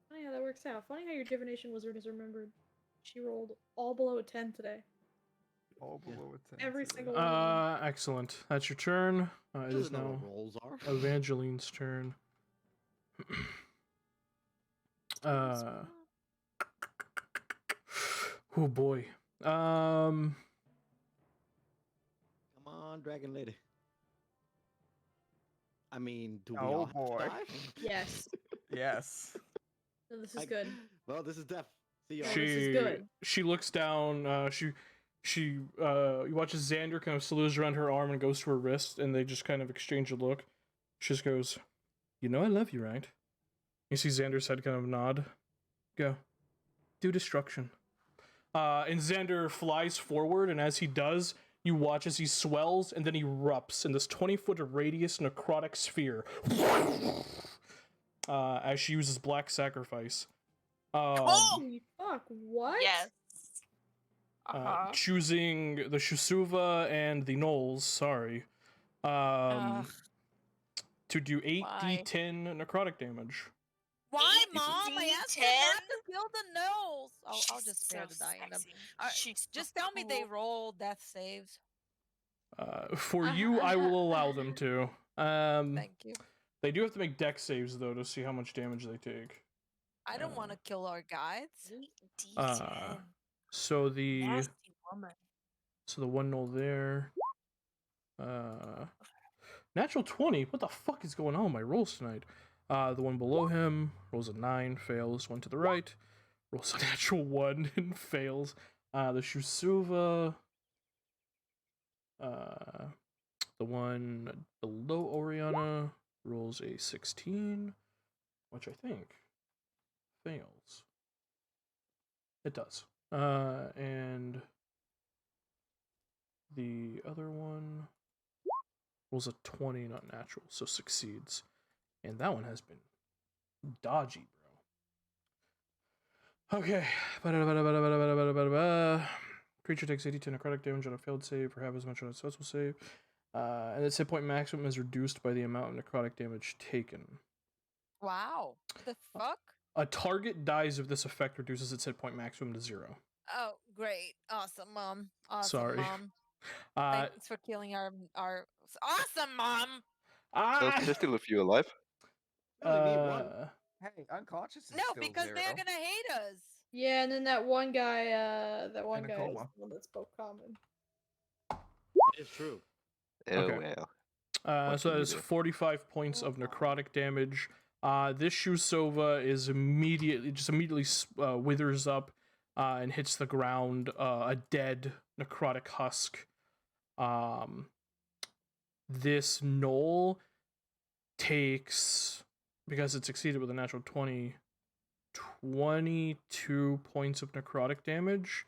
Funny how that works out. Funny how your divination wizard is remembered. She rolled all below a 10 today. All Yeah. below a 10. Every single one. Of them. Excellent. That's your turn. It is Doesn't know now what rolls are. Evangeline's turn. Oh boy. Come on, dragon lady. I mean, do we Oh, all have boy. to die? Yes. Yes. No, this is good. Well, this is death. See y'all. This is good. She looks down. She watches Xander kind of salutes around her arm and goes to her wrist, and they just kind of exchange a look. She just goes, "You know I love you, right?" You see Xander's head kind of nod. Go. Do destruction. And Xander flies forward, and as he does, you watch as he swells and then erupts in this 20-foot radius necrotic sphere. As she uses Black Sacrifice. Holy fuck, what? Yes. Uh-huh. Choosing the Shusuva and the Knolls, sorry. To do 8d10 necrotic damage. Why, Mom? I asked you 10? not to kill the gnolls. I'll just spare the dying them. Just tell me they roll death saves. For you, I will allow them to. Thank you. They do have to make dex saves, though, to see how much damage they take. I don't want to kill our guides. D10. So the Nasty woman. so the one null there. Natural 20. What the fuck is going on with my rolls tonight? The one below him rolls a 9, fails. One to the right rolls a natural 1 and fails. The Shusuva, the one below Oriana rolls a 16, which I think fails. It does. And the other one rolls a 20, not natural, so succeeds. And that one has been dodgy, bro. Okay. Creature takes 82 necrotic damage on a failed save for half as much on a successful save. And its hit point maximum is reduced by the amount of necrotic damage taken. Wow. The fuck? A target dies if this effect reduces its hit point maximum to 0. Oh, great. Awesome, Mom. Awesome, Sorry. Mom. Thanks for killing our... Awesome, Mom! There's still a few alive. You only need one. Hey, unconscious is No, still because 0. they're gonna hate us. Yeah, and then that one guy, is the coma. one that spoke common. It's true. Oh, Okay. well. So that is 45 points of necrotic damage. This Shusova is immediately withers up and hits the ground, a dead necrotic husk. This Knoll takes, because it succeeded with a natural 20, 22 points of necrotic damage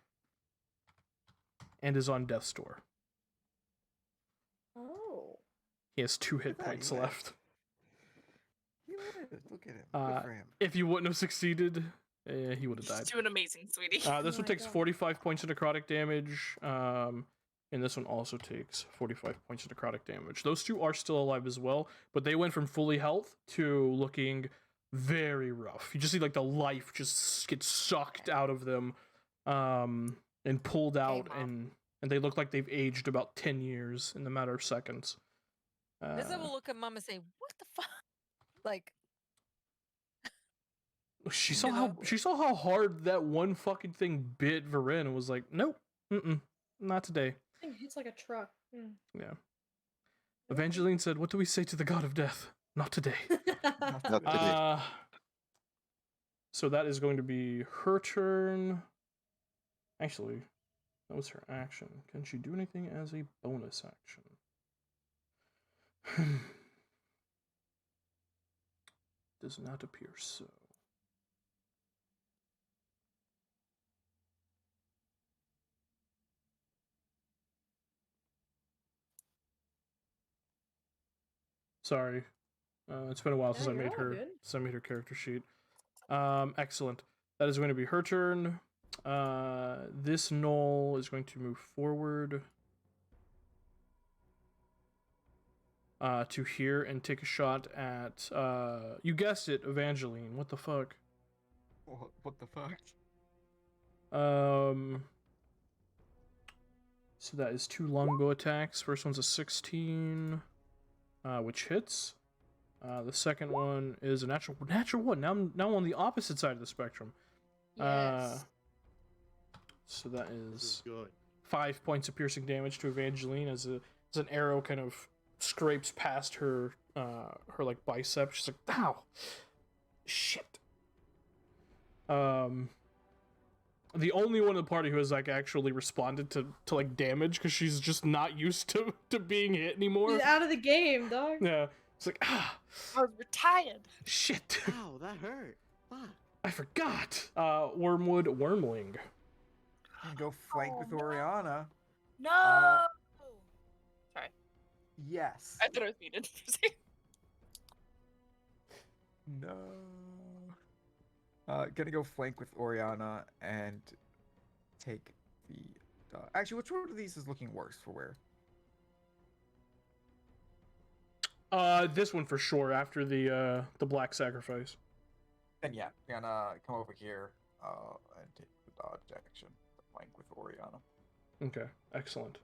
and is on death's door. Oh. He has 2 hit points left. Look at him. Good for him. If you wouldn't have succeeded, he would have died. She's doing amazing, sweetie. This one takes 45 points of necrotic damage, and this one also takes 45 points of necrotic damage. Those two are still alive as well, but they went from fully health to looking very rough. You just see like the life just get sucked out of them, and pulled out, and they look like they've aged about 10 years in the matter of seconds. Nissa will look at Mom and say, "What the fuck?" Like, she saw how hard that one fucking thing bit Varen and was like, "Nope, not today." Thing hits like a truck. Yeah. Evangeline said, "What do we say to the god of death? Not today." Not today. So that is going to be her turn. Actually, that was her action. Can she do anything as a bonus action? does not appear so. Sorry. It's been a while since I made her character sheet. Excellent. That is going to be her turn. This gnoll is going to move forward to here and take a shot at you guessed it, Evangeline. What the fuck? What the fuck? So that is 2 longbow attacks. First one's a 16, which hits. The second one is a natural one. Now I'm on the opposite side of the spectrum. Yes. So that This is good. 5 points of piercing damage to Evangeline as an arrow kind of scrapes past her like bicep. She's like, ow, shit. The only one in the party who has like actually responded to like damage because she's just not used to being hit anymore. He's out of the game, dog. Yeah, it's like I was retired. shit. Ow, that hurt. Fuck. I forgot. Wormwood Wormling. And go flank with no. Oriana. No. Sorry, Yes. I thought I was muted. No. Gonna go flank with Oriana and take the. Actually, which one of these is looking worse for where? This one for sure. After the black sacrifice. And yeah, gonna come over here and take the dodge action, flank with Oriana. Okay, excellent.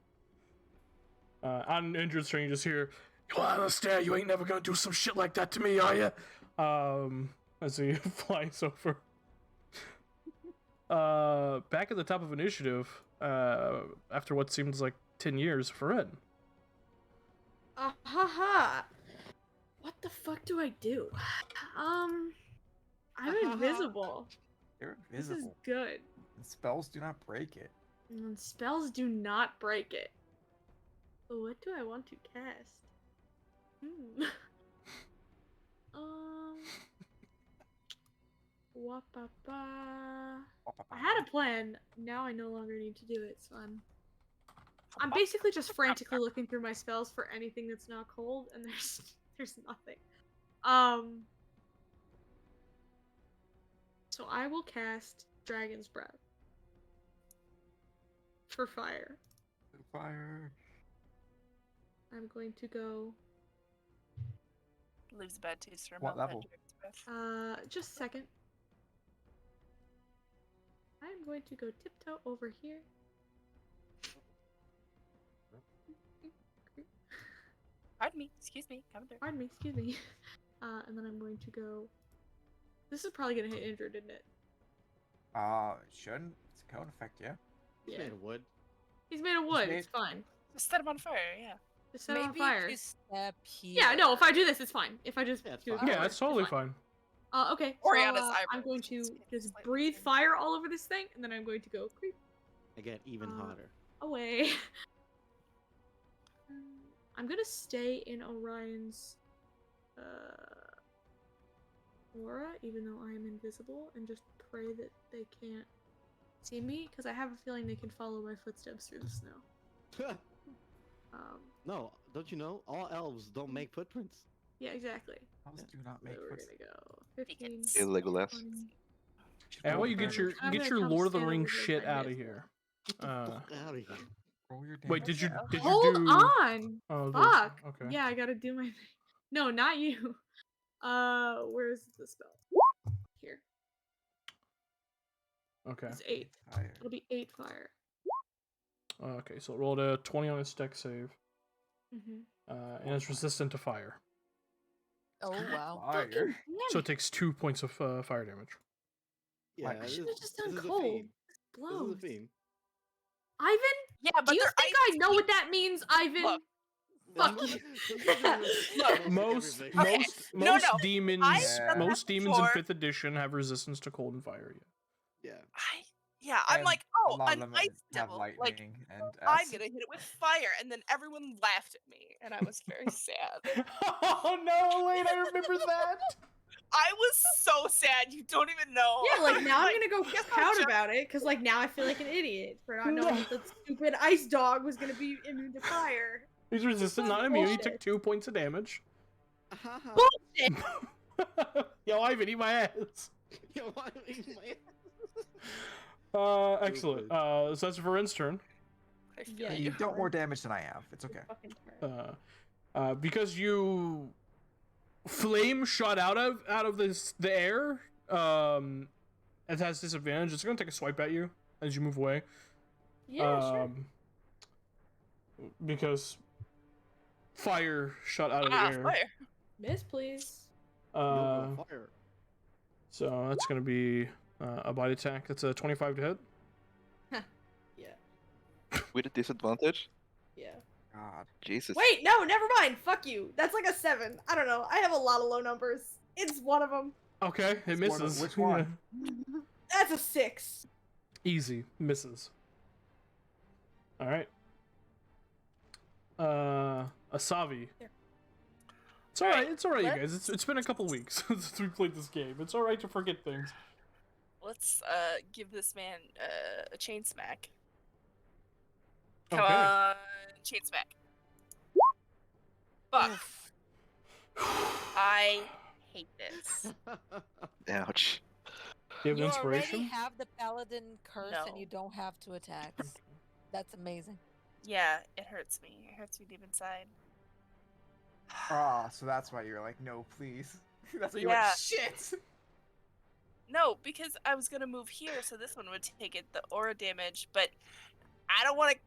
On Injured String, you just hear, "You understand? You ain't never gonna do some shit like that to me, are you?" As he flies over. Back at the top of initiative, after what seems like 10 years, Farid. What the fuck do I do? I'm invisible. You're This is invisible. good. And spells do not break it. And spells do not break it. What do I want to cast? I had a plan. Now I no longer need to do it, so I'm basically just frantically looking through my spells for anything that's not cold, and there's nothing. So I will cast Dragon's Breath for fire. Fire. I'm going to go Leaves a bad taste in her What mouth. level? just a second. I'm going to go tiptoe over here. Pardon me. Excuse me. Coming through. Pardon me, excuse me. And then I'm going to go. This is probably gonna hit injured, isn't it? Shouldn't. It's a cone effect, yeah. He's made of wood. He's made of wood. made- It's fine. Just set him on fire. Yeah. Just set it on Maybe fire. you step here. Yeah, no. If I do this, it's fine. If I just Yeah, it's do it fine. Yeah, forward, that's it's totally fine. Okay. So, Oriana's I'm eyebrows going to just just slightly breathe raised. fire all over this thing, and then I'm going to go creep I get even hotter. away. I'm gonna stay in Orion's aura, even though I am invisible, and just pray that they can't see me, because I have a feeling they can follow my footsteps through the snow. No, don't you know? All elves don't make footprints. Yeah, exactly. Elves do not So make we're footsteps. gonna go 15. Beacons. Hey, Legolas. 20. And what you get your I'm get gonna your come Lord of the stand Rings over here shit if I out of miss. here. Get the fuck out of here. Roll your Wait, damage. did you Hold do? on! Oh, Fuck! Okay. Yeah, I gotta do my thing. No, not you. Where's the spell? Here. Okay. It's 8. Fire. It'll be 8 fire. Okay. So it rolled a 20 on its deck save, Mm-hmm. and it's resistant to fire. Oh wow. Fire. So it takes 2 points of fire damage. Yeah, I I should have this- just this done is a cold. theme. Blows. This is a theme. Ivan, Yeah, but do you they're think I know what that means, Ivan? Look. Fuck you. Look, Most Okay, no, demons I said most that demons in before. 5th edition have resistance to cold and fire. Yeah. Yeah. I'm And like, a oh, lot an of them ice have devil. lightning Like, and I'm acid. gonna hit it with fire, and then everyone laughed at me, and I was very sad. Oh no, Elaine, I remember that. I was so sad. You don't even know. Yeah, like now I'm gonna go guess I'll pout jump- about it because like now I feel like an idiot for not knowing that the stupid ice dog was gonna be immune to fire. He's resistant, not immune. He took 2 points of damage. Bullshit. Yo, Ivan, eat my ass. Yo, why are you my- Excellent. So that's Varen's turn. I feel Yeah, You dealt more damage than I have. It's okay. Fucking turn. Because you flame shot out of the air. It has disadvantage. It's gonna take a swipe at you as you move away. Yeah, sure. Because fire shot out of the air. Fire. Miss, please. Fire. So that's gonna be a bite attack. That's a 25 to hit. Yeah. With a disadvantage? Yeah. God. Jesus. Wait, no, never mind. Fuck you. That's like a 7. I don't know. I have a lot of low numbers. It's one of them. Okay, it misses. Which one? That's a 6. Easy. Misses. Alright. Asavi. There. It's alright, you Let's- guys. It's been a couple weeks since we played this game. It's alright to forget things. Let's give this man a chain smack. Okay. Come on, chain smack. Fuck. I hate this. Ouch. Do you have You inspiration? already have the paladin curse No. and you don't have 2 attacks. That's amazing. Yeah, it hurts me. It hurts me deep inside. Ah, so that's why you're like, no, please. That's why you Yeah. went, shit! No, because I was gonna move here, so this one would take it the aura damage, but I don't want to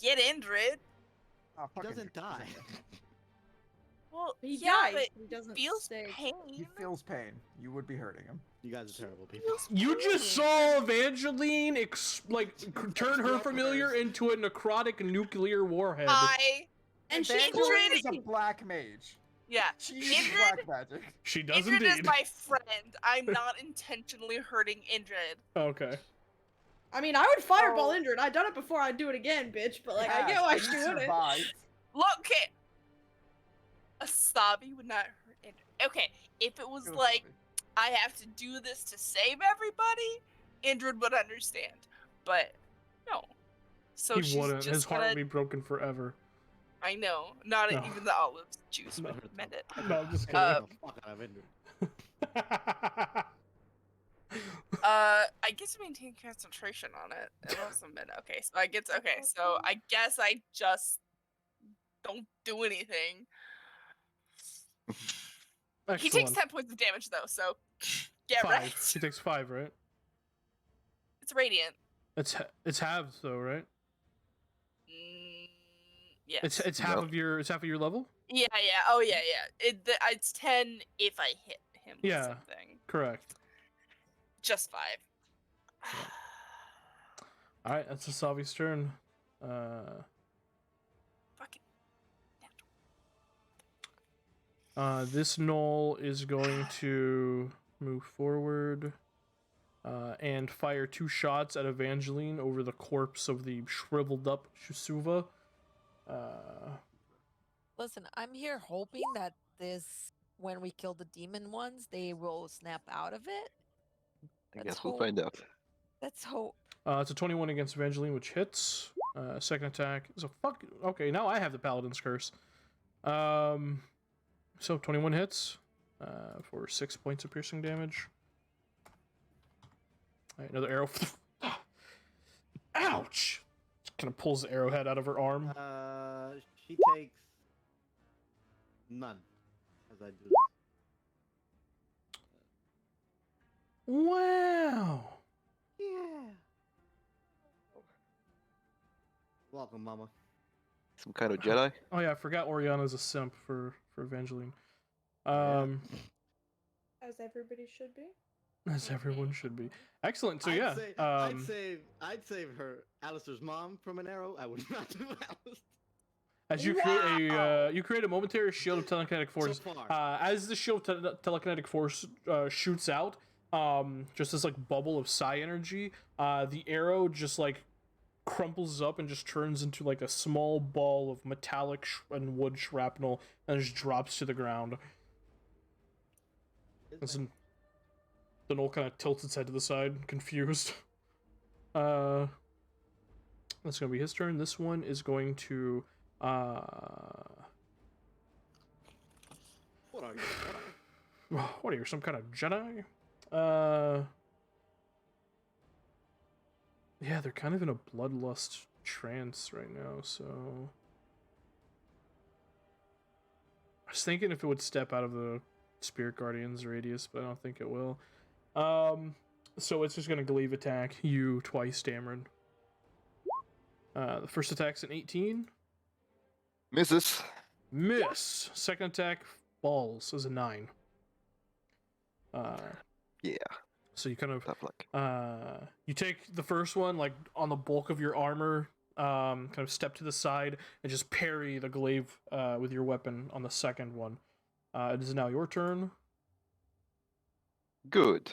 get Indrid. Oh, He fucking doesn't die. Well, He yeah, dies. but He doesn't feels stay. pain. He feels pain. You would be hurting him. You guys are terrible people. Feels You pain. just saw Evangeline turn her familiar into a necrotic nuclear warhead. And she Indrid is a black mage. Yeah, She uses Indrid- black magic. She does Indrid is indeed. my friend. I'm not intentionally hurting Indrid. Okay. I mean, I would fireball Oh. Indrid. I've done it before. I'd do it again, bitch. But like, I Yeah, get why you she wouldn't. survived. Look, okay. Asabi would not hurt Indrid. Okay, if it was It was like, lovely. I have to do this to save everybody, Indrid would understand. But, no. So He she's wouldn't. just His heart gonna... would be broken forever. I know. Not No. even the olive juice No. would mend it. No, I'm just Get kidding. the fuck out of Indrid. I get to maintain concentration on it. It also meant okay. So I get to, okay. So I guess I just don't do anything. He takes Excellent. 10 points of damage though. So get 5. right. He takes 5, right? It's radiant. It's halves though, right? Yes. It's half Nope. of your level. Yeah. Oh yeah. It's 10 if I hit him with Yeah. something. Correct. Just 5. All right, that's Asavi's turn. Fucking. This knoll is going to move forward and fire 2 shots at Evangeline over the corpse of the shriveled up Shusuva. Listen, I'm here hoping that when we kill the demon ones, they will snap out of it. I Let's guess we'll hope. find out. Let's hope. It's a 21 against Evangeline, which hits. Second attack is a fuck. Okay, now I have the Paladin's Curse. So 21 hits for 6 points of piercing damage. All right, another arrow. Ouch! Kind of pulls the arrowhead out of her arm. She takes none as I do this. Wow. Yeah. Welcome, Mama. Some kind of Jedi? Oh yeah, I forgot Oriana's a simp for Evangeline. Yeah. As everybody should be. As everyone should be. Excellent. So I'd yeah, say, I'd save her Alistair's mom from an arrow. I would not do Alistair. as you create a momentary shield of telekinetic force. So far. As the shield of telekinetic force shoots out, just this like bubble of psi energy, the arrow just like crumples up and just turns into like a small ball of metallic and wood shrapnel and just drops to the ground. Listen, the Knoll kind of tilts its head to the side, confused. That's gonna be his turn. This one is going to What are you? what are you, some kind of Jedi? Yeah, they're kind of in a bloodlust trance right now, so I was thinking if it would step out of the Spirit Guardian's radius, but I don't think it will. So it's just gonna glaive attack you twice, Dameron. The first attack's an 18. Misses. Miss. Second attack falls as a 9. Yeah. So you kind of Tough luck. you take the first one like on the bulk of your armor, kind of step to the side and just parry the glaive with your weapon on the second one. It is now your turn. Good.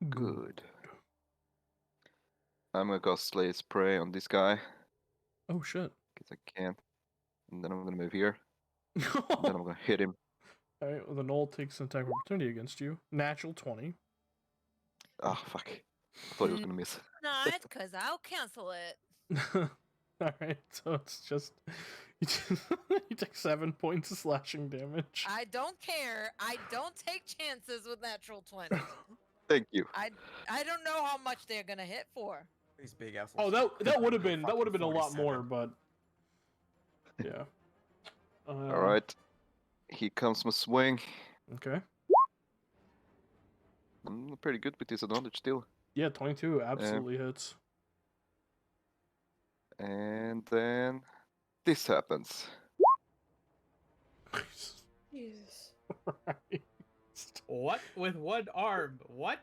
Good. I'm gonna cast Slay's Prey on this guy. Oh shit. Because I can. And then I'm gonna move here. And then I'm gonna hit him. Alright, well, the Knoll takes an attack of opportunity against you. Natural 20. Ah, fuck. I thought he was gonna miss. Not, because I'll cancel it. Alright, so it's just you take 7 points of slashing damage. I don't care. I don't take chances with natural 20. Thank you. I don't know how much they're gonna hit for. These big assholes. Oh, that would have been Fucking a lot 47. more, but yeah. All right. Here comes my swing. Okay. I'm pretty good with disadvantage still. Yeah, 22 absolutely hits. And then this happens. Jesus. Right. What? With one arm? What?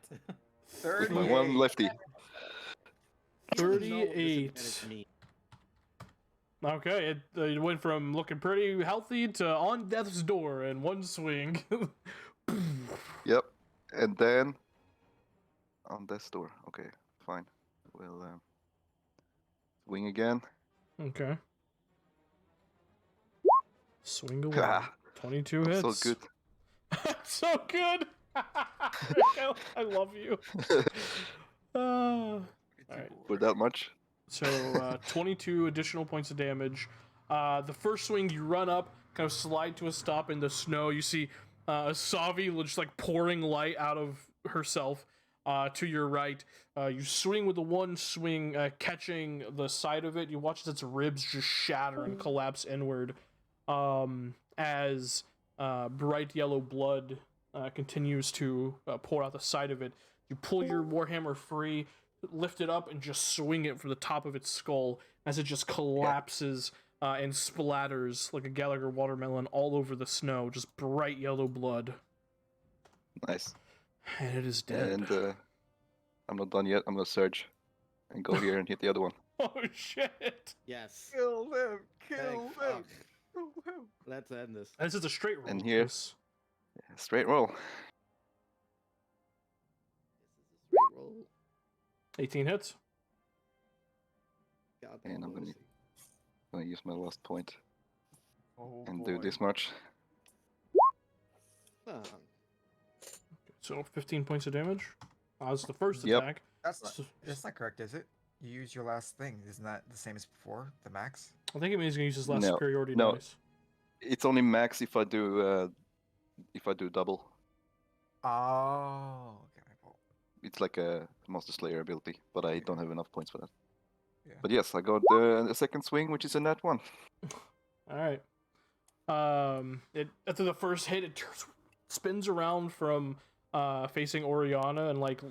With my one lefty. 38. Okay, it went from looking pretty healthy to on death's door in one swing. Yep. And then on death's door. Okay, fine. We'll swing again. Okay. Swing away. Ah, 22 I'm hits. so good. So good. I love you. All right. For that much. So 22 additional points of damage. The first swing, you run up, kind of slide to a stop in the snow. You see Asavi just like pouring light out of herself to your right. You swing with the one swing, catching the side of it. You watch its ribs just shatter and collapse inward as bright yellow blood continues to pour out the side of it. You pull your warhammer free, lift it up, and just swing it from the top of its skull as it just collapses and splatters like a Gallagher watermelon all over the snow. Just bright yellow blood. Nice. And it is dead. And I'm not done yet. I'm gonna surge and go here and hit the other one. Oh shit! Yes. Kill them! Kill Thank them! fuck. Kill them! Let's end this. This is a straight roll. And here- Chris. Straight roll. This is a straight roll. 18 hits. Goddamn And I'm gonna- Lucy. I'm gonna use my last point Oh, and boy. do this much. Ah, So 15 points of damage. That's the first Yep. attack. That's not correct, is it? You use your last thing. Isn't that the same as before? The max? I think it means he's gonna use his last No, superiority no. dice. It's only max if I do double. Oh, okay. Well, It's like a Master Slayer ability, but I don't have enough points for that. yeah. But yes, I got a second swing, which is a nat 1. All right. After the first hit, it spins around from facing Oriana and like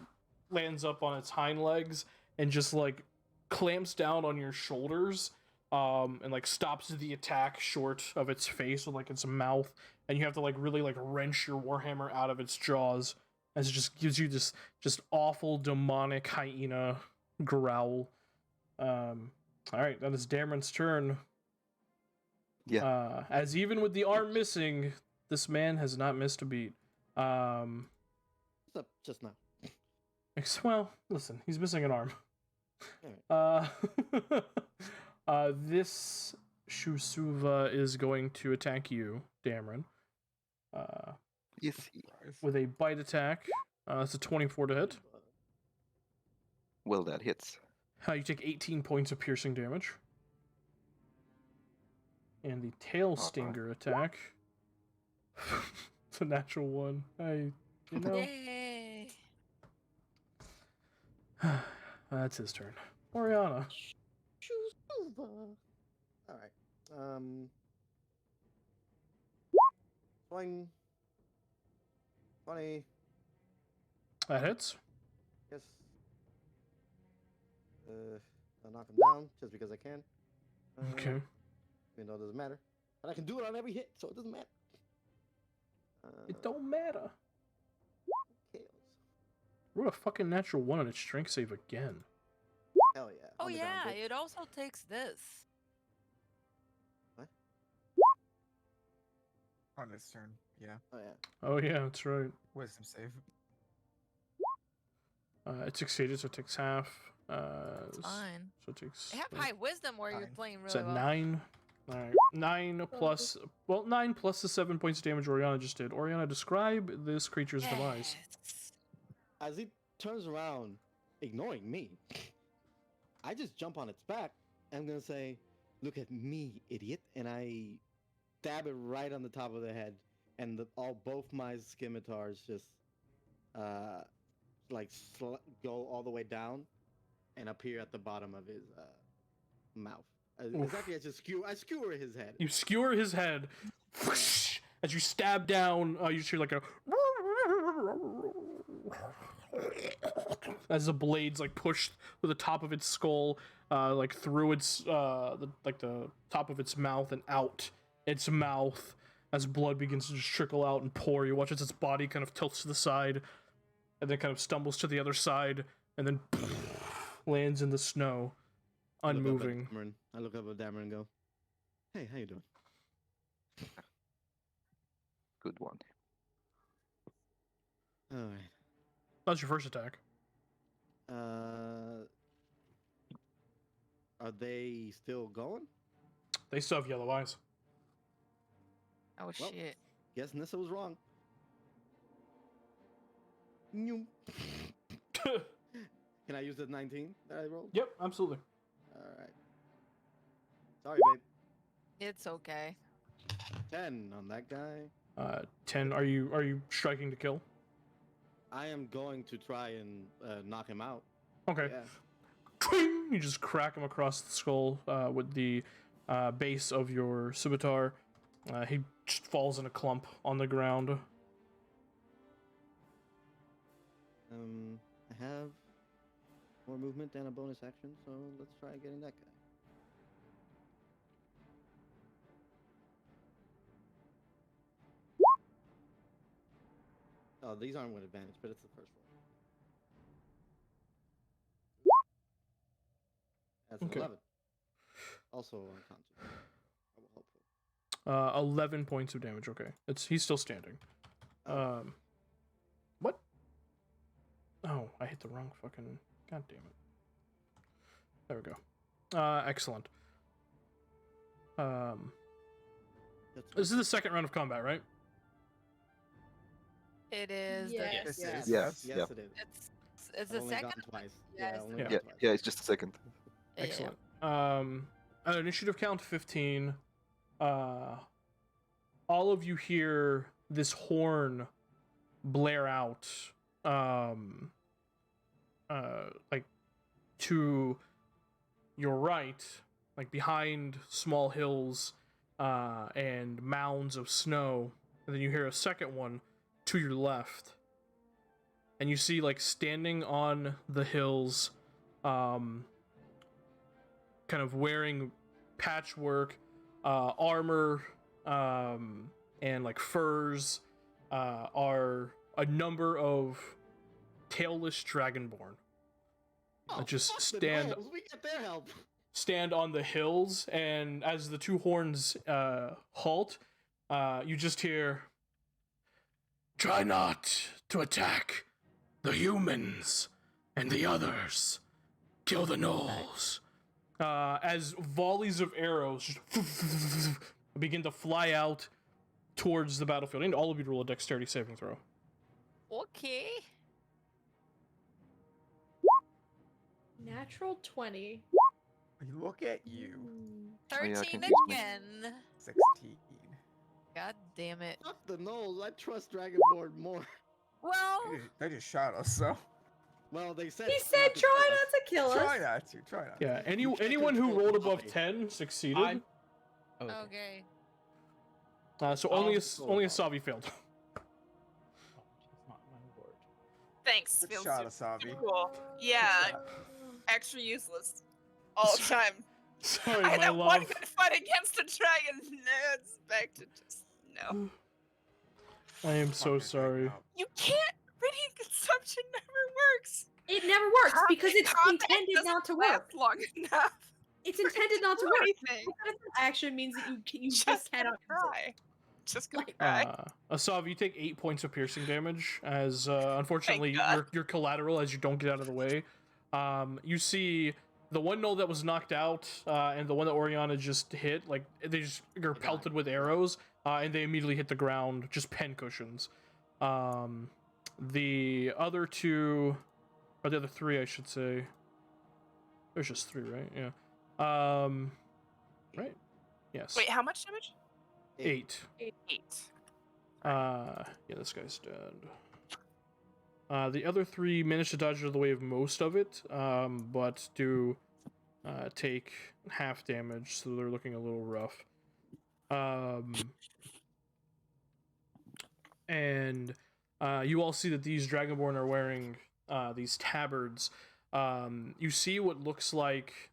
lands up on its hind legs and just like clamps down on your shoulders and like stops the attack short of its face with like its mouth, and you have to like really like wrench your warhammer out of its jaws as it just gives you this just awful demonic hyena growl. All right, that is Dameron's turn. Yeah. As even with the arm missing, this man has not missed a beat. what's up just now? Well, listen, he's missing an arm. This Shusuva is going to attack you, Dameron. You see. with a bite attack. That's a 24 to hit. Well, that hits. You take 18 points of piercing damage. And the tail stinger attack. It's a natural one. You know. Yay! That's his turn. Oriana. Alright. Swing. 20. That hits. Yes. I'll knock him down just because I can. Okay. Even though it doesn't matter. But I can do it on every hit, so it doesn't matter. It don't matter. Chaos. Roll a fucking natural 1 on its strength save again. Hell yeah. Oh On the ground, yeah, bitch. it also takes this. What? On his turn, yeah. Oh yeah. Oh yeah, that's right. Wisdom save. It succeeded, so it takes half. It's fine. So it takes. They have high wisdom where you're 9. playing Is really that well. 9? Alright. 9 plus. Well, 9 plus the 7 points of damage Oriana just did. Oriana, describe this creature's demise. Yes. As he turns around, ignoring me, I just jump on its back. I'm gonna say, "Look at me, idiot!" And I stab it right on the top of the head, and both my scimitars just go all the way down and appear at the bottom of his mouth. Exactly, I skewer his head. You skewer his head. As you stab down, you just hear like a. As the blades like push to the top of its skull, like through its the top of its mouth and out its mouth, as blood begins to just trickle out and pour. You watch as its body kind of tilts to the side, and then kind of stumbles to the other side, and then lands in the snow, unmoving. I look up at Dameron and go, "Hey, how you doing?" Good one. All right. That's your first attack. Are they still going? They still have yellow eyes. Oh Well, shit. Guess Nissa was wrong. Nyum. Can I use the 19 that I rolled? Yep, absolutely. All right. Sorry, babe. It's okay. 10 on that guy. 10. Are you striking to kill? I am going to try and knock him out. Okay. Yeah. You just crack him across the skull with the base of your scimitar. He just falls in a clump on the ground. I have more movement and a bonus action, so let's try getting that guy. Oh, these aren't with advantage, but it's the first roll. That's an Okay. 11. Also unconscious. I will hope for. 11 points of damage. Okay, he's still standing. What? Oh, I hit the wrong fucking. God damn it. There we go. Excellent. This is the second round of combat, right? It is. Yes. Yes. Yes, Yeah. it is. It's I've the only second. gotten twice. Yeah, Yeah, it's only the- gotten Yeah, twice. yeah, it's just a second. Yeah. Excellent. Initiative count 15. All of you hear this horn blare out, like to your right, like behind small hills, and mounds of snow, and then you hear a second one to your left, and you see like standing on the hills, kind of wearing patchwork armor and like furs are a number of tailless dragonborn that just fuck the stand gnomes, we get their help. stand on the hills, and as the two horns halt, you just hear, "Try not to attack the humans and the others. Kill the gnolls." As volleys of arrows just begin to fly out towards the battlefield. And all of you roll a dexterity saving throw. Okay. Natural 20. Look at you. Oh, yeah, I 13 can use my- again. 16. God damn it. Fuck the Knolls. I trust Dragonborn more. Well, They just shot us, so Well, they said. He said, not to "Try kill us. not to kill us." try not to. Try not. Yeah, to. anyone who rolled above 10 succeeded. I'm- Okay. okay. So I'll only go only above. Asabi failed. Oh, jeez, not my lord. Thanks. Good feels shot, super Asabi. cool. Yeah, extra useless. All the time. Sorry, I had my that one love. good fight against the dragon. No, it's back to just no. I am so Fucking sorry. right now. You can't. Radiant consumption never works. It never works because it's Combat intended doesn't not to last work. long enough. It's intended not to do work. anything. Action means that you just Just cannot use it. try. Just gonna Like- cry. Asav, you take 8 points of piercing damage as unfortunately God. you're collateral as you don't get out of the way. You see the one knoll that was knocked out and the one that Oriana just hit, like they just are pelted with arrows and they immediately hit the ground, just pen cushions. The other two, or the other three, I should say. There's just 3, right? Yeah. Right? Yes. Wait, how much damage? 8. 8. Yeah, this guy's dead. The other 3 managed to dodge out of the way of most of it, but do take half damage, so they're looking a little rough. And you all see that these Dragonborn are wearing these tabards. You see what looks like,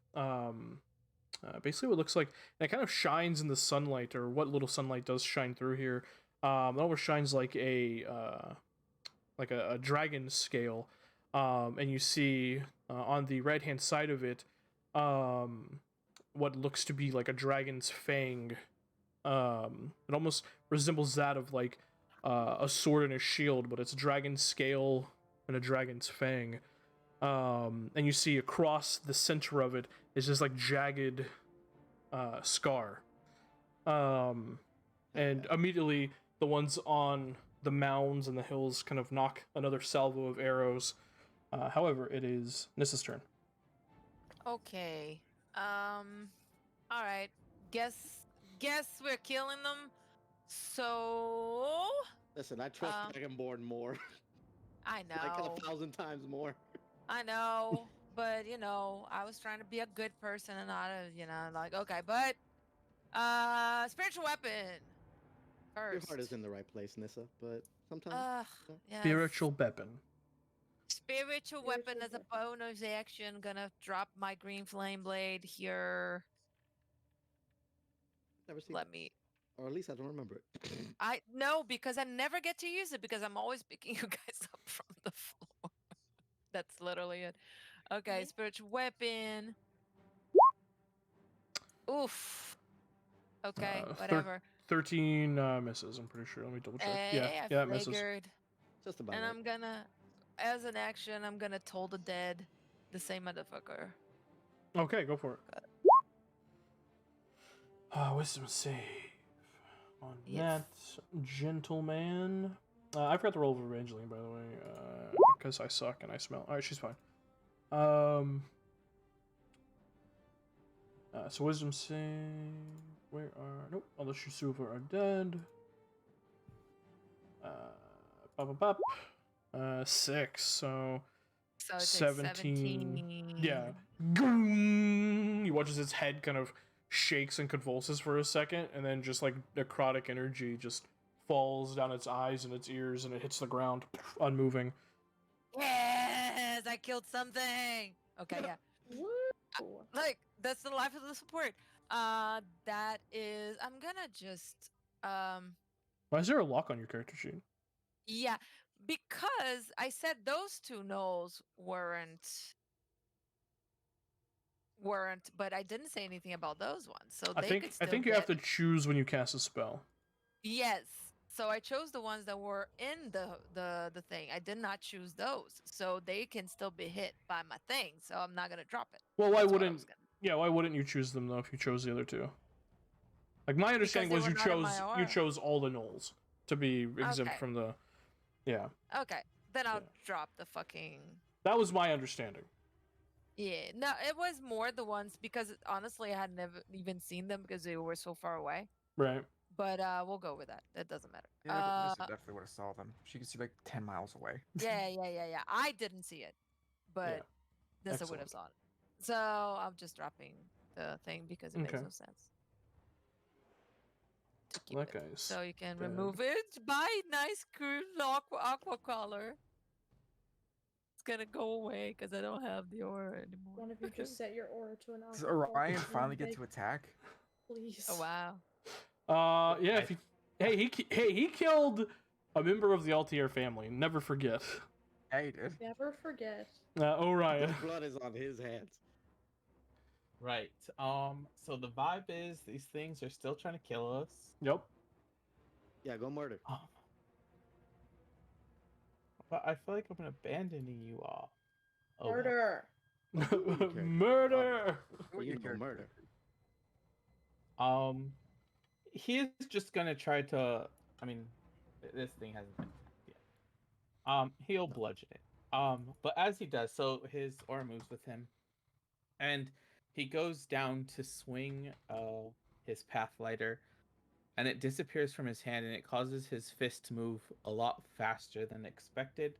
basically what looks like, and it kind of shines in the sunlight, or what little sunlight does shine through here. It almost shines like a dragon scale, and you see on the right hand side of it what looks to be like a dragon's fang. It almost resembles that of like a sword and a shield, but it's a dragon's scale and a dragon's fang. And you see across the center of it is just like jagged scar. And immediately the ones on the mounds and the hills kind of knock another salvo of arrows. However, it is Nissa's turn. Okay. All right. Guess we're killing them. So Listen, I trust Dragonborn more. I Like know. 1,000 times more. I know. But you know, I was trying to be a good person and not like okay, but spiritual weapon. Your First. heart is in the right place, Nissa, but sometimes. Yes. Spiritual weapon. Spiritual weapon as a bonus action. Gonna drop my green flame blade here. Never seen Let me. Or at least I don't remember it. I no, because I never get to use it because I'm always picking you guys up from the floor. That's literally it. Okay, spiritual weapon. Oof. Okay, whatever. 13 misses, I'm pretty sure. Let me double check. I that misses. figured. Just about And right. I'm gonna, as an action, I'm gonna toll the dead, the same motherfucker. Okay, go for it. Wisdom save on that gentleman. I forgot to roll for Evangeline, by the way, because I suck and I smell. All right, she's fine. So wisdom save. Where are nope? Unless you Suva are dead. 6. So So it's 17. Yeah. He watches its head kind of shakes and convulses for a second, and then just like necrotic energy just falls down its eyes and its ears, and it hits the ground, unmoving. Yes, I killed something. Okay, yeah. Like that's the life of the support. That is. I'm gonna just. Why is there a lock on your character sheet? Yeah, because I said those 2 gnolls weren't, but I didn't say anything about those ones. So I they could think still you have to choose when you cast a spell. Yes. So I chose the ones that were in the thing. I did not choose those, so they can still be hit by my thing. So I'm not gonna drop it. Well, why That's what I wouldn't? was gonna- Yeah, why wouldn't you choose them though if you chose the other 2? Like my understanding they was were not in my you aura. chose all the gnolls to be exempt Okay. from the. Yeah. Okay, then I'll Yeah. drop the fucking. That was my understanding. Yeah, no, it was more the ones because honestly, I had never even seen them because they were so far away. Right. But we'll go with that. It doesn't matter. Yeah, but Nissa definitely would have saw them. She could see like 10 miles away. Yeah. I didn't see it, but Nissa would have Excellent. saw it. So I'm just dropping the thing because it makes Okay. no sense. To keep That it. guy's So you can dead. remove it. Bye, nice cool aqua color. It's gonna go away because I don't have the aura anymore. One of you just set your aura to an Does aqua color. Orion finally get to attack? Please. Oh wow. Yeah. If he killed a member of the Altair family. Never forget. Yeah, he did. Never forget. Orion. His blood is on his hands. Right. So the vibe is these things are still trying to kill us. Yep. Yeah, go murder. But I feel like I'm abandoning you all. Oh, well. Murder. Murder. You can go murder. He is just gonna try to. I mean, this thing hasn't been yet. He'll bludgeon it. But as he does, so his aura moves with him, and he goes down to swing his pathlighter, and it disappears from his hand, and it causes his fist to move a lot faster than expected.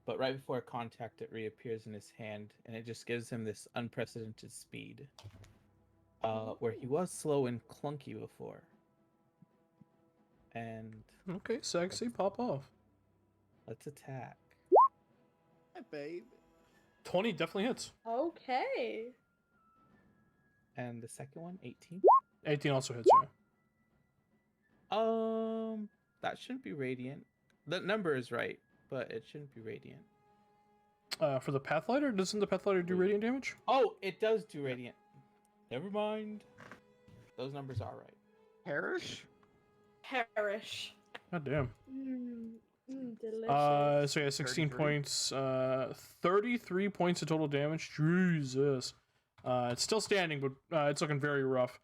But right before contact, it reappears in his hand, and it just gives him this unprecedented speed. Where he was slow and clunky before. And Okay, sexy. Pop off. let's attack. Hi, babe. 20 definitely hits. Okay. And the second one, 18. 18 also hits, yeah. That shouldn't be radiant. The number is right, but it shouldn't be radiant. For the Pathlighter, doesn't the Pathlighter do radiant damage? Oh, it does do radiant. Never mind. Those numbers are right. Perish? Perish. God damn. Delicious. So yeah, 16 33. points. 33 points of total damage. Jesus. It's still standing, but it's looking very rough.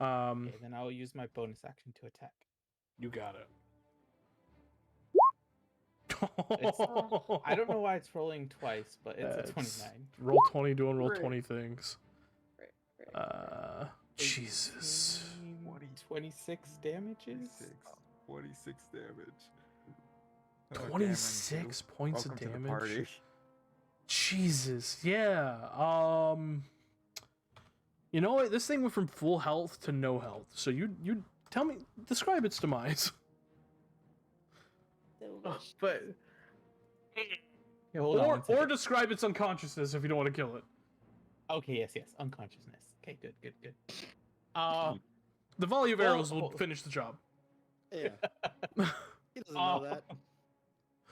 Okay, then I will use my bonus action to attack. You got it. I don't know why it's rolling twice, but it's a 29. Roll 20, doing roll 20 things. Right. Jesus. 26 damages? 26 damage. 26 points Welcome of to the damage. party. Jesus, yeah. You know what? This thing went from full health to no health. So you tell me, describe its demise. Delicious. But yeah, hold on one Or second. describe its unconsciousness if you don't want to kill it. Okay, yes, unconsciousness. Okay, good. The volley of Well, arrows will finish the job. Yeah. He doesn't know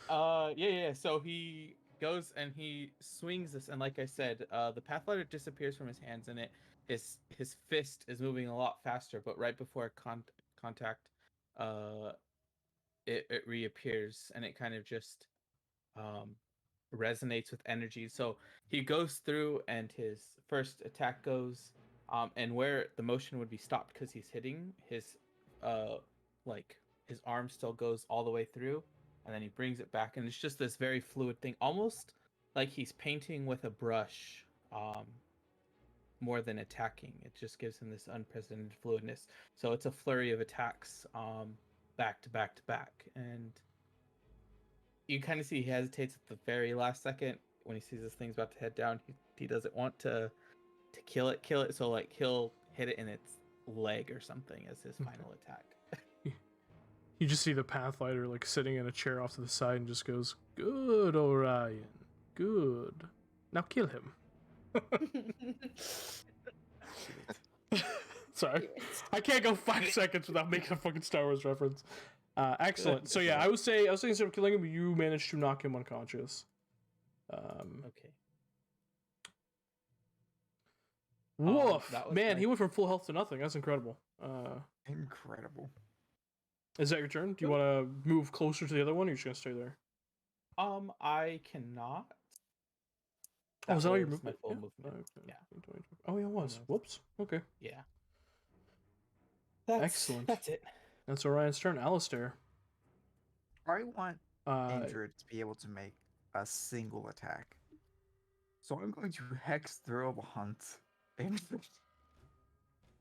that. Yeah. So he goes and he swings this, and like I said, the pathlighter disappears from his hands, and his fist is moving a lot faster. But right before contact, it reappears, and it kind of just resonates with energy. So he goes through, and his first attack goes, and where the motion would be stopped because he's hitting his his arm still goes all the way through, and then he brings it back, and it's just this very fluid thing, almost like he's painting with a brush, more than attacking. It just gives him this unprecedented fluidness. So it's a flurry of attacks, back to back to back, and you kind of see he hesitates at the very last second when he sees this thing's about to head down. He doesn't want to kill it. So like he'll hit it in its leg or something as his final attack. You just see the Pathlighter like sitting in a chair off to the side and just goes, "Good, Orion. Good. Now kill him." Sorry. I can't go 5 seconds without making a fucking Star Wars reference. Excellent. So yeah, I was saying instead of killing him, you managed to knock him unconscious. Okay. Woof. that was Man, my- he went from full health to nothing. That's incredible. Incredible. Is that your turn? Do you want to move closer to the other one, or are you just gonna stay there? I cannot. Oh, is that all your was my movement? full Yeah. movement. Okay. Yeah. 20. Oh, yeah, it was. Almost. Whoops. Okay. Yeah. Excellent. That's it. That's Orion's turn. Alistair. I want Uh, Indrid to be able to make a single attack. So I'm going to Hex Thrill the Hunt. Indrid.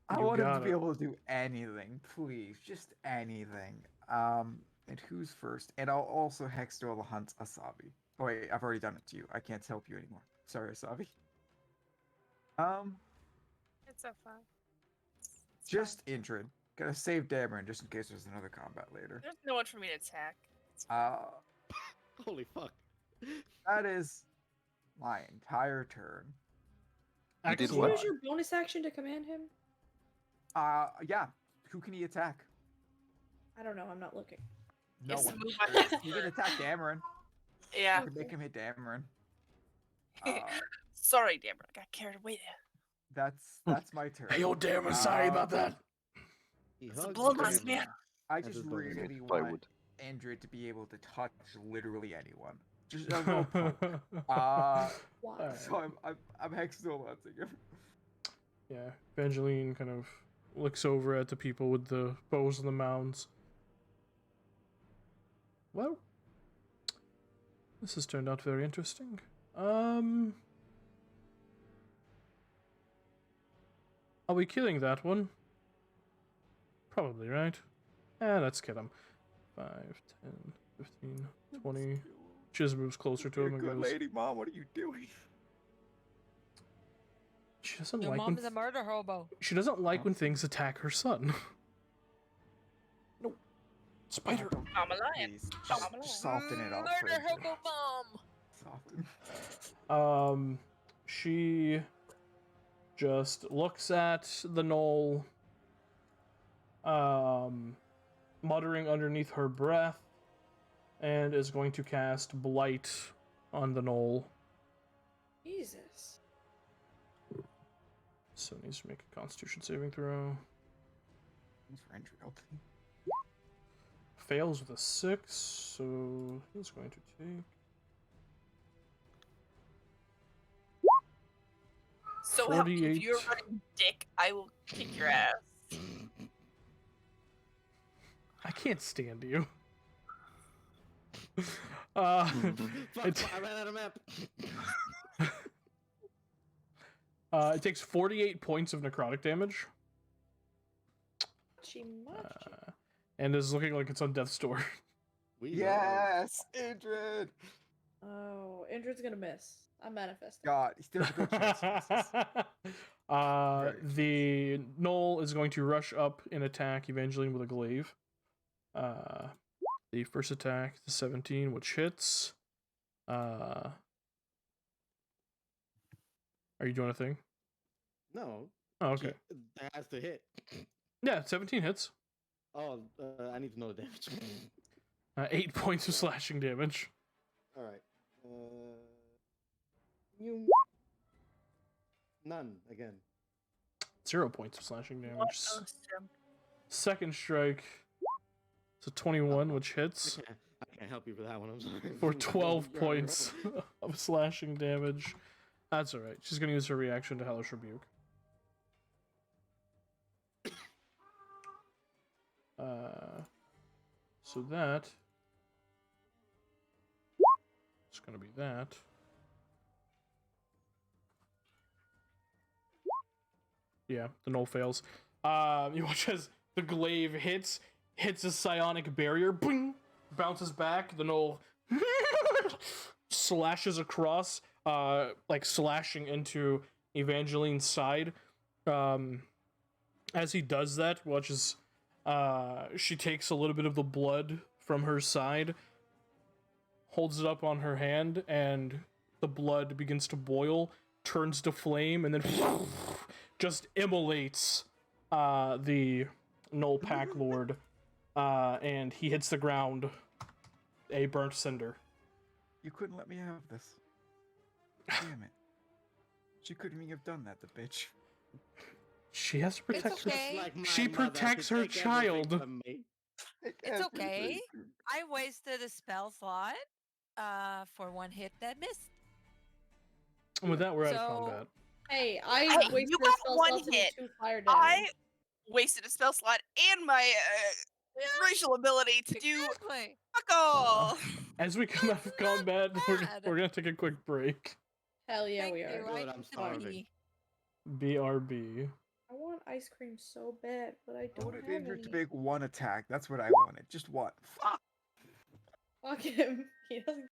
I You want him to got be it. able to do anything, please. Just anything. And who's first? And I'll also Hex Thrill the Hunt Asabi. Oh wait, I've already done it to you. I can't help you anymore. Sorry, Asabi. It's so fun. It's Just fine. Indrid. Gotta save Dameron just in case there's another combat later. There's no one for me to attack. It's fine. Holy fuck. That is my entire turn. You did Did you what? use your bonus action to command him? Yeah. Who can he attack? I don't know. I'm not looking. No Yes, one. move my hand. He can attack Dameron. Yeah. I can make him hit Dameron. Sorry, Damon. I got carried away there. That's my turn. Hey, yo, Dameron, sorry about that. He It's a hugs bloodlust, Dameron. man. I That's just his bonus really If I want would. Andrew to be able to touch literally anyone. Just a little poke. Why? So I'm hexdual hunting him. Yeah, Evangeline kind of looks over at the people with the bows and the mounds. Well, this has turned out very interesting. Are we killing that one? Probably, right? Let's kill him. 5, 10, 15, 20. She just moves closer to You're him a and good goes, lady, Mom. What are you doing? She doesn't Your like mom when is a murder hobo. she doesn't like when things attack her son. No. Spider. I'm a lion. Please, I'm a lion. just soften it up. Murder for Andrew. hobo mom. Soften. She just looks at the knoll, muttering underneath her breath, and is going to cast Blight on the knoll. Jesus. So needs to make a Constitution saving throw. Thanks for Andrew helping. Fails with a 6, so he's going to take. So help me, 48. if you're running dick, I will kick your ass. I can't stand you. Fuck, I ran out of map. It takes 48 points of necrotic damage, She much. and is looking like it's on death's door. We Yes, Indrid. Oh, Indrid's gonna miss. I'm manifesting. God, there's a good chance. he misses. The knoll is going to rush up and attack Evangeline with a glaive. The first attack is 17, which hits. Are you doing a thing? No. Oh, okay. That has to hit. Yeah, 17 hits. Oh, I need to know the damage. 8 points of slashing damage. All right. You. None again. 0 points of slashing damage. Awesome. Second strike. It's a 21, which hits I can't help you for that one. I'm sorry. for 12 points of slashing damage. That's alright. She's going to use her reaction to Hellish Rebuke. So that it's going to be that. Yeah, the knoll fails. You watch as the glaive hits a psionic barrier, boing, bounces back. The knoll slashes across, like slashing into Evangeline's side. As he does that, watch as she takes a little bit of the blood from her side, holds it up on her hand, and the blood begins to boil, turns to flame, and then just immolates the Knoll Pack Lord, and he hits the ground a burnt cinder. You couldn't let me have this. Damn it. She couldn't even have done that, the bitch. She has to protect okay. Like She my mother protects to her take everything child. from me. It's okay. I wasted a spell slot for one hit that missed. And with that, we're out of So- combat. Hey, I Hey, wasted you a got spell one slot to do hit. 2 fire damage. wasted a spell slot and my racial ability to do Exactly. fuck all. As we come out of Not combat, we're bad. gonna take a quick break. Hell yeah, Thank we you. are. I Good, I'm need to starving. pee. BRB. I want ice cream so bad, but I I don't wanted have Andrew any. to make one attack. That's what I wanted. Just one. Fuck. Fuck him. He doesn't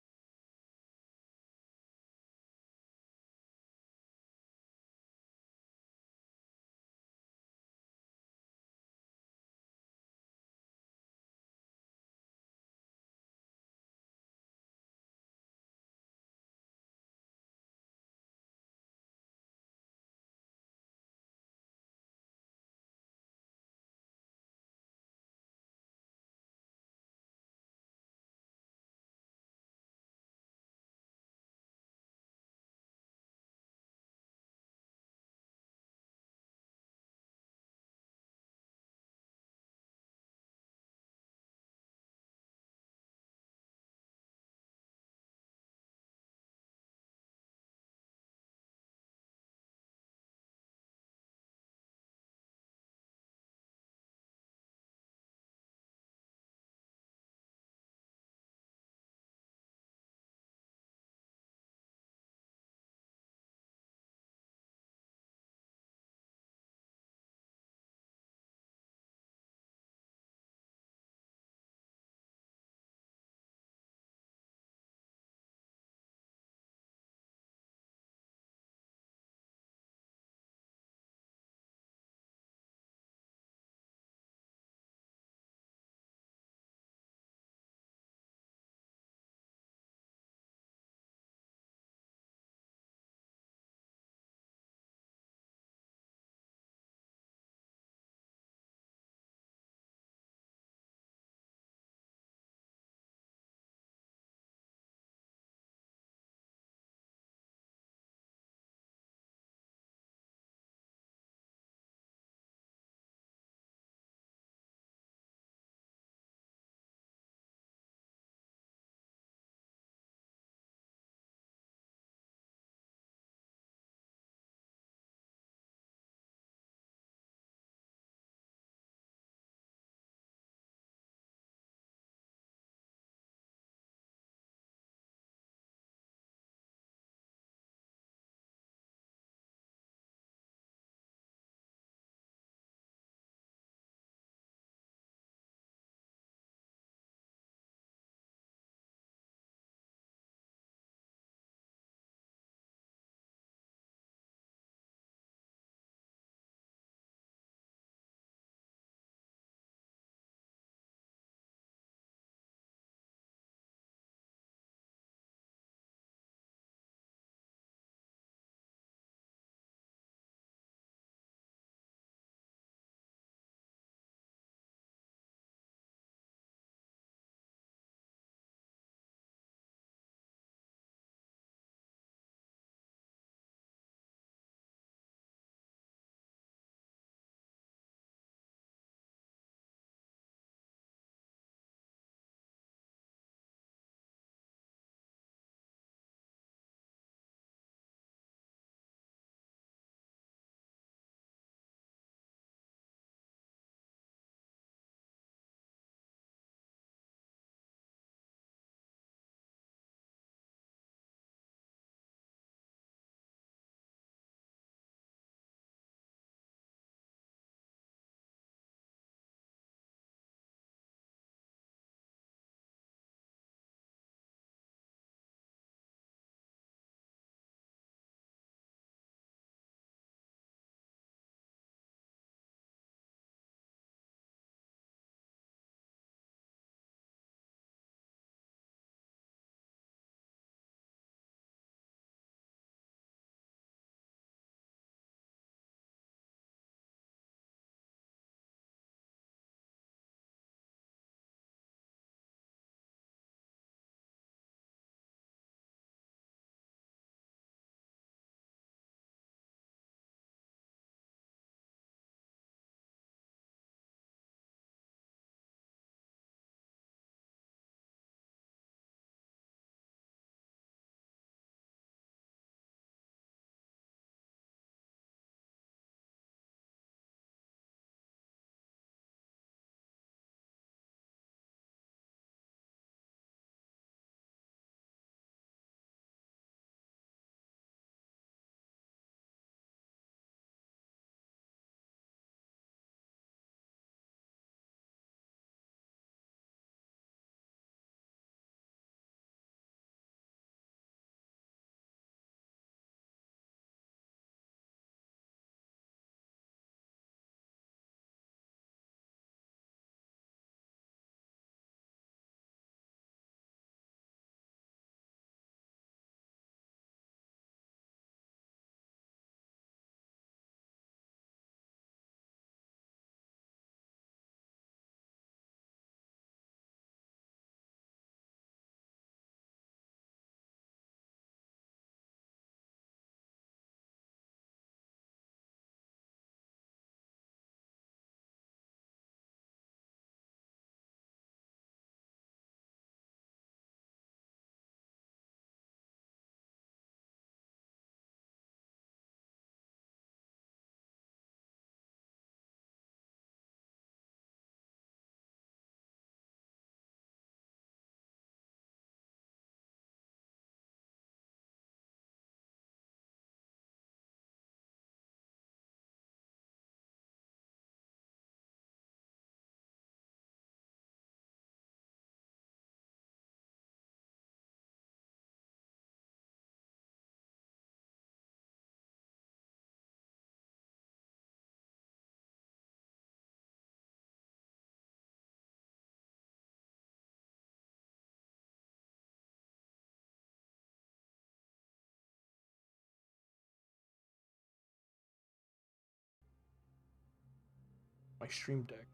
My Stream Deck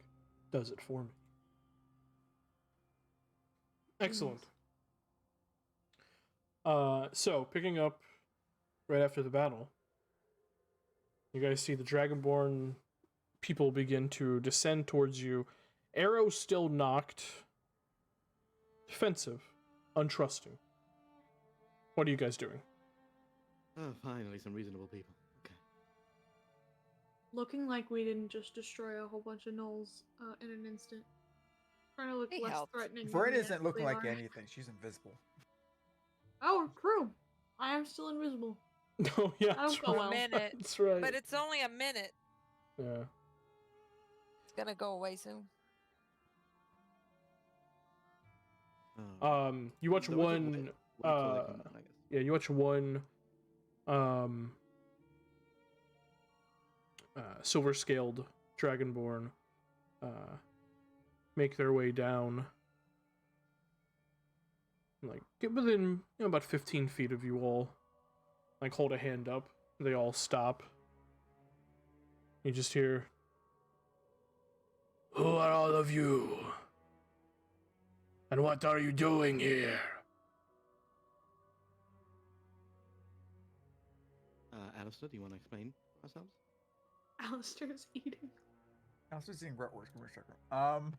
does it for me. Excellent. So picking up right after the battle, you guys see the Dragonborn people begin to descend towards you. Arrow still knocked. Defensive. Untrusting. What are you guys doing? Oh, finally, some reasonable people. Okay. Looking like we didn't just destroy a whole bunch of gnolls in an instant. Trying to look They less helped. threatening. than Vern we isn't looking actually like are. anything. She's invisible. Oh, true. I am still invisible. Oh, yeah. That'll That's go right. well. Minute. That's right. But it's only a minute. Yeah. It's gonna go away soon. You watch So what's it one. wait till they come down, I guess. Yeah, you watch one. Silver scaled Dragonborn. Make their way down. Like get within about 15 feet of you all. Like hold a hand up. They all stop. You just hear, "Who are all of you? And what are you doing here?" Alistair, do you want to explain ourselves? Alistair's eating. I was just seeing Bratwurst. Give me a second. Well,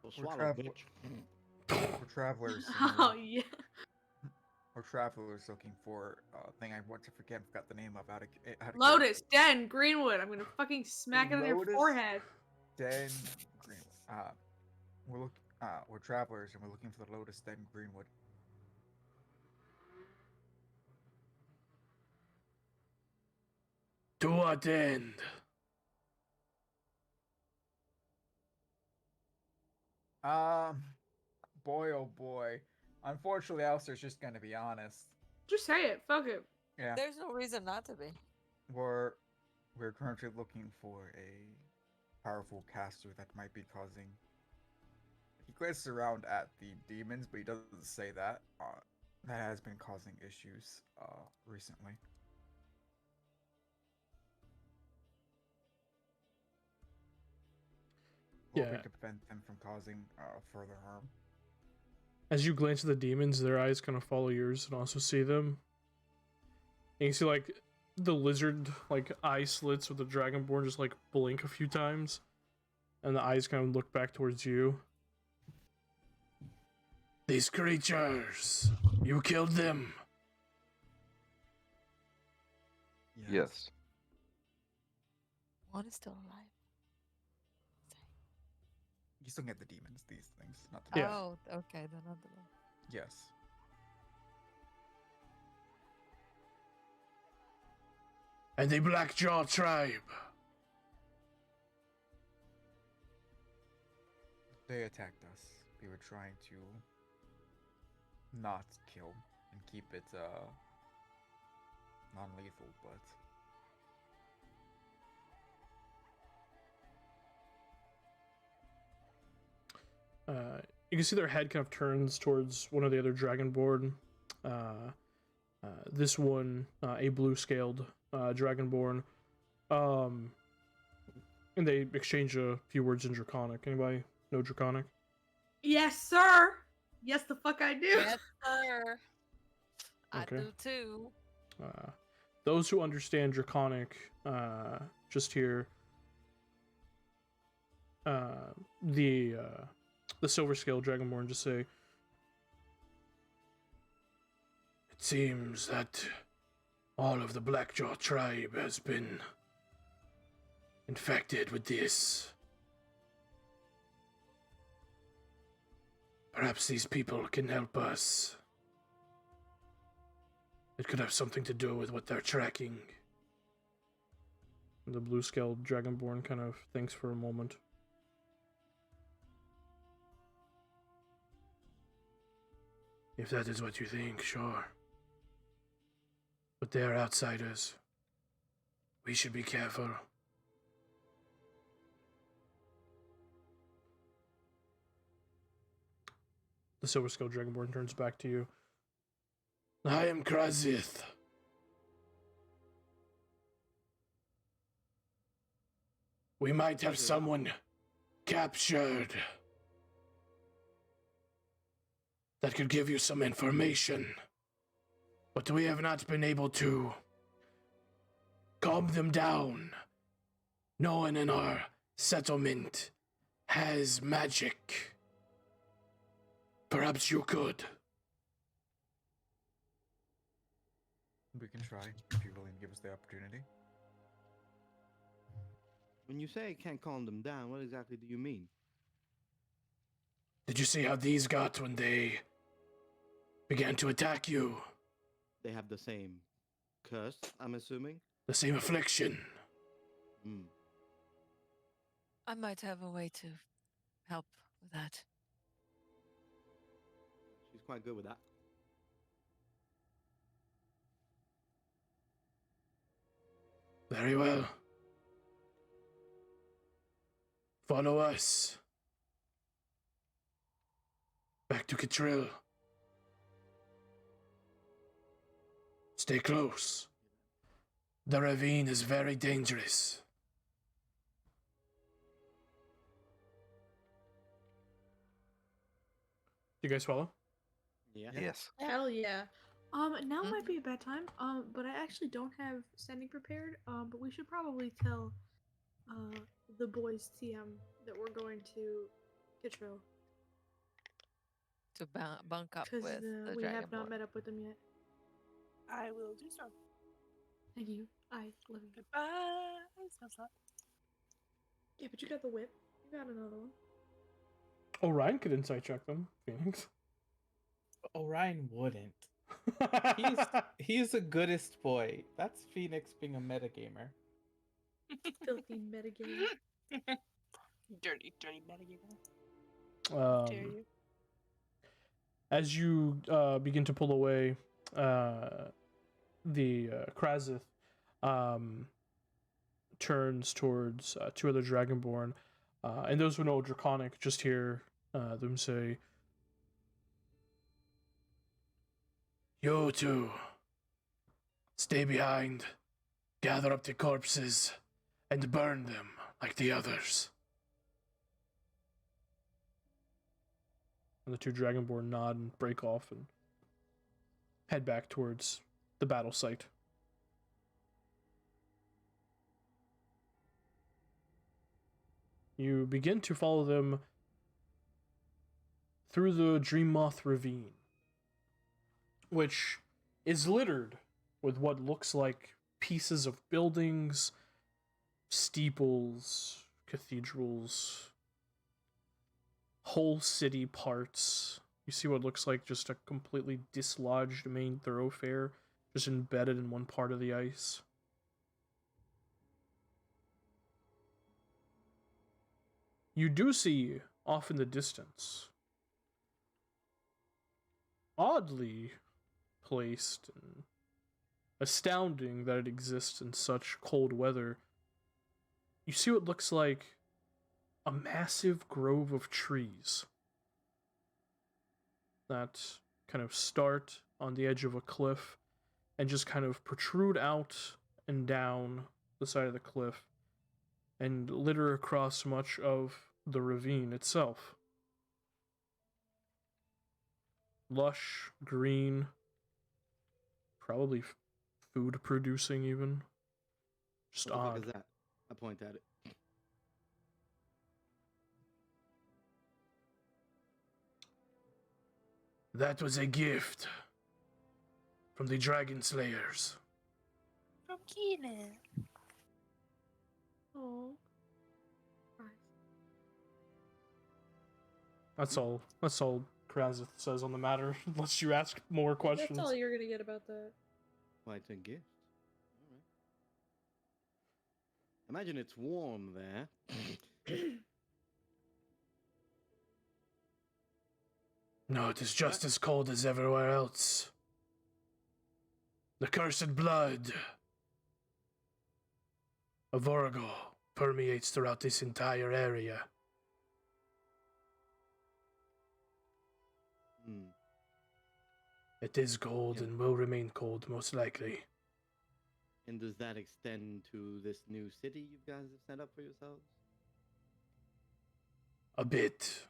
We're swallow, travel- bitch. We're travelers. Oh yeah. We're travelers looking for a thing I want to forget. Forgot the name of. Out of Lotus, Den, Greenwood. I'm gonna fucking smack it on your Lotus? forehead. Den Greenwood. We're travelers and we're looking for the Lotus Den Greenwood. To what end? Boy, oh boy. Unfortunately, Alistair's just gonna be honest. Just say it. Fuck it. Yeah, There's no reason not to be. we're currently looking for a powerful caster that might be causing. He glances around at the demons, but he doesn't say that. That has been causing issues recently. Hoping Yeah. to prevent them from causing further harm. As you glance at the demons, their eyes kind of follow yours and also see them. And you see like the lizard like eye slits with the dragonborn just like blink a few times, and the eyes kind of look back towards you. These creatures, you killed them. Yes. One is still alive. He's looking at the demons, these things, not the Yeah. Oh, okay. Then not the one. Yes. And the Blackjaw tribe. They attacked us. We were trying to not kill and keep it non-lethal, but You can see their head kind of turns towards one of the other dragonborn. This one, a blue-scaled dragonborn. And they exchange a few words in Draconic. Anybody know Draconic? Yes, sir. Yes, the fuck I do. Yes, sir. I Okay. do too. Those who understand Draconic just hear the silver scale dragonborn just say, "It seems that all of the Blackjaw tribe has been infected with this. Perhaps these people can help us. It could have something to do with what they're tracking." The blue-scaled dragonborn kind of thinks for a moment. "If that is what you think, sure. But they are outsiders. We should be careful." The silver-scaled dragonborn turns back to you. "I am Krazith. We might have Okay. someone captured that could give you some information, but we have not been able to calm them down. No one in our settlement has magic. Perhaps you could. We can try if you're willing to give us the opportunity. When you say can't calm them down, what exactly do you mean? Did you see how these got when they began to attack you? They have the same curse, I'm assuming? The same affliction. Hmm. I might have a way to help with that. She's quite good with that. Very well. Follow us. Back to Catrill. Stay close. The ravine is very dangerous. You guys follow? Yeah. Yes. Hell yeah. Now Mhm. might be a bad time. But I actually don't have sending prepared. But we should probably tell the boys TM that we're going to Kitro To bunk up because with the we have not Dragonborn. met up with them yet. I will do so. Thank you. I love you. Goodbye. Snowslot. Yeah, but you got the whip. You got another one. Orion could insight check them, Phoenix. Orion wouldn't. He's the goodest boy. That's Phoenix being a metagamer. Filthy metagame. Dirty metagamer. Dare you? As you begin to pull away, the Krazith turns towards two other Dragonborn, and those who know Draconic just hear them say, "You two, stay behind, gather up the corpses, and burn them like the others." And the two Dragonborn nod and break off and head back towards the battle site. You begin to follow them through the Dream Moth Ravine, which is littered with what looks like pieces of buildings, steeples, cathedrals, whole city parts. You see what looks like just a completely dislodged main thoroughfare, just embedded in one part of the ice. You do see, off in the distance, oddly placed and astounding that it exists in such cold weather, you see what looks like a massive grove of trees that kind of start on the edge of a cliff and just kind of protrude out and down the side of the cliff and litter across much of the ravine itself. Lush, green, probably food producing even. Just What the fuck odd. is that? I point at it. That was a gift from the Dragon Slayers. From Keenan. Oh. That's all Krazith says on the matter, unless you ask more questions. That's all you're gonna get about that. Why, it's a gift. All right. Imagine it's warm there. No, it is just as cold as everywhere else. The cursed blood of Orago permeates throughout this entire area. Hmm. It is cold Yeah. and will remain cold, most likely. And does that extend to this new city you guys have set up for yourselves? A bit.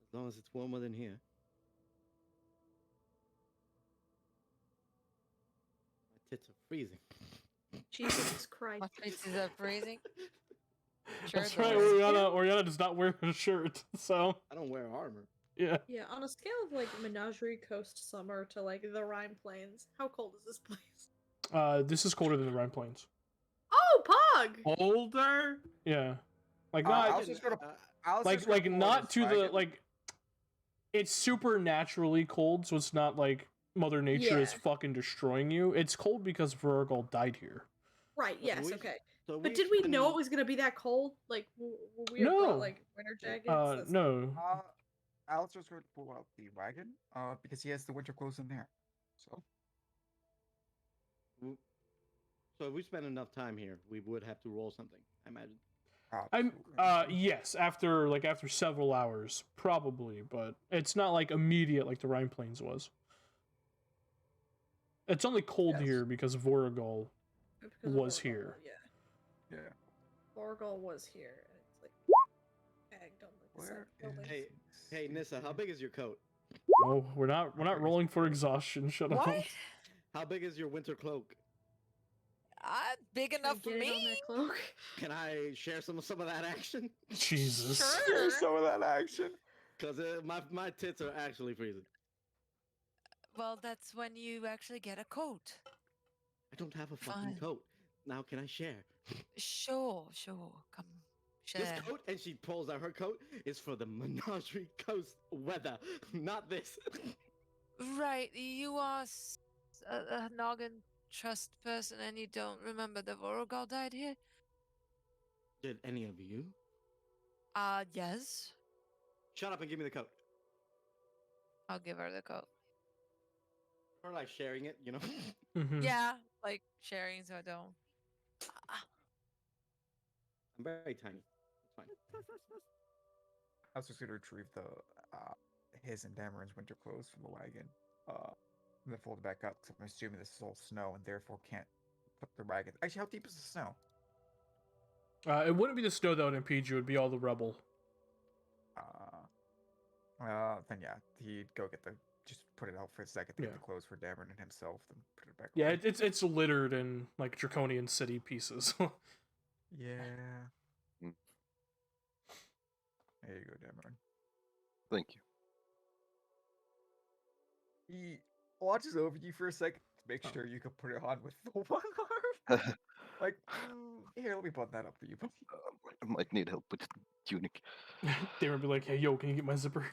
As long as it's warmer than here. My tits are freezing. Jesus Christ. My faces are freezing. That's Sure, right. though. Oriana does not wear a shirt, so I don't wear armor. yeah. Yeah, on a scale of like Menagerie Coast Summer to like the Rhine Plains, how cold is this place? This is colder than the Rhine Plains. Oh, Pog! Older? Yeah, like I not was just gonna. like not to the like. It's supernaturally cold, so it's not like Mother Nature is Yeah. fucking destroying you. It's cold because Virgil died here. Right, yes, we- okay. So But we did we spend- know it was gonna be that cold? Like, were we No. brought like winter jackets? That's- No. Alistair's going to pull out the wagon, because he has the winter clothes in there. So. So if we spend enough time here, we would have to roll something, I imagine. I'm yes, after several hours, probably, but it's not like immediate like the Rhine Plains was. It's only cold Yes. here because Voragol because of was Vorgol, here. Yeah. Yeah. Vorgol was here, and it's like tagged on like the side Where of the building. Hey, hey, Nissa, how big is your coat? No, we're not rolling for exhaustion. Shut up. What? How big is your winter cloak? Big Can I enough for get it on me? that cloak? Can I share some of that action? Jesus. Sure. Some of that action. Because my tits are actually freezing. Well, that's when you actually get a coat. I don't have a fucking Fine. coat. Now can I share? Sure. Come, share. This coat, and she pulls out her coat, is for the Menagerie Coast weather, not this. Right, you are a Noggin Trust person and you don't remember that Voragol died here? Did any of you? Yes. Shut up and give me the coat. I'll give her the coat. Or like sharing it, you know? Mhm. Yeah, like sharing so I don't. I'm very tiny. It's fine. I was just gonna retrieve the his and Dameron's winter clothes from the wagon. And then fold it back up because I'm assuming this is all snow and therefore can't put the wagon. Actually, how deep is the snow? It wouldn't be the snow that would impede you. It'd be all the rubble. Then yeah, he'd go get just put it out for a second to get Yeah. the clothes for Dameron and himself, then put it back. Yeah, on. it's littered in like draconian city pieces. Yeah. Mm. There you go, Dameron. Thank you. He watches over you for a second to make sure you can put it on with the one arm. Like, here, let me button that up for you. I might need help with the tunic. They would be like, "Hey, yo, can you get my zipper?"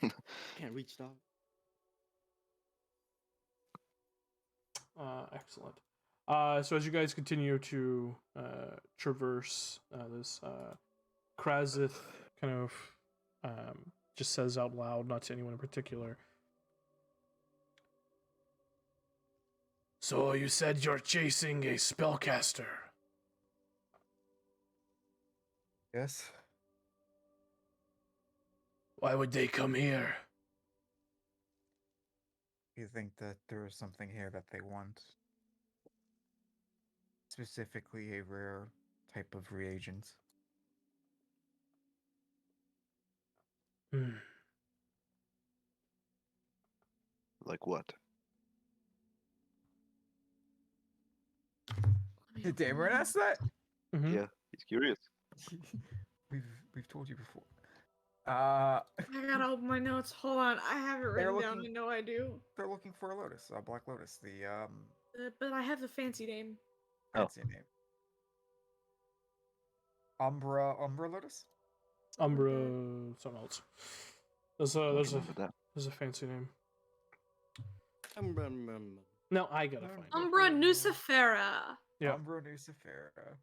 Can't reach, dog. Excellent. So as you guys continue to traverse this, Krazith kind of just says out loud, not to anyone in particular. So you said you're chasing a spellcaster. Yes. Why would they come here? You think that there is something here that they want? Specifically, a rare type of reagent. Hmm. Like what? Did Dameron ask that? Mhm. Yeah, he's curious. We've told you before. I gotta open my notes. Hold on, I have it They're written down. I looking- know I do. They're looking for a lotus, a black lotus. The But I have the fancy name. Oh. fancy name. Umbra lotus. Umbra, something else. There's Don't a remember that. fancy name. Um, No, I gotta find it. Umbra Nucifera. Yeah. Umbra nucifera.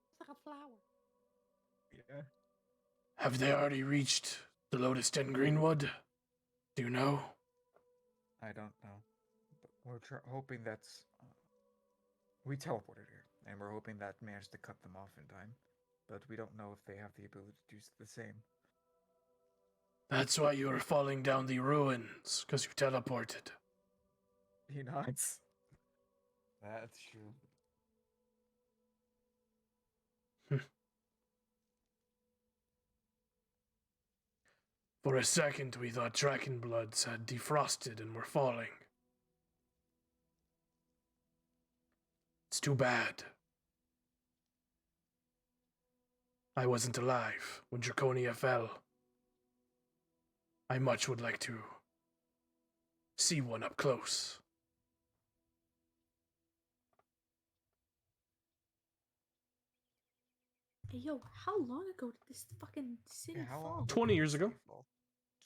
It's like a flower. Yeah. Have they already reached the Lotus Den Greenwood? Do you know? I don't know, but we're hoping that's. We teleported here, and we're hoping that managed to cut them off in time. But we don't know if they have the ability to do the same. That's why you were falling down the ruins, because you teleported. He nods. That's true. For a second, we thought Dragon Bloods had defrosted and were falling. It's too bad. I wasn't alive when Draconia fell. I much would like to see one up close. Hey, yo, how long ago did this fucking city how fall? long 20 years ago.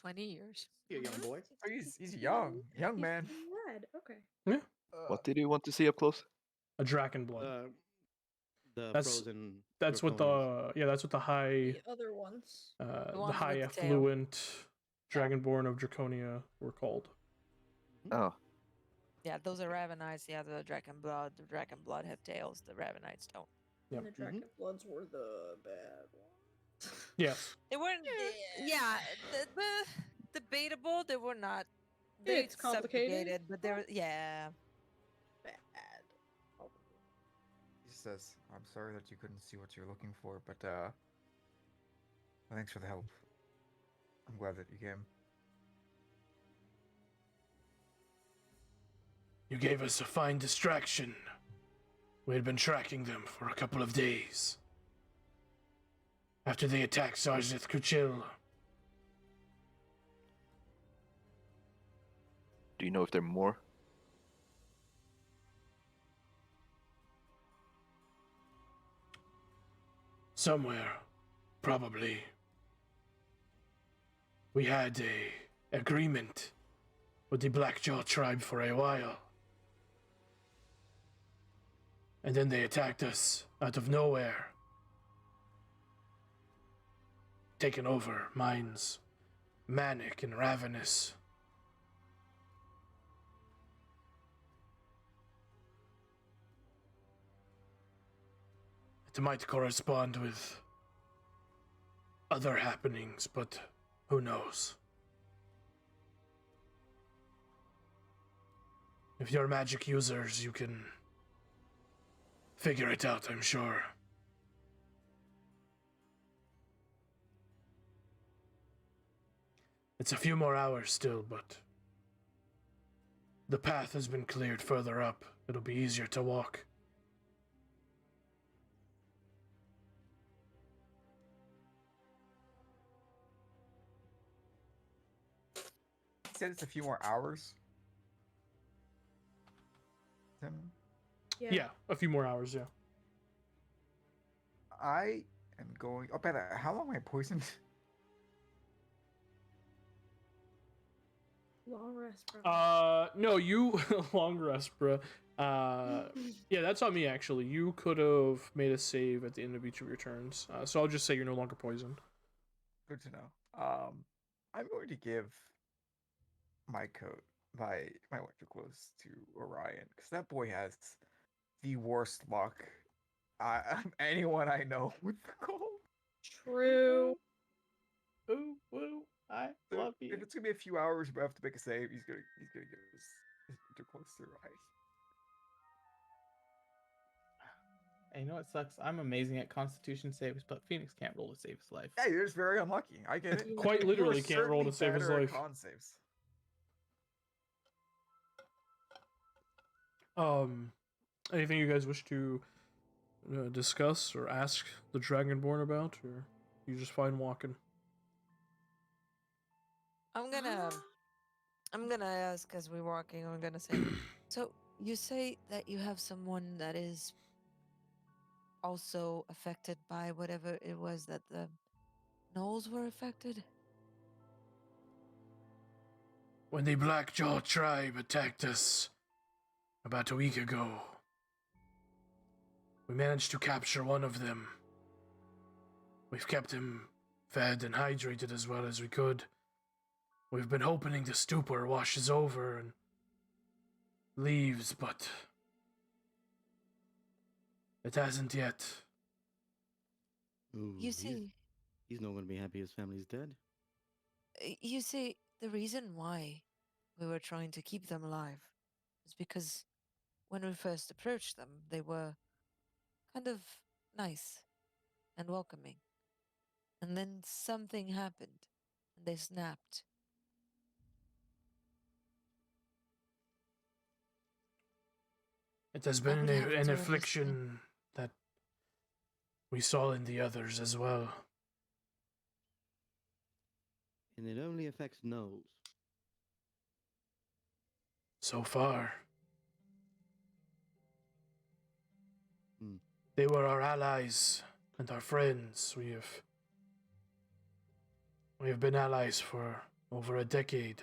20 years. Here, young boy. Oh, he's young man. He's red. Okay. Yeah. What did you want to see up close? A Dragon Blood. The That's- frozen. That's what draconians. that's what the high The other ones. the ones high with the tail. affluent Dragonborn of Draconia were called. Oh, Yeah, those are Ravenites. Yeah, the Dragon Blood. The Dragon Blood have tails. The Ravenites don't. Yep. And the Dragon Bloods were the bad ones. Yes. They weren't. Yeah, debatable. They were not. They It's complicated. subjugated, but they were. Yeah. Bad. He says, "I'm sorry that you couldn't see what you're looking for, but thanks for the help. I'm glad that you came." You gave us a fine distraction. We had been tracking them for a couple of days. After they attacked Sarzith Kuchil, do you know if there are more? somewhere, probably. We had a agreement with the Blackjaw tribe for a while. And then they attacked us out of nowhere. Taken over, minds manic and ravenous. It might correspond with other happenings, but who knows? If you're magic users, you can figure it out, I'm sure. It's a few more hours still, but the path has been cleared further up. It'll be easier to walk. He said it's a few more hours. Tim? Yeah, a few more hours, yeah. I am going. Oh, by the how long am I poisoned? Long rest, bro. No, you long rest, bruh. Yeah, that's on me actually. You could have made a save at the end of each of your turns. So I'll just say you're no longer poisoned. Good to know. I'm going to give my coat, my winter clothes to Orion because that boy has the worst luck. Anyone I know with the cold. True. Ooh, woo. I So love you. if it's gonna be a few hours, we have to make a save. He's gonna give his winter clothes to Orion. And you know what sucks? I'm amazing at Constitution saves, but Phoenix can't roll to save his life. Yeah, you're just very unlucky. I get it. Quite You are literally can't roll to certainly save his better at life. Con saves. Anything you guys wish to discuss or ask the Dragonborn about, or you just fine walking? I'm gonna ask as we're walking. I'm gonna say, so you say that you have someone that is also affected by whatever it was that the gnolls were affected. When the Blackjaw tribe attacked us about a week ago, we managed to capture one of them. We've kept him fed and hydrated as well as we could. We've been hoping the stupor washes over and leaves, but it hasn't yet. Ooh, You see, he's not gonna be happy his family's dead. You see, the reason why we were trying to keep them alive is because when we first approached them, they were kind of nice and welcoming. And then something happened, and they snapped. It has I been would have an to affliction that we saw in the others as well. And it only affects nose. So far. Hmm. They were our allies and our friends. We have been allies for over a decade.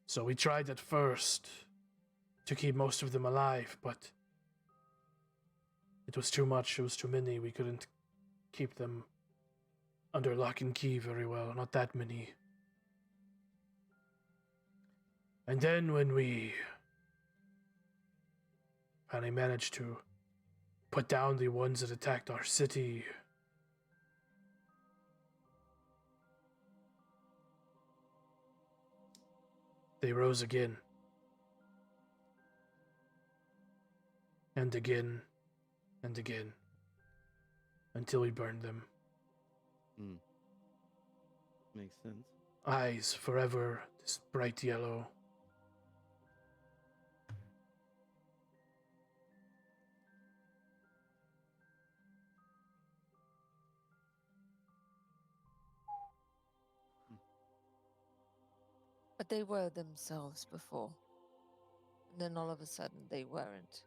So we tried at first to keep most of them alive, but it was too much, it was too many. We couldn't keep them under lock and key very well, not that many. And then when we finally managed to put down the ones that attacked our city, they rose again. And again, and again, until we burned them. Hmm. Makes sense. Eyes forever this bright yellow. But they were themselves before. And then all of a sudden they weren't.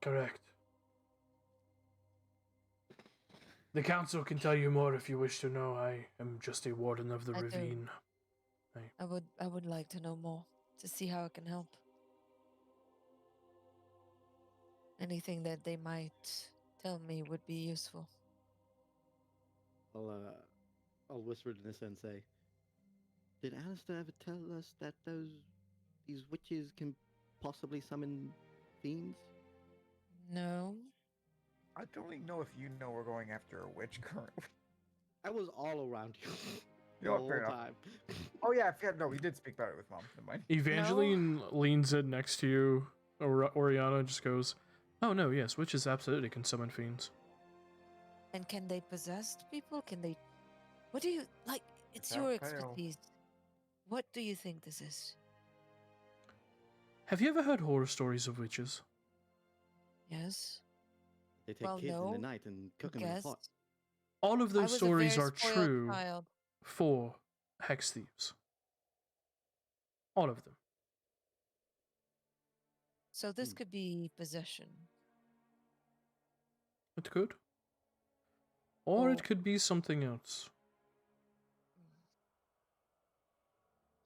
Correct. The council can tell you more if you wish to know. I am just a warden of the I do. ravine. I would like to know more to see how I can help. Anything that they might tell me would be useful. I'll whisper to Nissa and say, did Alistair ever tell us that these witches can possibly summon fiends? No. I don't even know if you know we're going after a witch currently. I was all around you the Yeah, whole fair enough. time. Oh yeah, I forgot. No, we did speak about it with Mom. Never mind. Evangeline leans in next to you. Oriana just goes, "Oh no, yes, witches absolutely can summon fiends." And can they possess people? Can they... What do you... Like, it's your Without fail. expertise. What do you think this is? Have you ever heard horror stories of witches? Yes? They take Well, kids in no, the night and cook them in guess. a pot. All of I those was stories a very are spoiled true child. for hex thieves. All of them. So this could be possession. It could. Or Oh. it could be something else.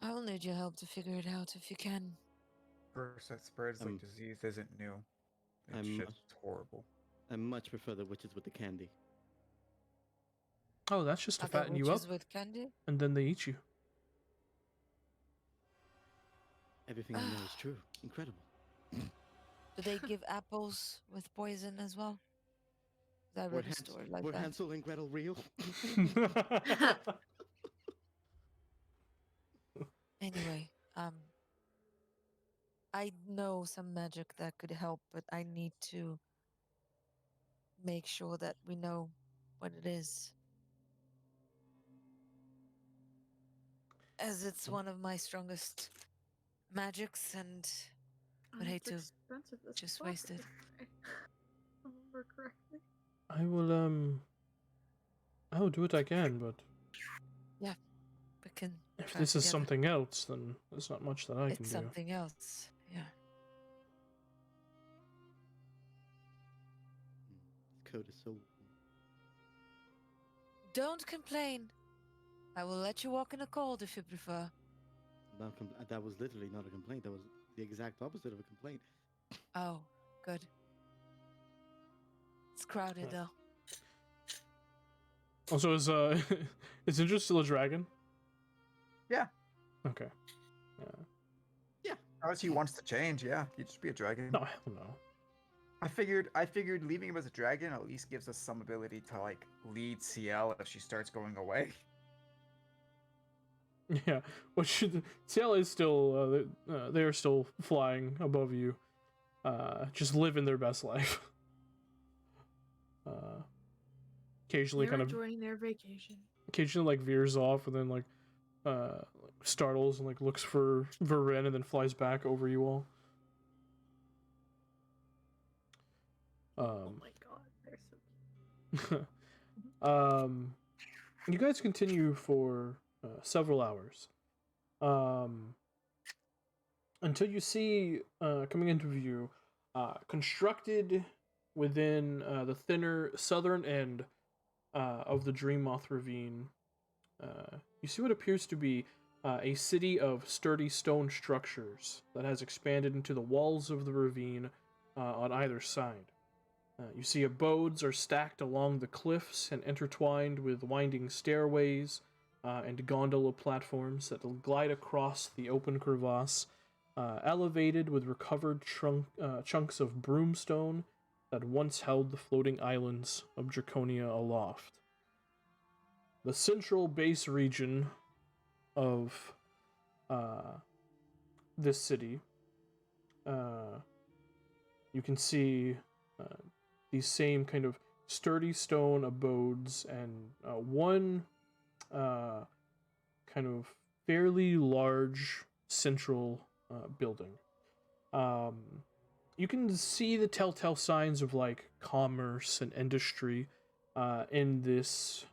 I will need your help to figure it out if you can. First that spreads like disease isn't new. It's just horrible. I much prefer the witches with the candy. Oh, that's just to Are there fatten you up, witches with candy? and then they eat you. Everything I know is true. Incredible. Do they give apples with poison as well? I read a story like were that. Hansel and Gretel real? Anyway, I know some magic that could help, but I need to make sure that we know what it is. As it's one of my strongest magics, and would hate to just waste it. If I remember correctly. I will do what I can, but Yeah, we can. if try this is together. something else, then there's not much that I can It's do. something else. Yeah. This code is so. Don't complain. I will let you walk in the cold if you prefer. That was literally not a complaint. That was the exact opposite of a complaint. Oh, good. It's crowded though. Also, is is Indra still a dragon? Yeah. Okay. Unless he wants to change, yeah, he'd just be a dragon. No, hell no. I figured leaving him as a dragon at least gives us some ability to like lead CL if she starts going away. Yeah, what should CL is still they are still flying above you, just living their best life. Occasionally, They're kind of enjoying their vacation. occasionally like veers off and then like startles and like looks for Varen and then flies back over you all. Oh my god, they're so You guys continue for several hours, until you see coming into view, constructed within the thinner southern end of the Dreammoth Ravine. You see what appears to be a city of sturdy stone structures that has expanded into the walls of the ravine on either side. You see abodes are stacked along the cliffs and intertwined with winding stairways and gondola platforms that glide across the open crevasse, elevated with recovered chunks of broomstone that once held the floating islands of Draconia aloft. The central base region of this city, you can see these same kind of sturdy stone abodes and one kind of fairly large central building. You can see the telltale signs of like commerce and industry in this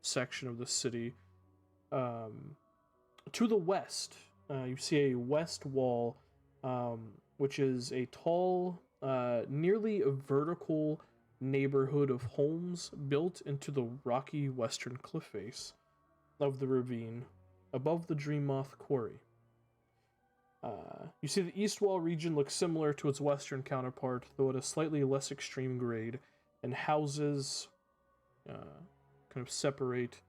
section of the city. To the west, you see a west wall, which is a tall, nearly a vertical neighborhood of homes built into the rocky western cliff face of the ravine above the Dreammoth Quarry. You see the east wall region looks similar to its western counterpart, though at a slightly less extreme grade, and houses kind of separate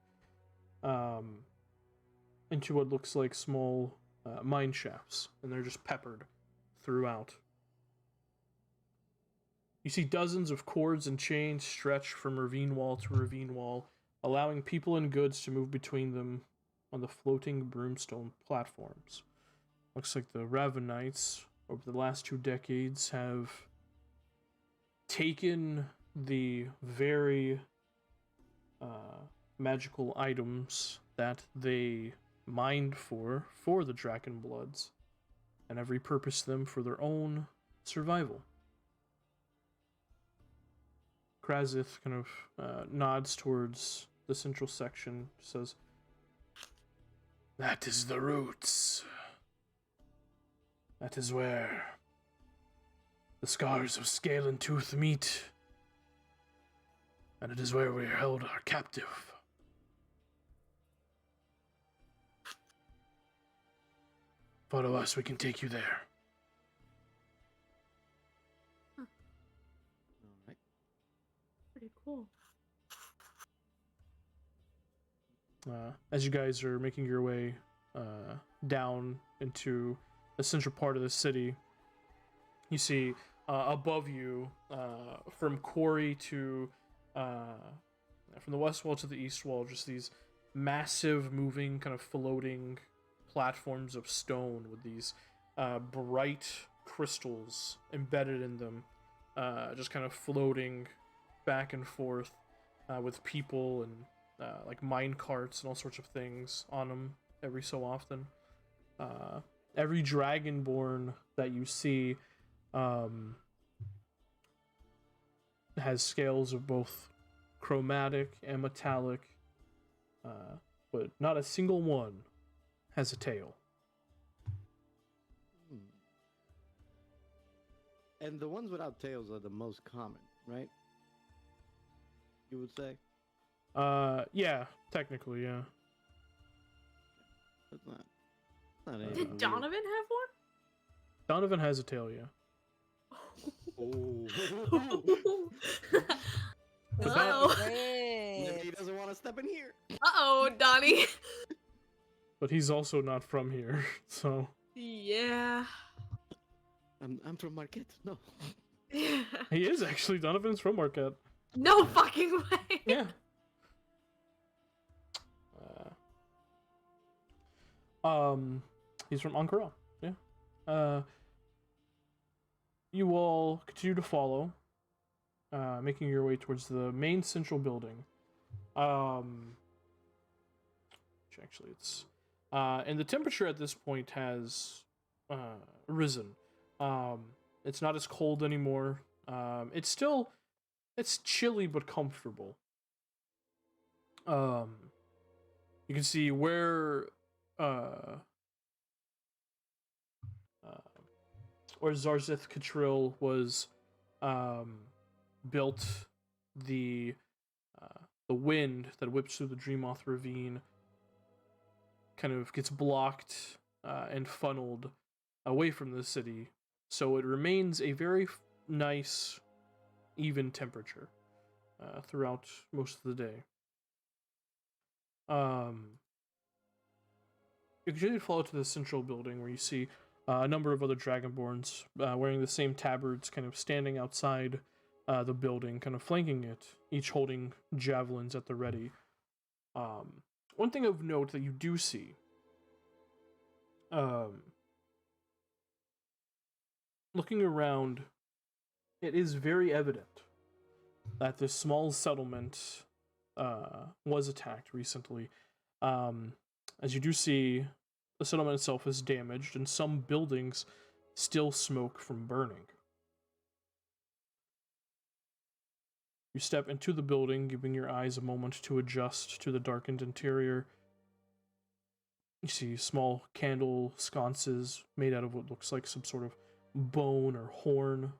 into what looks like small mine shafts, and they're just peppered throughout. You see dozens of cords and chains stretch from ravine wall to ravine wall, allowing people and goods to move between them on the floating broomstone platforms. Looks like the Ravenites, over the last 2 decades, have taken the very magical items that they mined for the Draken Bloods, and have repurposed them for their own survival. Krazith kind of nods towards the central section, says, "That is the roots. That is where the scars of Scale and Tooth meet, and it is where we are held our captive. Follow us, we can take you there." Alright. pretty cool. As you guys are making your way down into the central part of the city, you see above you, from quarry to from the west wall to the east wall, just these massive moving kind of floating platforms of stone with these bright crystals embedded in them, just kind of floating back and forth with people and like mine carts and all sorts of things on them every so often. Every dragonborn that you see has scales of both chromatic and metallic, but not a single one has a tail. And the ones without tails are the most common, right? You would say? Yeah, technically, yeah. That's not anything Did weird. Donovan have one? Donovan has a tail, yeah. Oh. Uh-oh. Maybe he doesn't want to step in here. Uh-oh, Donnie. But he's also not from here, so... Yeah. I'm from Marquette. No. He is actually. Donovan's from Marquette. No fucking way. Yeah. He's from Ankara. Yeah. You all continue to follow, making your way towards the main central building. Actually, it's and the temperature at this point has risen. It's not as cold anymore. It's chilly but comfortable. You can see where Zarzeth Catril was built, the wind that whips through the Dreamoth Ravine kind of gets blocked and funneled away from the city, so it remains a very nice, even temperature throughout most of the day. You continue to follow to the central building where you see a number of other Dragonborns wearing the same tabards, kind of standing outside the building, kind of flanking it, each holding javelins at the ready. One thing of note that you do see, looking around, it is very evident that this small settlement was attacked recently. As you do see, the settlement itself is damaged, and some buildings still smoke from burning. You step into the building, giving your eyes a moment to adjust to the darkened interior. You see small candle sconces made out of what looks like some sort of bone or horn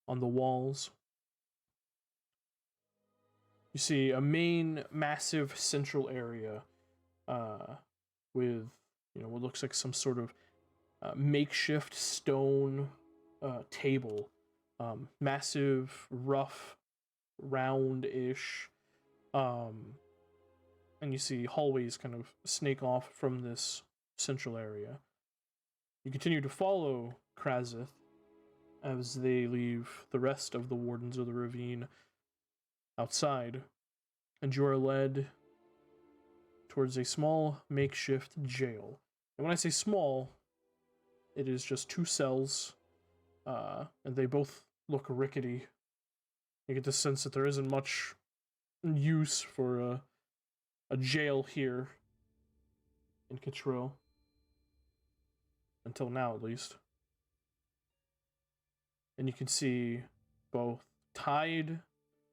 on the walls. You see a main, massive central area with, what looks like some sort of makeshift stone table. Massive, rough, round-ish. And you see hallways kind of snake off from this central area. You continue to follow Krazith as they leave the rest of the Wardens of the Ravine outside, and you are led towards a small makeshift jail. And when I say small, it is just 2 cells, and they both look rickety. You get the sense that there isn't much use for a jail here in Catril. Until now, at least. And you can see both tied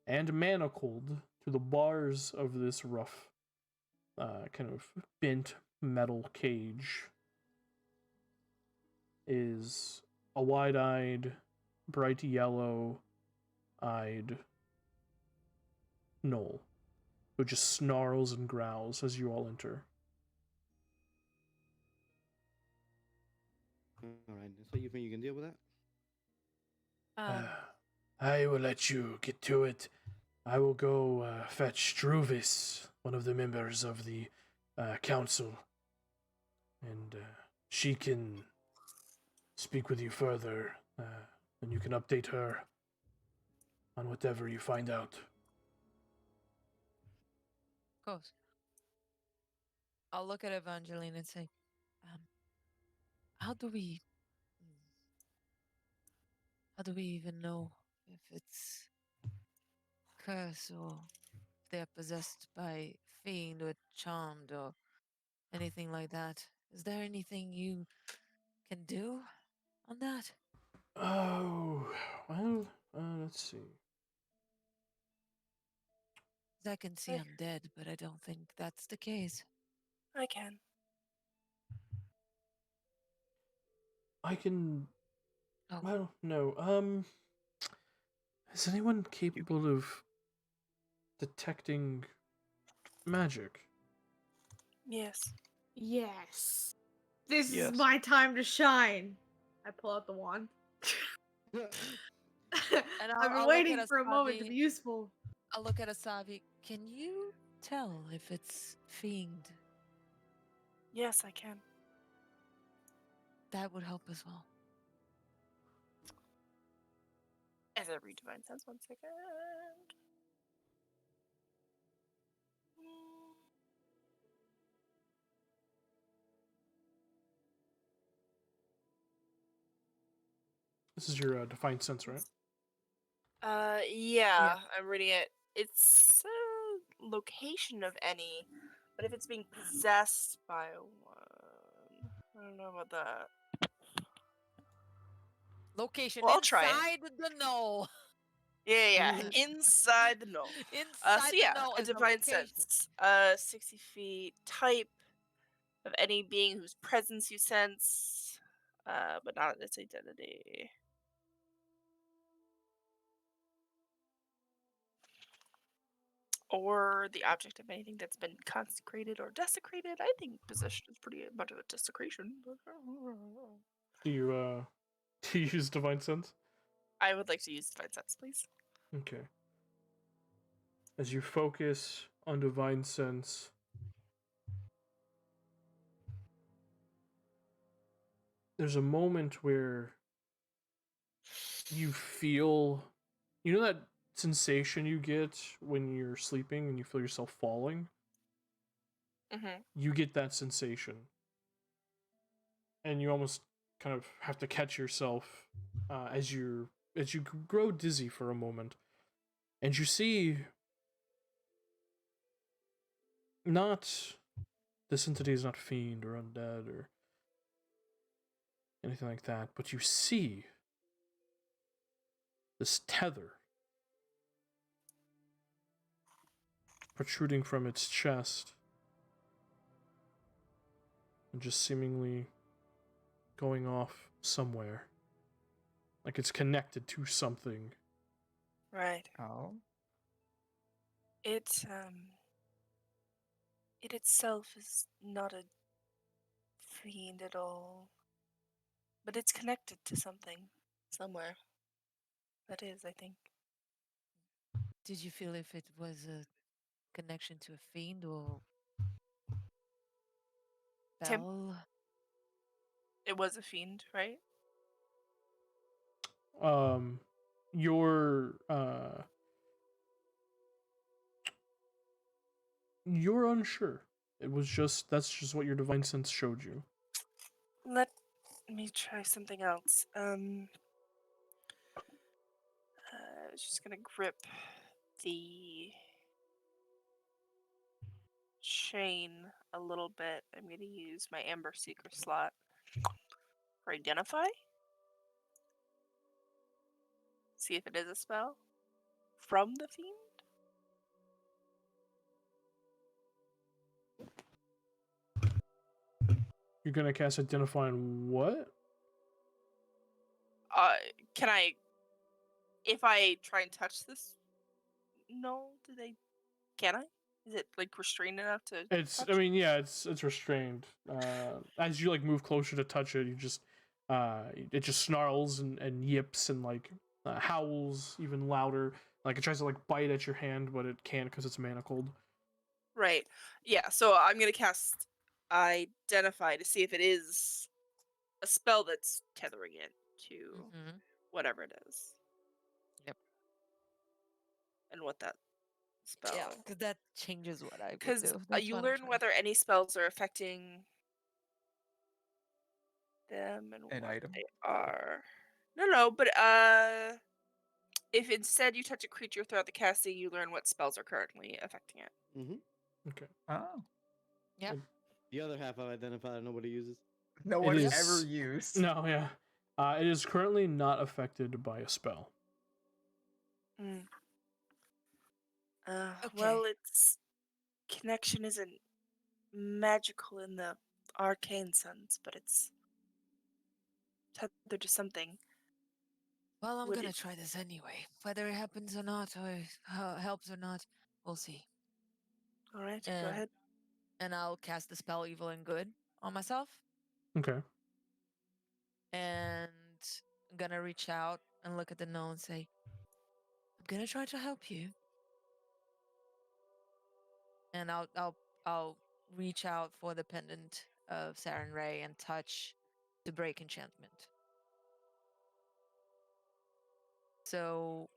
and manacled to the bars of this rough, kind of bent metal cage is a wide-eyed, bright yellow-eyed gnoll who just snarls and growls as you all enter. Alright, so you think you can deal with that? I will let you get to it. I will go fetch Druvis, one of the members of the council, and she can speak with you further, and you can update her on whatever you find out. Of course. I'll look at Evangeline and say, how do we even know if it's curse or if they're possessed by fiend or charmed or anything like that? Is there anything you can do on that? Oh, well, let's see. I can see undead, but I don't think that's the case. I can. I can... Oh. Well, no, is anyone capable of detecting magic? Yes. Yes. This Yes. is my time to shine. I pull out the wand. And I've been I'll look waiting at for a moment to Asabi. be useful. I'll look at Asabi. Can you tell if it's fiend? Yes, I can. That would help as well. As I read Divine Sense, 1 second. This is your defined sense, right? Yeah, I'm reading it. It's a location of any, but if it's being possessed by one, I don't know about that. Location Well, I'll try it. inside the know. Yeah, inside the know. Inside So yeah, the know a is the divine location. sense. 60 feet. Type of any being whose presence you sense, but not its identity. Or the object of anything that's been consecrated or desecrated. I think possession is pretty much of a desecration. Do you do you use divine sense? I would like to use divine sense, please. Okay. As you focus on divine sense, there's a moment where you feel, you know that sensation you get when you're sleeping and you feel yourself falling? Mm-hmm. You get that sensation. And you almost kind of have to catch yourself as you grow dizzy for a moment. And you see not, this entity is not fiend or undead or anything like that, but you see this tether protruding from its chest and just seemingly going off somewhere. Like it's connected to something. Right. Oh. It itself is not a fiend at all. But it's connected to something. Somewhere. That is, I think. Did you feel if it was a connection to a fiend or Tim? spell? It was a fiend, right? You're you're unsure. It was just, that's just what your divine sense showed you. Let me try something else. I was just gonna grip the chain a little bit. I'm gonna use my Amber Seeker slot for Identify. See if it is a spell from the fiend. You're gonna cast Identify on what? Can I, if I try and touch this? No, can I? Is it like restrained enough to It's, touch? I mean, yeah, it's restrained. As you like move closer to touch it, you just it just snarls and yips and like howls even louder. Like it tries to like bite at your hand, but it can't because it's manacled. Right. Yeah, so I'm gonna cast Identify to see if it is a spell that's tethering it to whatever it is. Yep. And what that spell. Yeah, because that changes what I would Because do. you learn whether any spells are affecting them and An what item? they are. No, but if instead you touch a creature throughout the casting, you learn what spells are currently affecting it. Mm-hmm. Okay. Oh. Yep. The other half of Identify nobody uses. No It one is- ever used. No, yeah. It is currently not affected by a spell. Mm. Okay. Well, its connection isn't magical in the arcane sense, but it's tethered to something. Well, I'm Would gonna it- try this anyway. Whether it happens or not, or helps or not, we'll see. All right, go And- ahead. And I'll cast the spell Evil and Good on myself. Okay. And I'm gonna reach out and look at the gnome and say, I'm gonna try to help you. And I'll reach out for the pendant of Saren Ray and touch to break enchantment. So,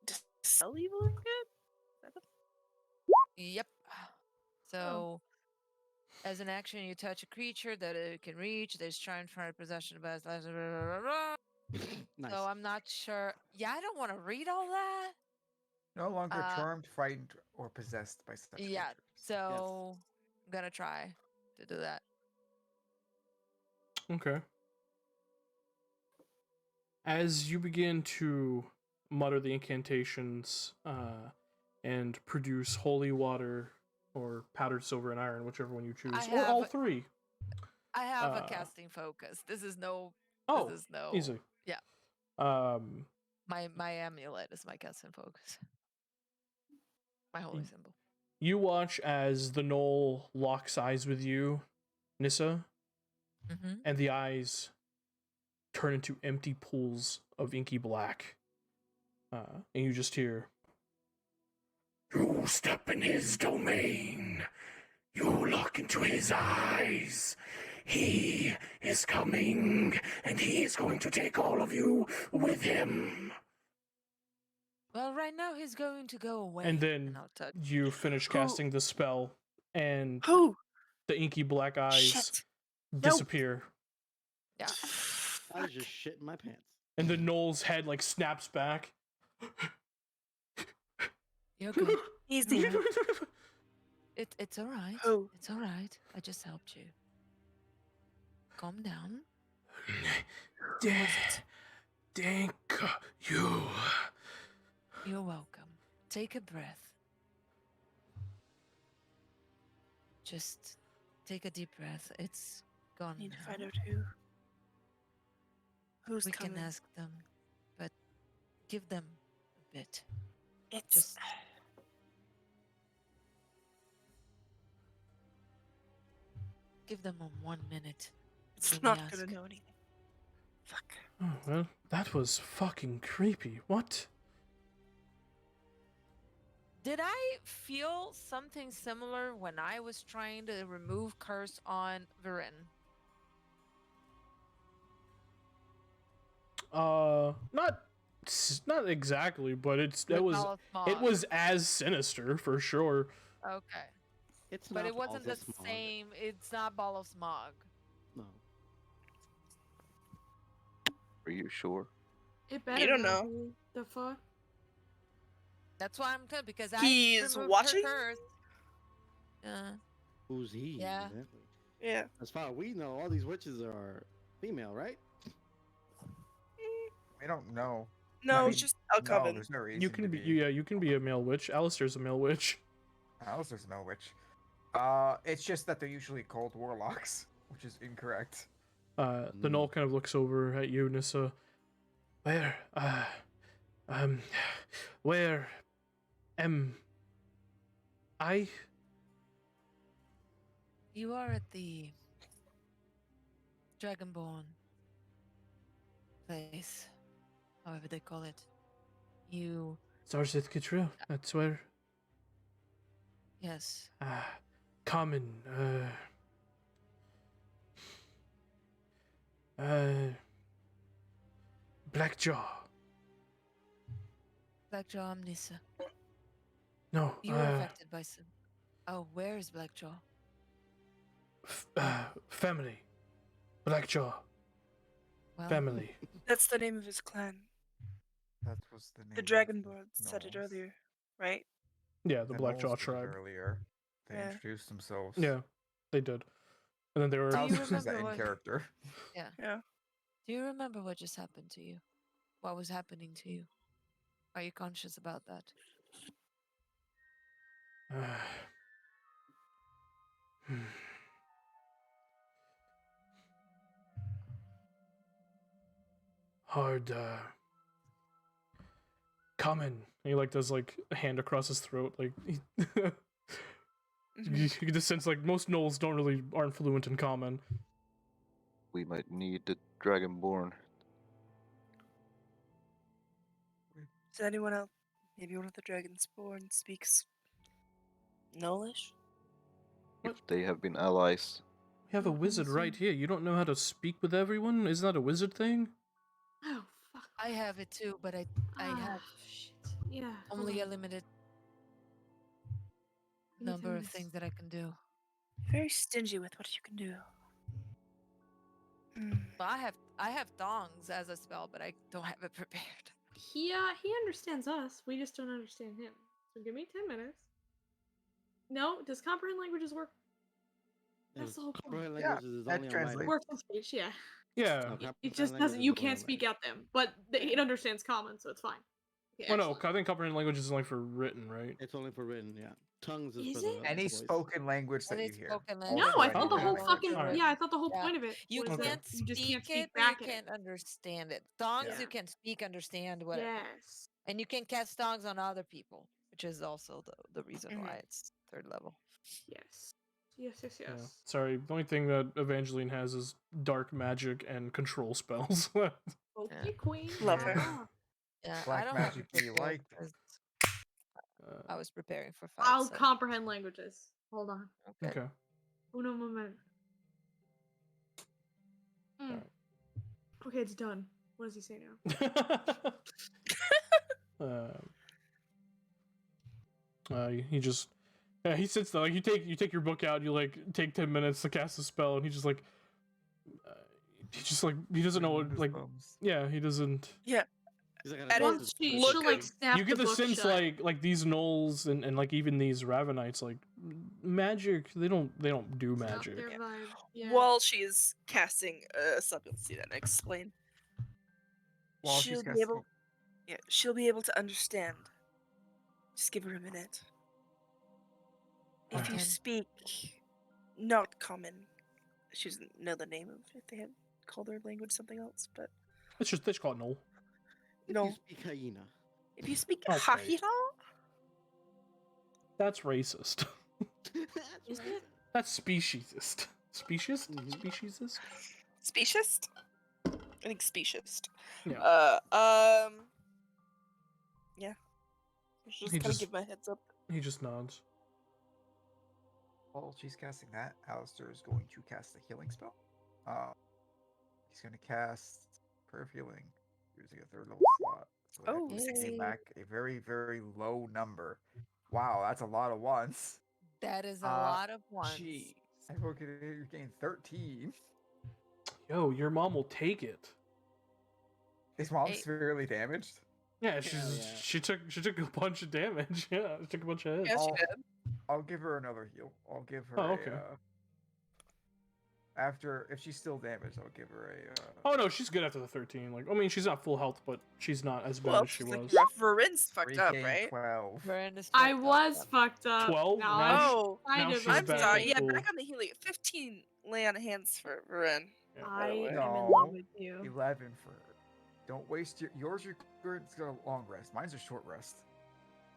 Dispel evil and good? yep. So, as an action, you touch a creature that it can reach. There's charmed for possession of blah, blah, blah, blah, blah. Nice. So I'm not sure. Yeah, I don't want to read all that. No longer charmed, frightened, or possessed by such Yeah. creatures. So I'm gonna try to do that. Okay. As you begin to mutter the incantations and produce holy water or powdered silver and iron, whichever one you choose, or all three. I have a casting focus. This is no. Oh, this is no. easy. Yeah. My amulet is my casting focus. My holy symbol. You watch as the gnoll locks eyes with you, Nissa, and the eyes turn into empty pools of inky black. And you just hear, "You step in his domain. You look into his eyes. He is coming, and he is going to take all of you with him." Well, right now he's going to go away. And then you finish casting the spell, and the inky black eyes disappear. Yeah. I was just shitting my pants. And the gnoll's head like snaps back. You're good. Easy. It's all right. It's all right. I just helped you. Calm down. Thank you. You're welcome. Take a breath. Just take a deep breath. It's gone Need to now. find out who's we coming. can ask them, but give them a bit. It's just give them 1 minute. It's not gonna know anything. Fuck. Oh, well, that was fucking creepy. What? Did I feel something similar when I was trying to remove curse on Viren? Not exactly, but it was as sinister for sure. Okay. It's but not it wasn't Ball the of Smog. same. It's not Ball of Smog. No. Are you sure? It better don't not know. be. The fuck? That's why I'm good because He's I removed watching? her curse. Who's he? Yeah. Exactly. Yeah. As far as we know, all these witches are female, right? I don't know. No, I it's mean, just no, Alcoven. there's no reason You can to be you can be a male witch. Alistair's a male witch. Alistair's a male witch. It's just that they're usually called warlocks, which is incorrect. The gnoll kind of looks over at you, Nissa. Where am I? You are at the Dragonborn place, however they call it. You. Zarzith Catril. That's where. Yes. Common. Blackjaw. Blackjaw Amnissa. No. You were affected by some. Oh, where is Blackjaw? Family. Blackjaw. Well, Family. That's the name of his clan. That was the name. The Dragonborn said it earlier, right? Yeah, the Blackjaw Knolls did it tribe. Earlier, they Yeah. introduced themselves. Yeah, they did. And then they were. Do you Alistair's that remember in what- character. Yeah. Yeah. Do you remember what just happened to you? What was happening to you? Are you conscious about that? Hard. Common. And he like does like a hand across his throat, like. You get the sense like most gnolls aren't fluent in common. We might need the Dragonborn. Does anyone else, maybe one of the Dragonsborn, speaks Gnollish? If they have been allies, We have a wizard right here. You don't know how to speak with everyone? Isn't that a wizard thing? Oh fuck. I have it too, but I have Shit. Yeah. hold only a on. limited Give me 10 number of minutes. things that I can do. Very stingy with what you can do. Well, I have thongs as a spell, but I don't have it prepared. He understands us. We just don't understand him. So give me 10 minutes. No, does comprehend languages work? That's the whole point. Comprehend Yeah, languages is that only on translates. writing. Works on speech, yeah. Yeah. No, It comprehend just languages doesn't. You is only can't on speak writing. at them, but it understands common, so it's fine. Okay, Oh no, excellent. I think comprehend language is only for written, right? It's only for written, yeah. Tongues is Is for it? the Any voice. spoken language that Any you hear. spoken Also No, language. I Oh, thought the okay. whole language. fucking Alright. yeah. I thought the whole Yeah. point of it You was Okay. that can't you just speak can't speak it, but back you at can't it. understand it. Thongs, Yeah. you can speak, understand, whatever. Yes. And you can cast thongs on other people, which is also the reason Mhm. why it's 3rd level. Yes. Yes. Yes. Yeah. Yes. Sorry, the only thing that Evangeline has is dark magic and control spells. Okay, queen. Love her. Ah. Yeah, I Black don't magic have it you prepared like. 'cause I was preparing for fight. I'll So. comprehend languages. Hold on. Okay. Okay. Uno moment. Alright. Okay, it's done. What does he say now? He just he sits there, like you take your book out, you like take 10 minutes to cast a spell, and he just he doesn't know what, like, yeah, he doesn't. Yeah. He's like, And Once she'll look like at- snap You get the book sense shut. like these gnolls and like even these Ravenites, like magic, they don't do It's not magic. their Yeah. vibe. Yeah. While she's casting something, let's see that and explain. While she'll she's be casting. able. Yeah, she'll be able to understand. Just give her a minute. If you Okay. speak not common, she doesn't know the name of if they had called their language something else, but It's just they just call it gnoll. no. You speak hyena. If you speak Okay. Hahira, That's racist. Is it? That's speciesist. Speciesist? Mhm. Speciesist? speciesist? I think speciesist. Yeah. Yeah. I should He just kind of just- give my heads up. He just nods. While she's casting that, Alistair is going to cast a healing spell. He's going to cast Prayer of Healing using a 3rd level slot. So that Oh, gives sexy. me back a very, very low number. Wow, that's a lot of ones. That is a Uh, lot of ones. Jeez. I hope you gain 13. Yo, your mom will take it. Is mom Hey. severely damaged? Yeah, yeah. she took a bunch of damage. Yeah, she took a bunch of hits. Yes, she I'll- did. I'll give her another heal. I'll give her Oh, okay. if she's still damaged, I'll give her a Oh no, she's good after the 13. Like, I mean, she's not full health, but she's not as bad Well, as she she's like, was. Varin's fucked up, regain right? 12. Varen is I fucked up, was yeah. fucked up. 12? Now Now I'm Oh, kind now of. she's I'm back sorry. at Yeah, full. back on the healing. 15 lay on hands for Varin. Yeah. I am in No. love with you. 11 for her. Don't waste yours. You're it's got a long rest. Mine's a short rest.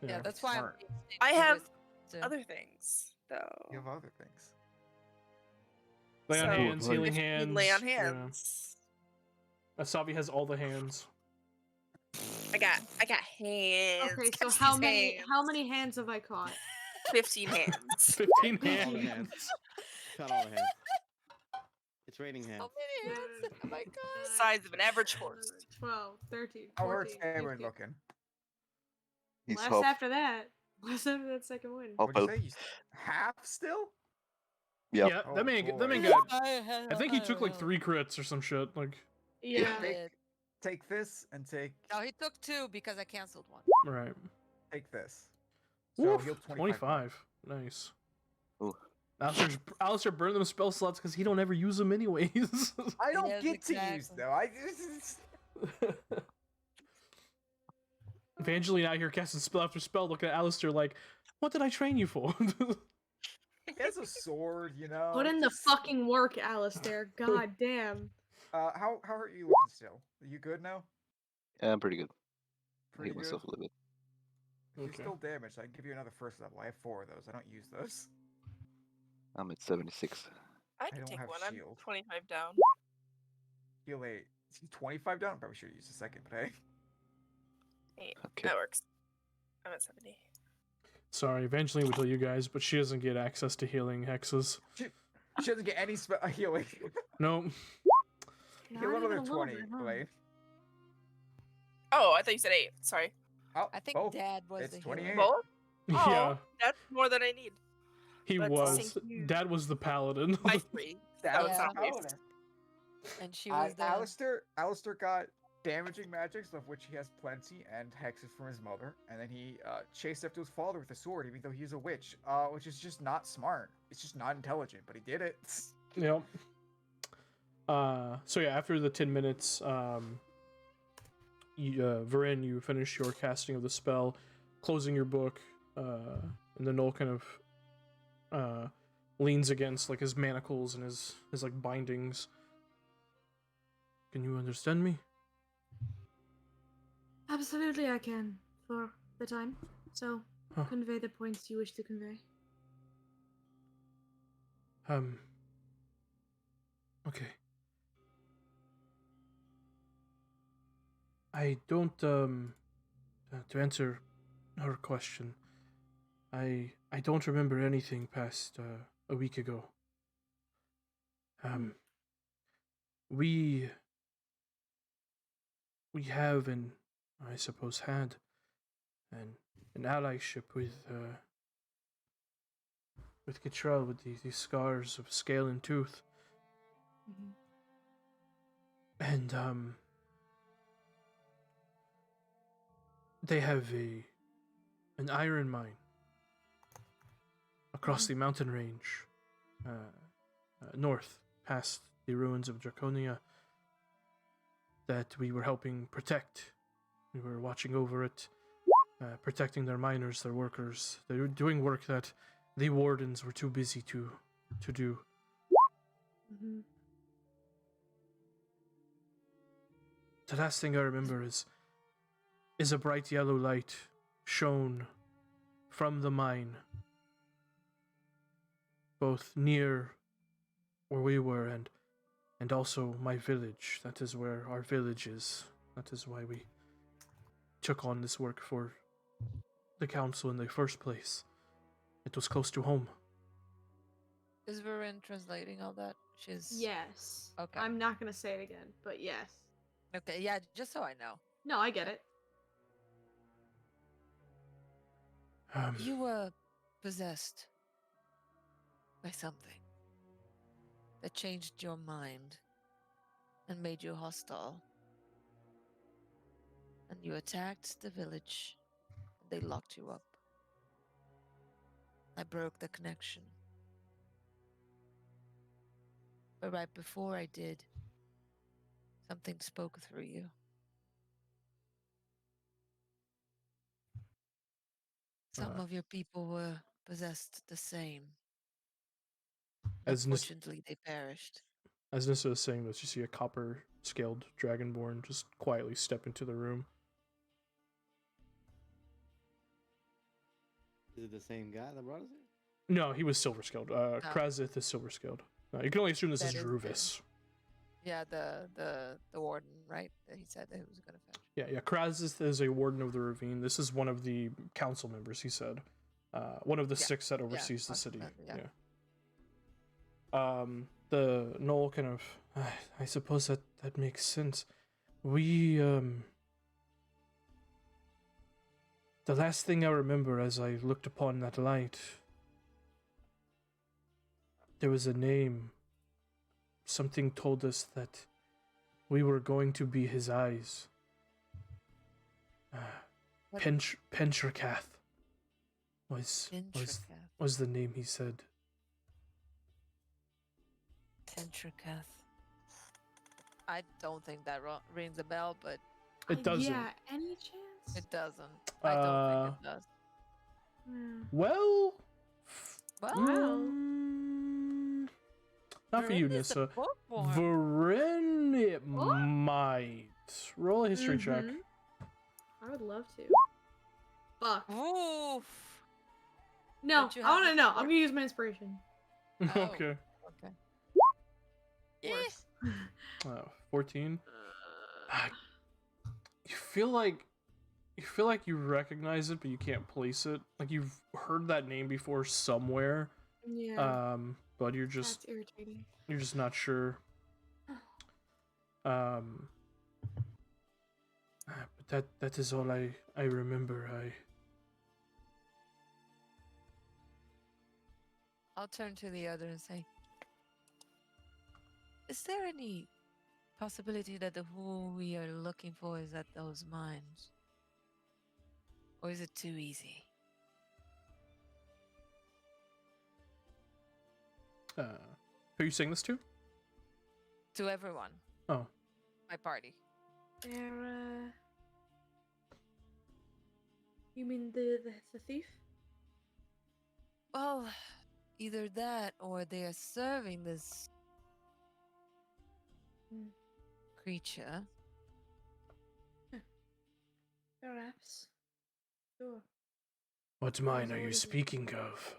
Yeah, that's why Smart. I'm being I stingy have with it, too. Other things, though. You have other things. Lay on So, hands, healing 15 hands. Lay on yeah. hands. Asabi has all the hands. I got hands. Okay, so Catch how these many hands. how many hands have I caught? 15 hands. 15 All the hands. hands. Cut all the hands. It's raining hands. So many hands. Oh my god. Size of an average horse. 12, 13, How are 14, Cameron 15. looking? He's Less half, after that. Less after that second win. half What'd you health. say? Half still? Yep. Yeah, Oh, that man boy. got. I think he took like 3 crits or some shit. Like, Yeah. Take this and take No, he took 2 because I canceled one. right. this. So Oof, heal 25. Nice. Ooh. Alistair burned them spell slots because he don't ever use them anyways. I don't Yes, get to use exactly. them. Evangeline out here casting spell after spell, looking at Alistair like, what did I train you for? He has a sword, you know. Put in the just- fucking work, Alistair. God damn. How are you looking still? Are you good now? Yeah, I'm pretty good. I Pretty healed good. myself a little bit. If you're Okay. still damaged, I can give you another 1st level. I have 4 of those. I don't use those. I'm at 76. I can don't take have one. shield. I'm 25 down. Heal 8. Is he 25 down? Probably should have used a second, but hey. Hey, Okay. that works. I'm at 70. Sorry, Evangeline would tell you guys, but she doesn't get access to healing hexes. She doesn't get any healing. No. Not Heal even another a little 20, bit, huh? Blaine. Oh, I thought you said 8. Sorry. Oh, I think both. Dad was It's the 28. hero. Both? Oh, Yeah, that's more than I need. he But was. thank you. Dad was the paladin. By 3. That was was not the waste. paladin. And she was the. Alistair got damaging magics, of which he has plenty, and hexes from his mother. And then he chased after his father with a sword, even though he's a witch, which is just not smart. It's just not intelligent, but he did it. Yep. So yeah, after the 10 minutes, Varen, you finish your casting of the spell, closing your book, and the Knoll kind of leans against like his manacles and his like bindings. Can you understand me? Absolutely, I can, for the time. So, convey the points you wish to convey. Okay. I don't, to answer her question, I don't remember anything past, a week ago. We have, and I suppose had, an allyship with Kittrell, with these scars of scale and tooth. And, they have an iron mine across the mountain range, north, past the ruins of Draconia, that we were helping protect. We were watching over it, protecting their miners, their workers. They were doing work that the wardens were too busy to do. The last thing I remember is a bright yellow light shone from the mine, both near where we were and also my village. That is where our village is. That is why we took on this work for the council in the first place. It was close to home. Is Varen translating all that? She's. Yes. Okay. I'm not gonna say it again, but yes. Okay, yeah, just so I know. No, I get it. You were possessed by something that changed your mind and made you hostile. And you attacked the village. They locked you up. I broke the connection. But right before I did, something spoke through you. Some of your people were possessed the same. Unfortunately, they perished. As Nissa is saying this, you see a copper-scaled dragonborn just quietly step into the room. Is it the same guy that brought us here? No, he was silver-scaled. Krazith is silver-scaled. You can only assume this is Druvis. Yeah, the warden, right? That he said that he was going to fetch. Yeah. Krazith is a warden of the ravine. This is one of the council members, he said. One of the 6 that oversees the city. The Knoll kind of, I suppose that makes sense. We, the last thing I remember as I looked upon that light, there was a name. Something told us that we were going to be his eyes. Pentrakath was the name he said. Pentrakath. I don't think that rings a bell, but it doesn't. Yeah, any chance? It doesn't. I don't think it does. Well. Not for you, Varen is the Nissa. bookworm. Varen, it might. Roll a history check. I would love to. Fuck. Oof. No, Don't you I have want to the know. book? I'm gonna use my inspiration. Oh. Okay. Yeah. 14. You feel like you recognize it, but you can't place it. Like you've heard that name before somewhere. Yeah. But you're just That's irritating. You're just not sure. But that is all I remember. I'll turn to the other and say, is there any possibility that the who we are looking for is at those mines? Or is it too easy? Who are you saying this to? To everyone. Oh. My party. They're, you mean the thief? Well, either that or they are serving this creature. Perhaps. Sure. What mine There's are you always a- speaking of?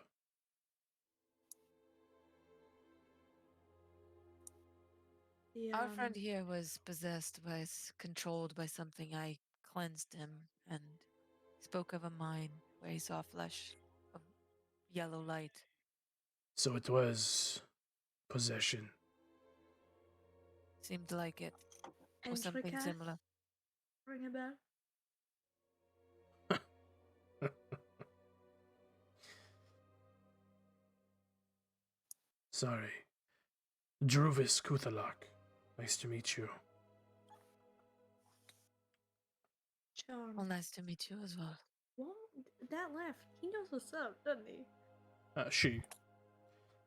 Our friend here was possessed by, controlled by something. I cleansed him and spoke of a mine where he saw flesh of yellow light. So it was possession. Seemed like it. Or something similar. Ring a bell? Sorry. Druvis Kuthalak. Nice to meet you. Charm. Well, nice to meet you as well. What? That left. He knows what's up, doesn't he? She.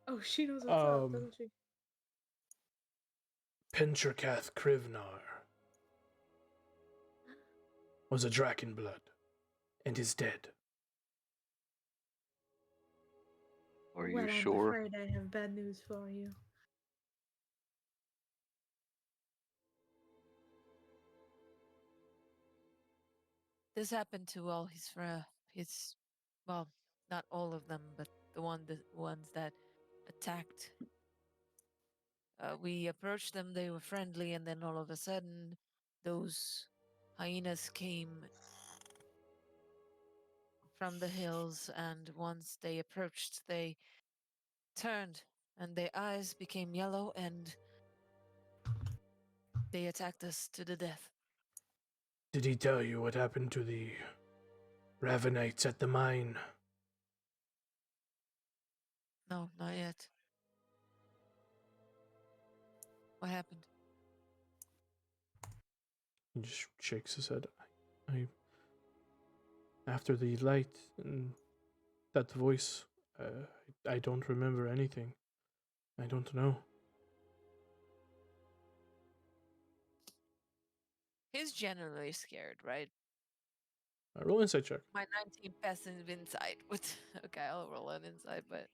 Oh, she knows what's up, doesn't she? Pencherkath Krivnar was a Drakenblood and is dead. Are Well, you I'm sure? afraid I have bad news for you. This happened to all his, well, not all of them, but the ones that attacked. We approached them, they were friendly, and then all of a sudden, those hyenas came from the hills, and once they approached, they turned, and their eyes became yellow, and they attacked us to the death. Did he tell you what happened to the Ravenites at the mine? No, not yet. What happened? He just shakes his head. After the light and that voice, I don't remember anything. I don't know. He's generally scared, right? Roll insight check. My 19 passive insight. With okay, I'll roll an insight, but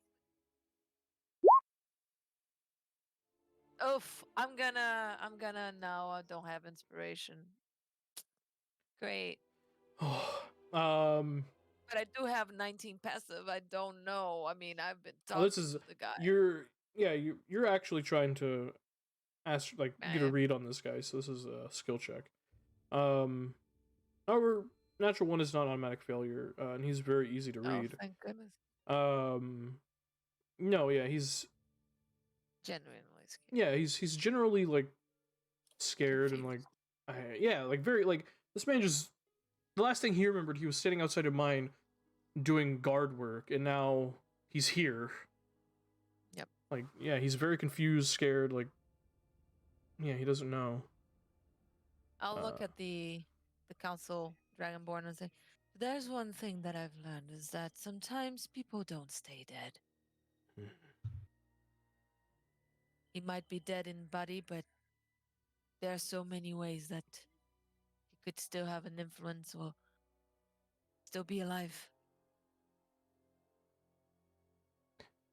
oof, I'm gonna now. I don't have inspiration. Great. But I do have 19 passive. I don't know. I mean, I've been talking to the guy. You're actually trying to ask, like, get a read on this guy. So this is a skill check. However, natural one is not automatic failure, and he's very easy to read. Oh, thank goodness. No, yeah, he's genuinely scared. Yeah, he's generally like scared and like, yeah, like very like this man just. The last thing he remembered, he was standing outside of mine doing guard work, and now he's here. Yep. Like, yeah, he's very confused, scared, like, yeah, he doesn't know. I'll look at the council Dragonborn and say, there's one thing that I've learned is that sometimes people don't stay dead. He might be dead in body, but there are so many ways that he could still have an influence or still be alive.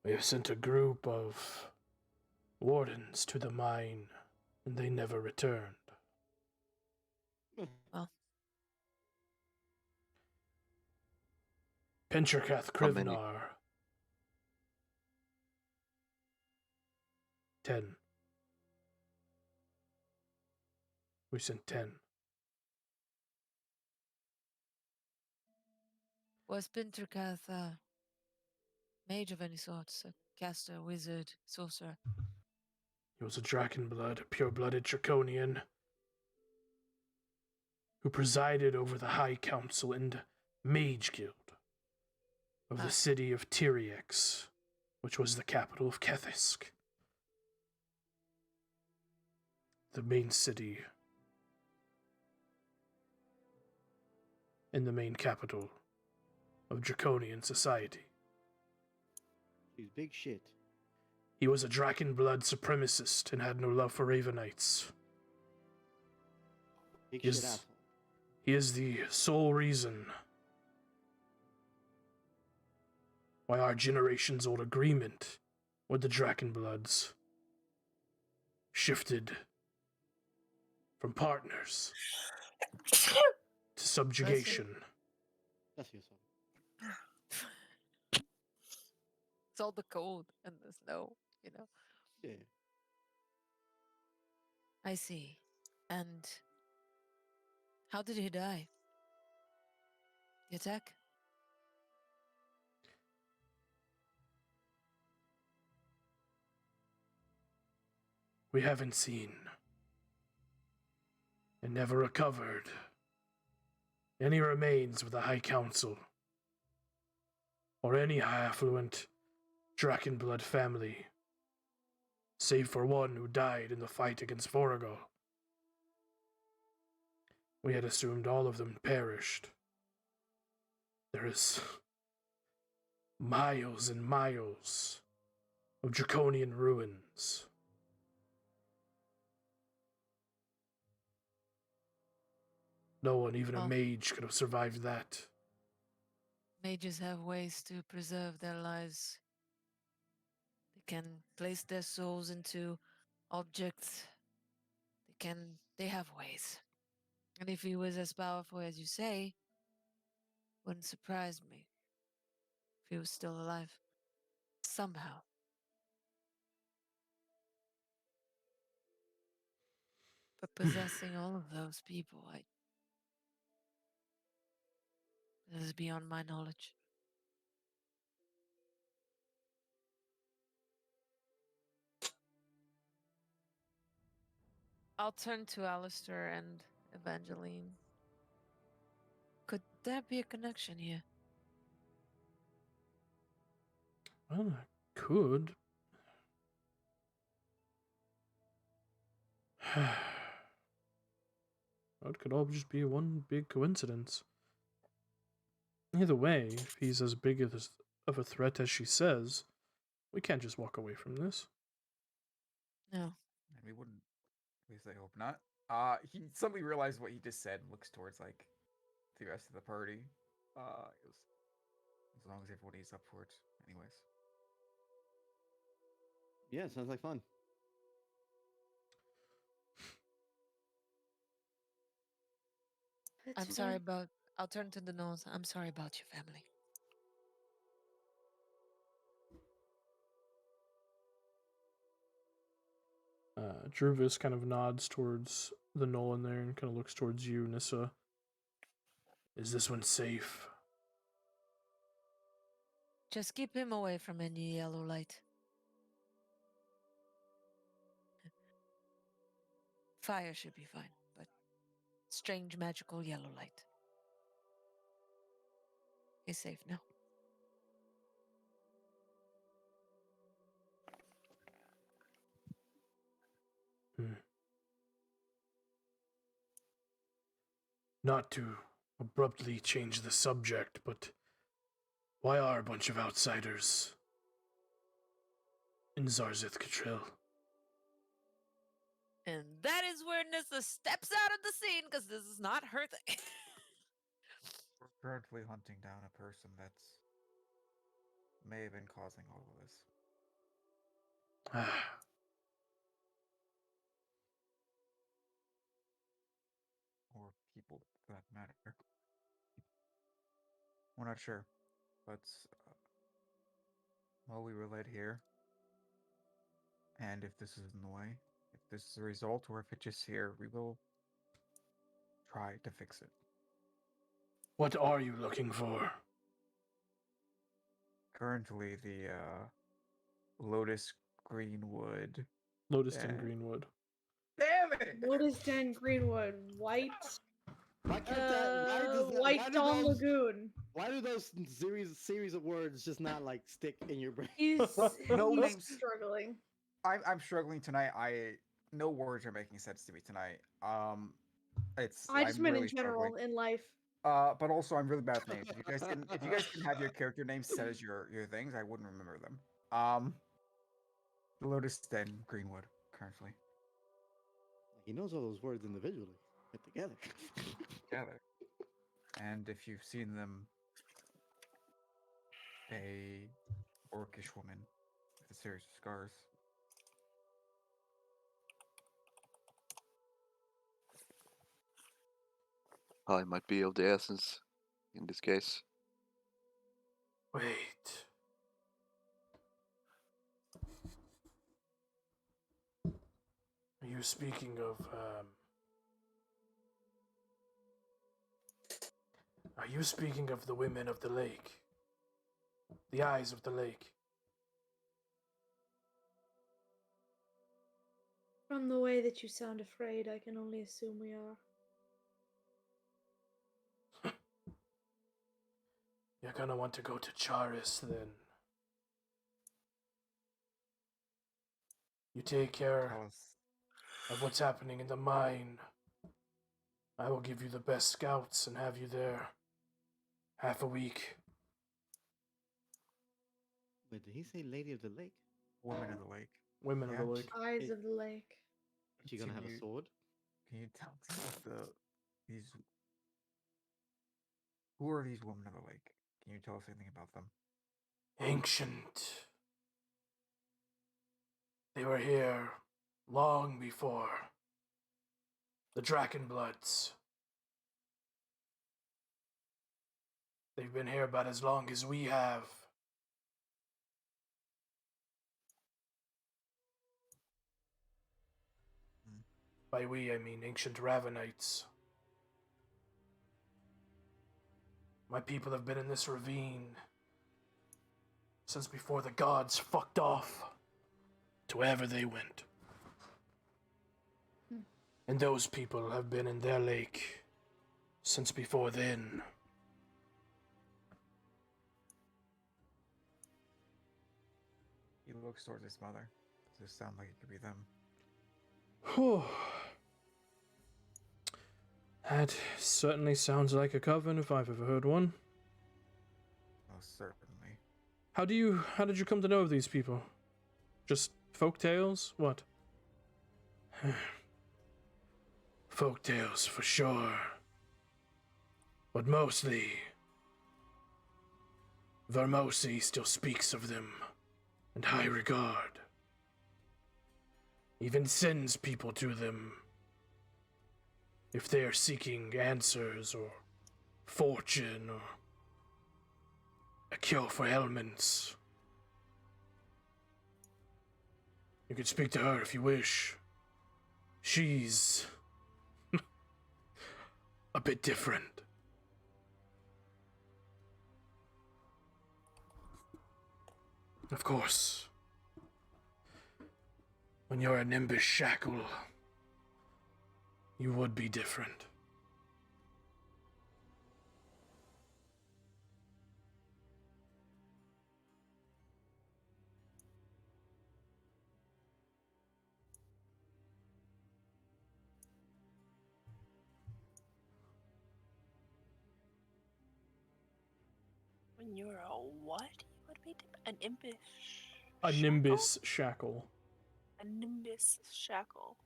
We have sent a group of wardens to the mine, and they never returned. Well, Pencherkath Krivnar. 10. We sent 10. Was Pencherkath a mage of any sort? A caster, wizard, sorcerer? He was a Drakenblood, a pure-blooded Draconian, who presided over the High Council and Mage Guild of the city of Tyriex, which was the capital of Kethisk, the main city and the main capital of Draconian society. He's big shit. He was a Drakenblood supremacist and had no love for Ravenites. Big shit asshole. He is the sole reason why our generation's old agreement with the Drakenbloods shifted from partners to subjugation. That's yourself. It's all the cold and the snow, you know. Yeah. I see. And how did he die? The attack? We haven't seen and never recovered any remains of the High Council or any high affluent Drakenblood family, save for one who died in the fight against Voragol. We had assumed all of them perished. There is miles and miles of draconian ruins. No one, even a mage, could have survived that. Mages have ways to preserve their lives. They can place their souls into objects. They have ways. And if he was as powerful as you say, wouldn't surprise me if he was still alive. Somehow. But possessing all of those people, this is beyond my knowledge. I'll turn to Alistair and Evangeline. Could there be a connection here? Well, I could. It could all just be one big coincidence. Either way, if he's as big of a threat as she says, we can't just walk away from this. No. And we wouldn't. At least I hope not. He suddenly realized what he just said and looks towards, like, the rest of the party. As long as everybody's up for it. Anyways. Yeah, sounds like fun. I'm sorry about... I'll turn to the nose. I'm sorry about your family. Druvis kind of nods towards the Nolan there and kind of looks towards you, Nissa. Is this one safe? Just keep him away from any yellow light. Fire should be fine, but strange magical yellow light. He's safe now. Not to abruptly change the subject, but why are a bunch of outsiders in Zarzith Catril? And that is where Nissa steps out of the scene, because this is not her thing. We're currently hunting down a person that's may have been causing all of this. Or people, for that matter. We're not sure, but well, we were led here, and if this is in the way, if this is the result, or if it's just here, we will try to fix it. What are you looking for? Currently, the Lotus Greenwood. Lotus Den Greenwood. Damn it! Lotus Den Greenwood, white Why can't that? Why does that? White Dawn Lagoon. Why do those series of words just not like stick in your brain? He's No he's names. struggling. I'm struggling tonight. No words are making sense to me tonight. I just I'm meant really in general struggling. in life. But also I'm really bad with names. If you guys can have your character names set as your things, I wouldn't remember them. Lotus Den Greenwood currently. He knows all those words individually, put together. Together. And if you've seen them, a orcish woman with a series of scars. Time might be of the essence in this case. Wait. Are you speaking of, Are you speaking of the women of the lake? The eyes of the lake? From the way that you sound afraid, I can only assume we are. You're gonna want to go to Charis then. You take care of what's happening in the mine. I will give you the best scouts and have you there half a week. Wait, did he say Lady of the Lake? Women of the Lake. Women of the lake. Eyes of the lake. Is she gonna have a sword? Can you tell me about these? Who are these women of the lake? Can you tell us anything about them? Ancient. They were here long before the Drakenbloods. They've been here about as long as we have. By we, I mean ancient Ravenites. My people have been in this ravine since before the gods fucked off to wherever they went. And those people have been in their lake since before then. He looks towards his mother. Does this sound like it could be them? Whew. That certainly sounds like a coven if I've ever heard one. Most certainly. How did you come to know of these people? Just folk tales? What? Folk tales for sure. But mostly, Vermosi still speaks of them in high regard. Even sends people to them if they are seeking answers or fortune or a cure for ailments. You could speak to her if you wish. She's a bit different. Of course, when you're a Nimbus shackle, you would be different. When you're a what? You would be an impish. A Nimbus shackle. A Nimbus shackle.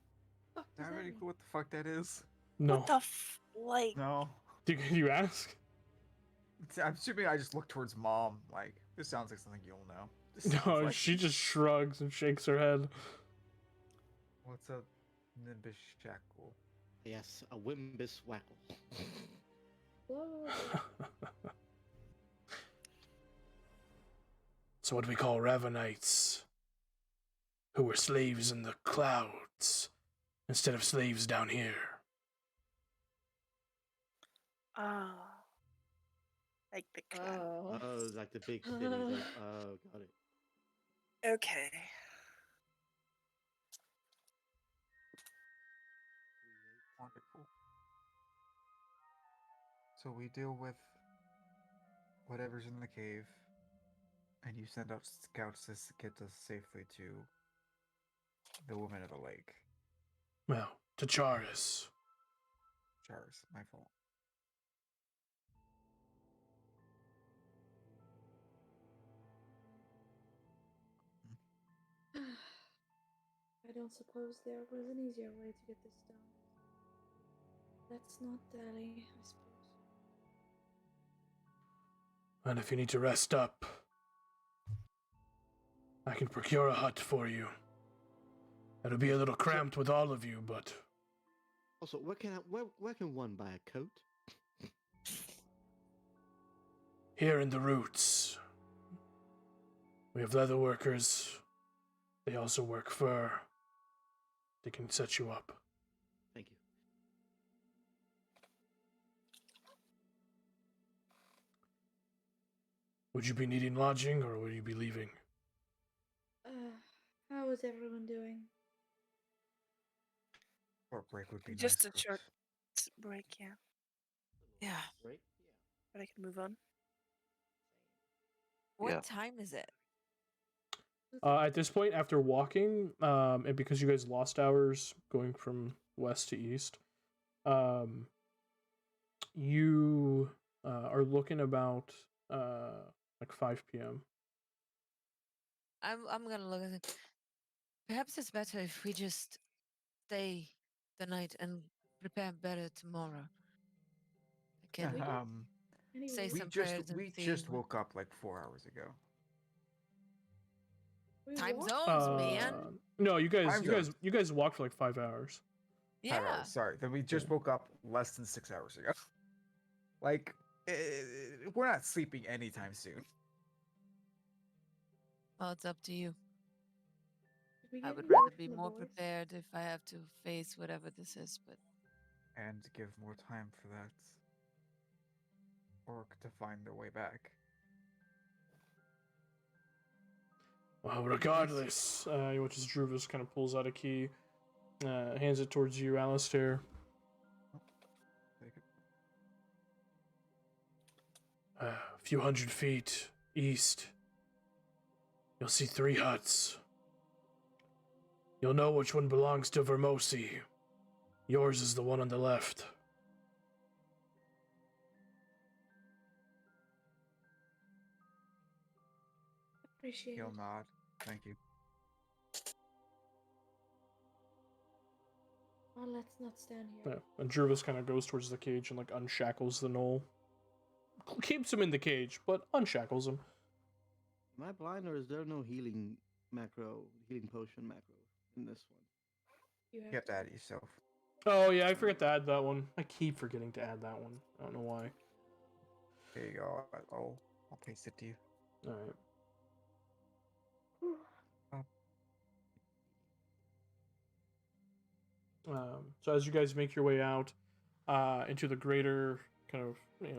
Is that really cool what the fuck that is? No. What the like? No. Did you ask? I'm assuming I just look towards mom. Like, this sounds like something you'll know. This sounds No, like- she just shrugs and shakes her head. What's a Nimbus shackle? Yes, a Wimbus Wackle. It's what we call Ravenites, who were slaves in the clouds instead of slaves down here. Ah. Like the cloud. Oh, like the big cities. Like, oh, got it. Okay. Wonderful. So we deal with whatever's in the cave, and you send out scouts to get us safely to the woman of the lake. Well, to Charis. Charis, my fault. I don't suppose there was an easier way to get this done. Let's not dally, I suppose. And if you need to rest up, I can procure a hut for you. It'll be a little cramped with all of you, but Also, where can one buy a coat? here in the roots, we have leather workers. They also work fur. They can set you up. Thank you. Would you be needing lodging, or would you be leaving? How is everyone doing? Short break would be Just nice. a short break, yeah. Yeah. Right? But I can move on. What Yeah. time is it? At this point, after walking, and because you guys lost hours going from west to east, you are looking about like 5 p.m. I'm gonna look at it. Perhaps it's better if we just stay the night and prepare better tomorrow. I can say Anyway, some prayers and we see just what- woke up like 4 hours ago. we time walked. zones, man. No, you Time guys walked for like 5 hours. 5 Yeah. hours, sorry. Then we just woke up less than 6 hours ago. Like, we're not sleeping anytime soon. Well, it's up to you. Did we I get would any rather word be from the more boys? prepared if I have to face whatever this is, but And give more time for that orc to find their way back. Well, regardless, which is Druvis kind of pulls out a key, hands it towards you, Alistair. Take it. A few hundred feet east, you'll see 3 huts. You'll know which one belongs to Vermosi. Yours is the one on the left. Appreciate He'll it. nod. Thank you. Well, let's not stand here. Yeah, and Druvis kind of goes towards the cage and like unshackles the knoll. Keeps him in the cage, but unshackles him. Am I blind or is there no healing potion macro in this one? You You have to add it yourself. Oh yeah, I forgot to add that one. I keep forgetting to add that one. I don't know why. There you go. I'll paste it to you. All right. So as you guys make your way out into the greater kind of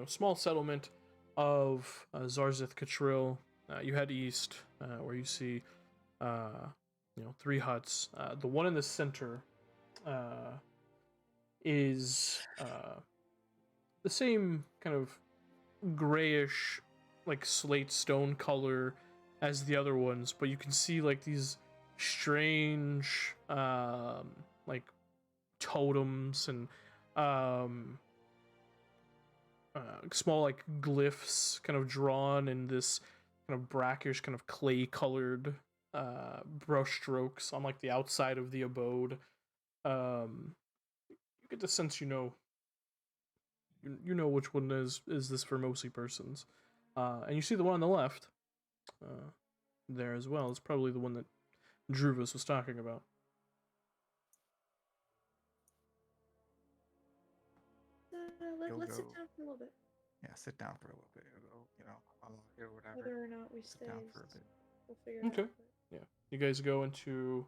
small settlement of Zarzith Catril, you head east where you see 3 huts. The one in the center is the same kind of grayish, like slate stone color as the other ones, but you can see like these strange like totems and small like glyphs kind of drawn in this kind of brackish, kind of clay colored brush strokes on like the outside of the abode. You get the sense you know which one is this Vermosi person's, and you see the one on the left there as well. It's probably the one that Druvis was talking about. Let's sit down for a little bit. Yeah, sit down for a little bit. I'll hear whatever. Whether or not we Sit stay, down for a bit. we'll figure it Okay. out. Yeah, you guys go into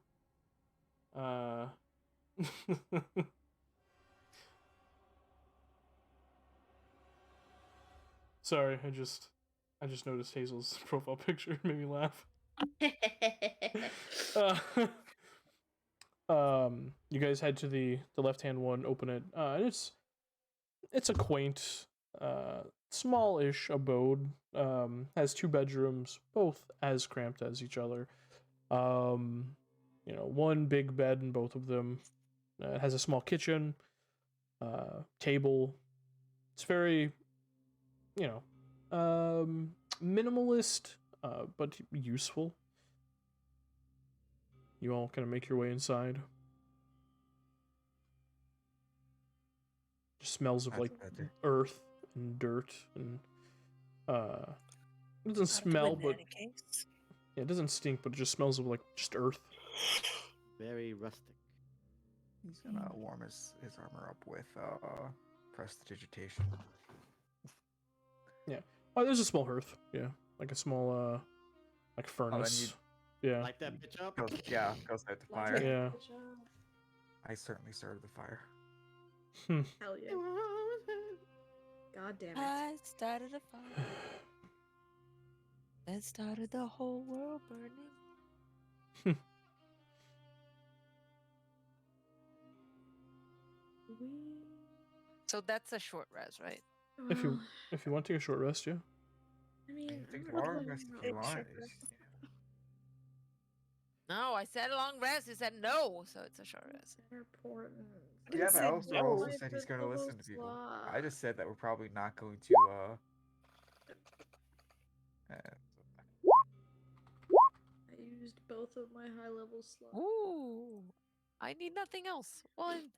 Sorry, I just noticed Hazel's profile picture. Made me laugh. You guys head to the left hand one, open it. And it's a quaint small-ish abode. Has 2 bedrooms, both as cramped as each other. One big bed in both of them. It has a small kitchen, table. It's very, minimalist, but useful. You all kind of make your way inside. Just smells of That's like better. earth and dirt and it doesn't Not a smell, twin in but any case. yeah, it doesn't stink, but it just smells of like just earth. Very rustic. He's gonna warm his armor up with prestidigitation. Oh, there's a small hearth. Yeah, like a small like furnace. Yeah. Light that bitch up. Go start the Light fire. that Yeah. bitch up. I certainly started the fire. Hell yeah. God damn it. I started a fire that started the whole world burning. So that's a short res, right? If you Well, if you want to take a short rest, yeah. I mean, You take I'm a long really rest if not you want. sure. No, I said a long rest. You said no, so it's a short rest. Important. Yeah, but say also no. said he's gonna listen to people. I I just said that we're probably not going to used both of my high level slots. Ooh, I need nothing else. One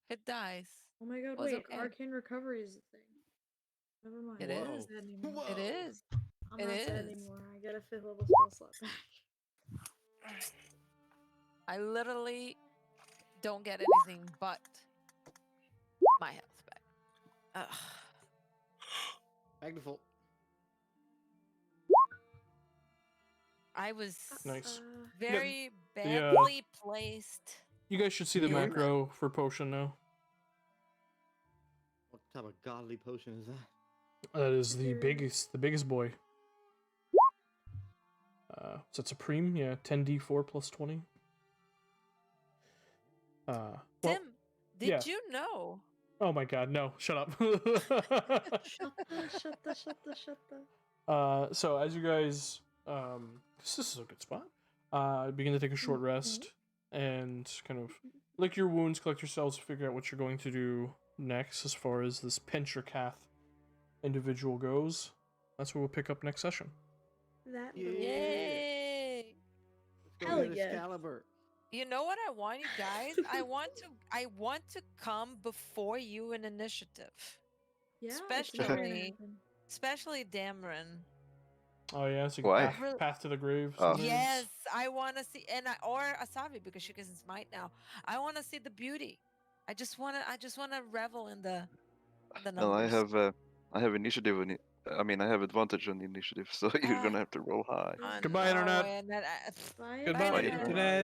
hit dice. Oh my god, Was wait, okay. arcane recovery is a thing. Never mind. It I'm not is. sad anymore. Whoa. It is. I'm It not sad is. anymore. I get a 5th level spell slot back. I literally don't get anything but my health back. Ugh. Back to full. I was Nice. very the, badly placed. You guys should see the Yeah. macro for potion now. What type of godly potion is that? That is the biggest boy. So it's Supreme, yeah, 10d4 plus 20. Well, Tim, did yeah. you know? Oh my god, no, shut up. Shut the. So as you guys, this is a good spot. Begin to take a short rest and kind of lick your wounds, collect yourselves, figure out what you're going to do next as far as this Pentracath individual goes. That's what we'll pick up next session. That Yeah. little. Yay! Let's go Hell get yeah. Excalibur. You know what I want, you guys? I want to come before you in initiative. Yeah, Especially Dameron. Oh yeah, so you Why? can path to the grave. Oh. sometimes. Yes, I want to see, or Asavi because she can smite now. I want to see the beauty. I just want to revel in the No, numbers. I have initiative. I mean, I have advantage on the initiative, so you're gonna have to roll high. I Goodbye, know, Internet. and that Bye, Goodbye, Internet. Internet.